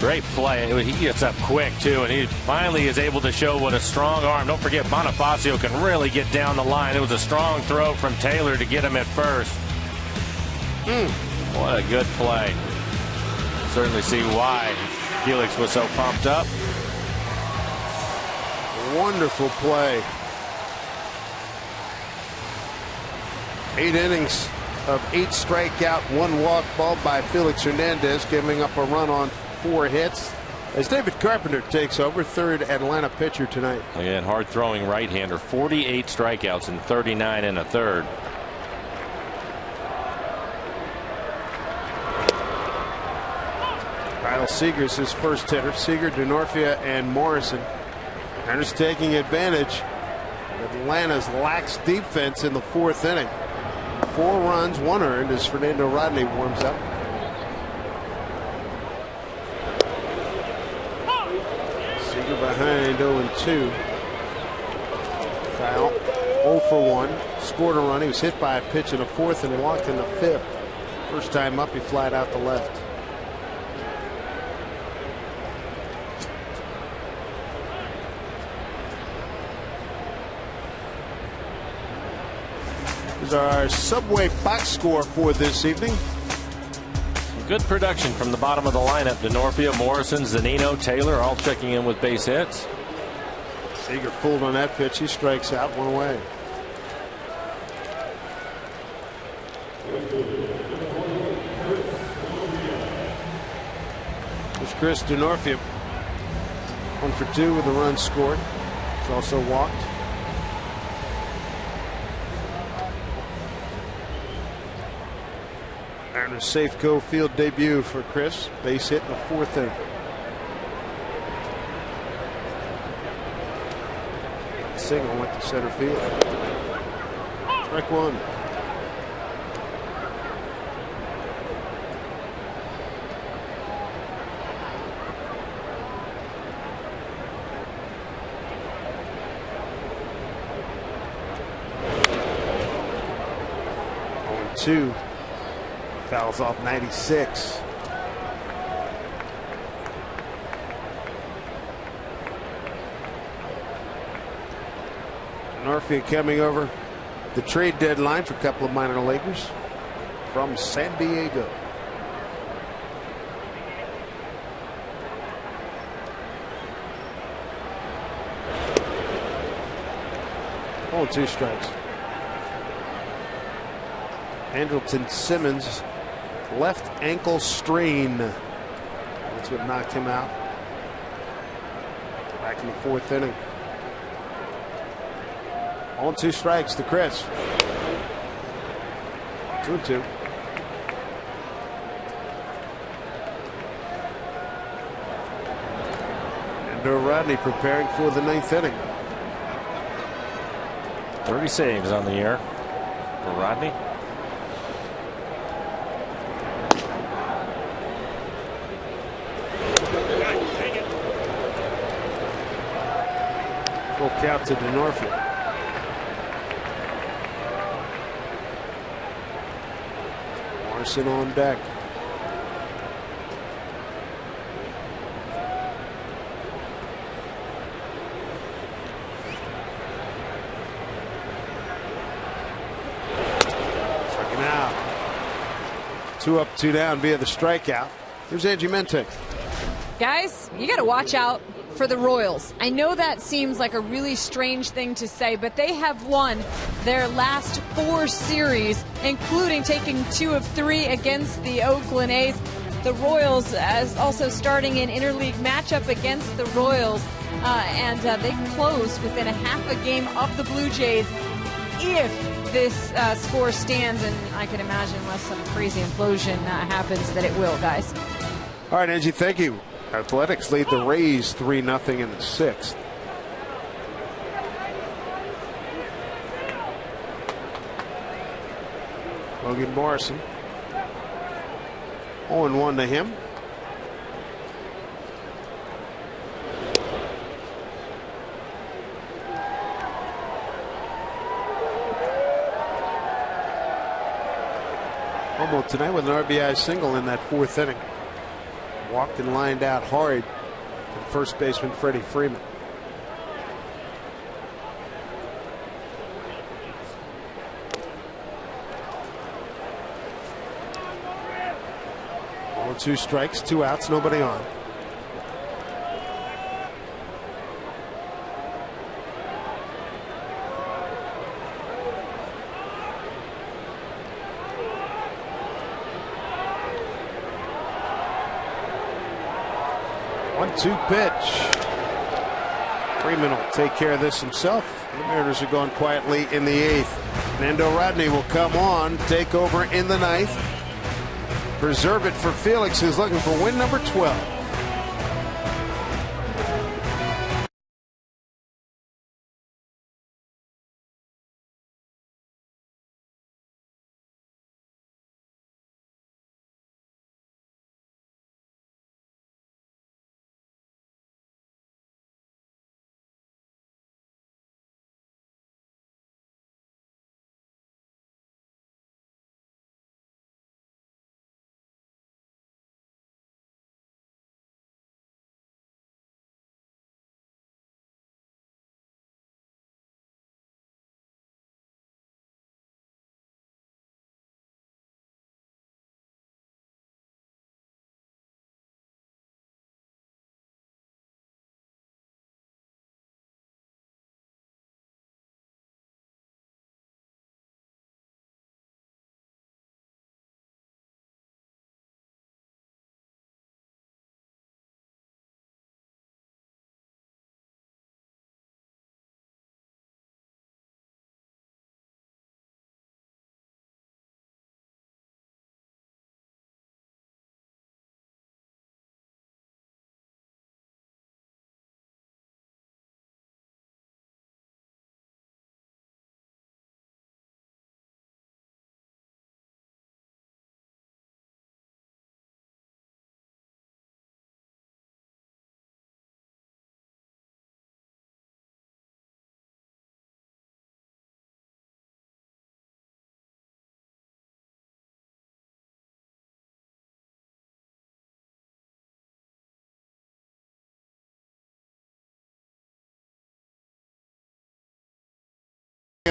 Great play. He gets up quick, too, and he finally is able to show what a strong arm. Don't forget, Bonifacio can really get down the line. It was a strong throw from Taylor to get him at first. What a good play. Certainly see why Felix was so pumped up. Wonderful play. 8 innings of 8 strikeout, 1 walk ball by Felix Hernandez, giving up a run on 4 hits. As David Carpenter takes over, 3rd Atlanta pitcher tonight. Again, hard throwing right-hander, 48 strikeouts and 39 in a third. Kyle Seager's his first hitter. Seager, DeNorfia, and Morrison. Mariners taking advantage Atlanta's lax defense in the 4th inning. 4 runs, 1 earned as Fernando Rodney warms up. Seager behind 0-2. Kyle 0 for 1. Scored a run. He was hit by a pitch in the 4th and walked in the 5th. First time up, he flied out the left. Here's our Subway box score for this evening. Good production from the bottom of the lineup. Denorfia, Morrison, Zunino, Taylor all checking in with base hits. Seager fooled on that pitch. He strikes out, 1 away. There's Chris Denorfia. 1 for 2 with a run scored. He's also walked. And a Safeco Field debut for Chris. Base hit in the 4th inning. Single went to center field. Strike 1. Two. Fouls off 96. Denorfia coming over the trade deadline for a couple of minor leaguers from San Diego. Oh, 2 strikes. Andrelton Simmons, left ankle strain. That's what knocked him out. Back in the 4th inning. On 2 strikes to Chris. 2-2. And Rodney preparing for the 9th inning. 30 saves on the year for Rodney. Full count to Denorfia. Morrison on deck. Striking out. 2 up, 2 down via the strikeout. Here's Angie Mentek. Guys, you got to watch out for the Royals. I know that seems like a really strange thing to say, but they have won their last 4 series, including taking 2 of 3 against the Oakland A's. The Royals also starting an interleague matchup against the Royals, and they closed within a half a game of the Blue Jays. If this score stands, and I can imagine unless some crazy implosion happens that it will, guys. All right, Angie, thank you. Athletics lead the Rays 3-0 in the 6th. Logan Morrison. 0-1 to him. Homo tonight with an RBI single in that 4th inning. Walked and lined out hard to first baseman Freddie Freeman. All 2 strikes, 2 outs, nobody on. One-two pitch. Freeman will take care of this himself. The Mariners are going quietly in the 8th. Fernando Rodney will come on, take over in the 9th. Preserve it for Felix, who's looking for win number 12.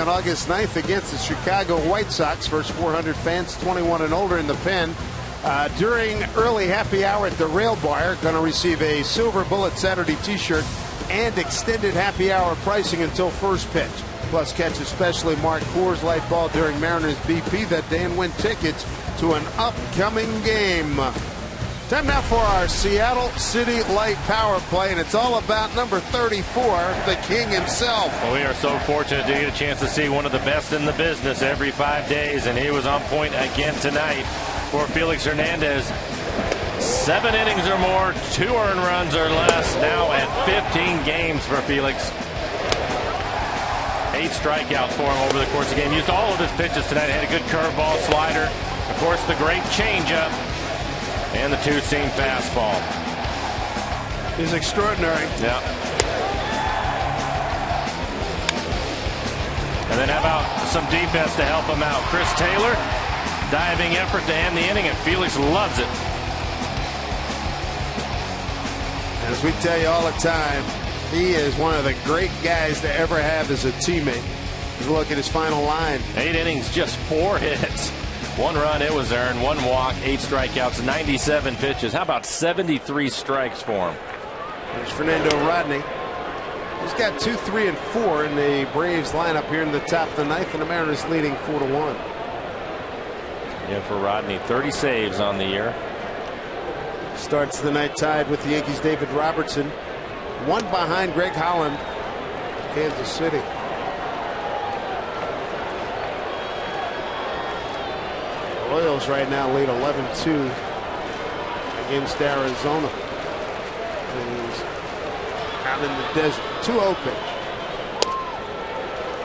on August 9th against the Chicago White Sox. First 400 fans 21 and older in the pen. During early happy hour at the Rail Bar, going to receive a Silver Bullet Saturday t-shirt and extended happy hour pricing until first pitch. Plus, catch a specially marked Coors Light ball during Mariners BP that day and win tickets to an upcoming game. Time now for our Seattle City Light Power Play, and it's all about number 34, the King himself. Well, we are so fortunate to get a chance to see one of the best in the business every 5 days, and he was on point again tonight for Felix Hernandez. 7 innings or more, 2 earned runs or less, now at 15 games for Felix. 8 strikeouts for him over the course of the game. Used all of his pitches tonight. Had a good curveball, slider, of course the great changeup, and the 2-seam fastball. He's extraordinary. Yeah. And then how about some defense to help him out? Chris Taylor, diving effort to end the inning, and Felix loves it. As we tell you all the time, he is one of the great guys to ever have as a teammate. Just look at his final line. 8 innings, just 4 hits. 1 run, it was earned. 1 walk, 8 strikeouts, 97 pitches. How about 73 strikes for him? There's Fernando Rodney. He's got 2, 3, and 4 in the Braves lineup here in the top of the 9th, and the Mariners leading 4-1. Yeah, for Rodney, 30 saves on the year. Starts the night tied with the Yankees' David Robertson. 1 behind Greg Holland, Kansas City. The Royals right now lead 11-2 against Arizona. He's out in the desert. 2-0 pitch.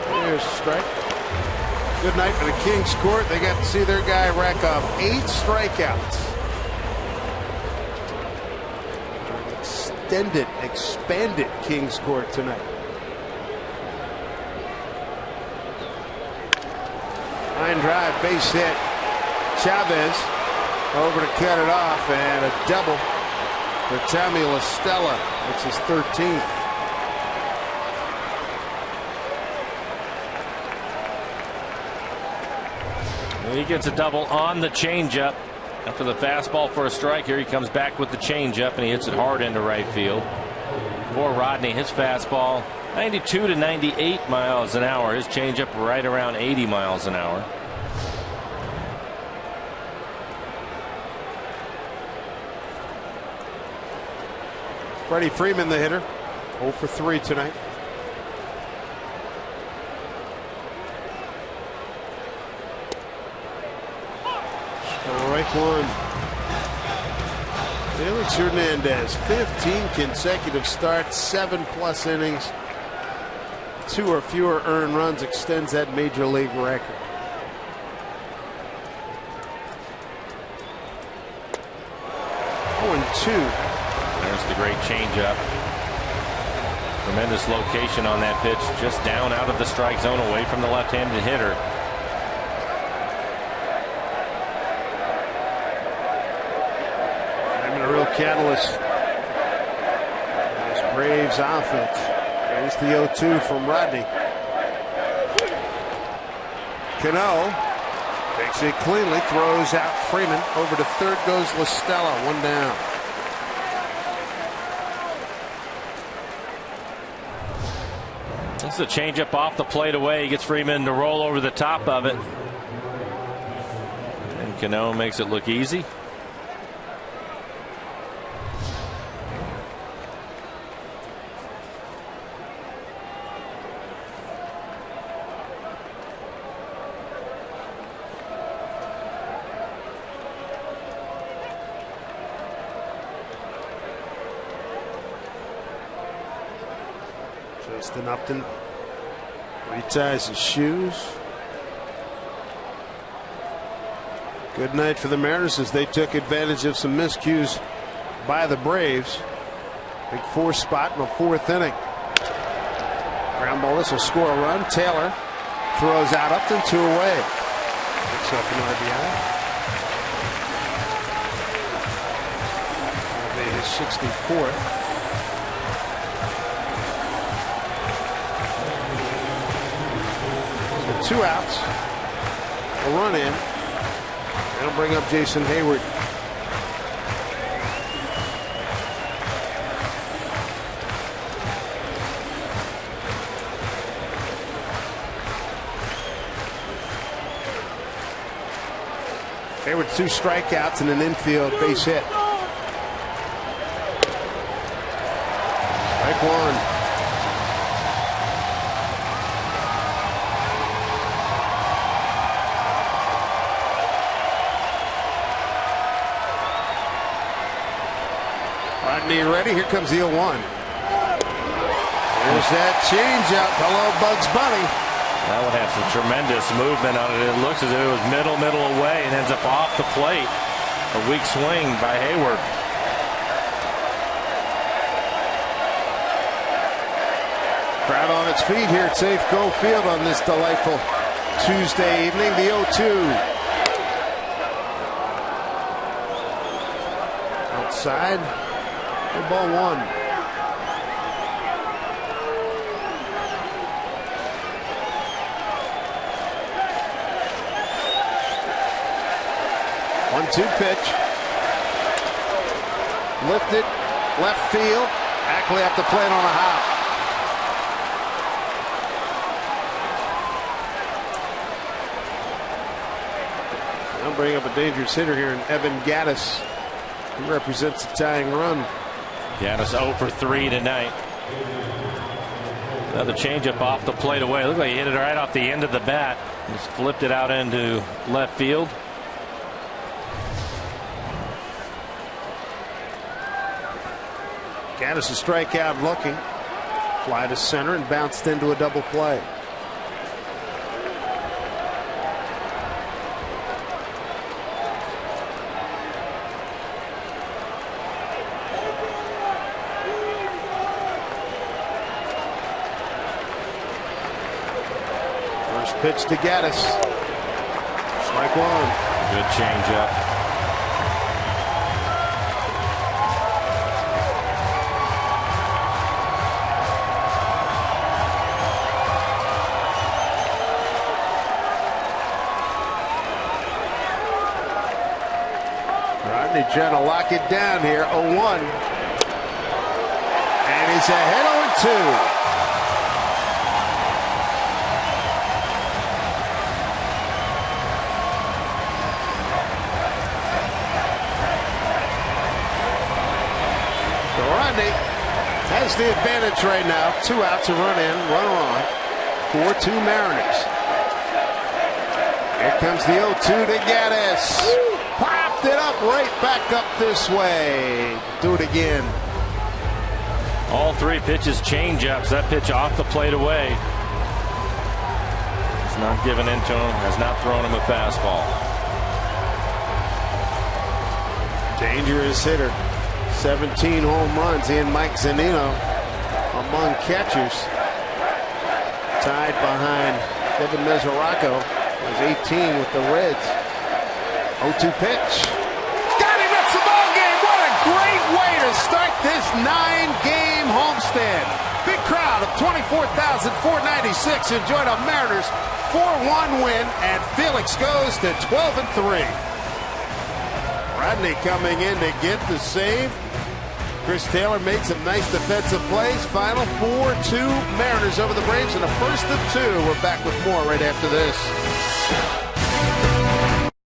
There's a strike. Good night for the Kings Court. They got to see their guy rack up 8 strikeouts. Expanded Kings Court tonight. Line drive, base hit. Chavez over to cut it off, and a double for Tommy La Stella. It's his 13th. Well, he gets a double on the changeup. After the fastball for a strike, here he comes back with the changeup, and he hits it hard into right field. For Rodney, his fastball 92 to 98 miles an hour. His changeup right around 80 miles an hour. Freddie Freeman, the hitter, 0 for 3 tonight. Strike 1. Felix Hernandez, 15 consecutive starts, 7+ innings, 2 or fewer earned runs, extends that major league record. There's the great changeup. Tremendous location on that pitch, just down out of the strike zone, away from the left-handed hitter. I'm a real catalyst. This Braves offense. There's the 0-2 from Rodney. Cano takes it cleanly, throws out Freeman. Over to third goes La Stella, 1 down. It's a changeup off the plate away. He gets Freeman to roll over the top of it. And Cano makes it look easy. Justin Upton reties his shoes. Good night for the Mariners as they took advantage of some miscues by the Braves. Big 4 spot in the 4th inning. Ground ball, this will score a run. Taylor throws out Upton, 2 away. Picks up an RBI. That'll be his 64th. 2 outs. A run in. They'll bring up Jason Hayward. Hayward 2 strikeouts and an infield base hit. Strike 1. Rodney ready. Here comes the 0-1. There's that changeup. Hello, Bugs Bunny. That would have some tremendous movement on it. It looks as if it was middle away and ends up off the plate. A weak swing by Hayward. Crowd on its feet here at Safeco Field on this delightful Tuesday evening. The 0-2. Outside. Ball 1. One-two pitch. Lifted. Left field. Ackley up the plate on a hop. I'll bring up a dangerous hitter here in Evan Gattis. He represents the tying run. Gattis 0 for 3 tonight. Another changeup off the plate away. Looked like he hit it right off the end of the bat. Just flipped it out into left field. Gattis a strikeout looking. Fly to center and bounced into a double play. First pitch to Gattis. Strike 1. Good changeup. Trying to lock it down here. 0-1. And he's ahead 0-2. So Rodney has the advantage right now. 2 outs, a run in, runner on. 4-2 Mariners. Here comes the 0-2 to Gattis. Popped it up right back up this way. Do it again. All 3 pitches change-ups. That pitch off the plate away. It's not given into him. Has not thrown him a fastball. Dangerous hitter. 17 home runs. He and Mike Zunino among catchers. Tied behind Devin Mesoraco. Was 18 with the Reds. 0-2 pitch. Got him. It's the ball game. What a great way to start this 9-game homestand. Big crowd of 24,496 enjoyed a Mariners 4-1 win, and Felix goes to 12-3. Rodney coming in to get the save. Chris Taylor made some nice defensive plays. Final 4-2 Mariners over the Braves in the first of 2. We're back with more right after this.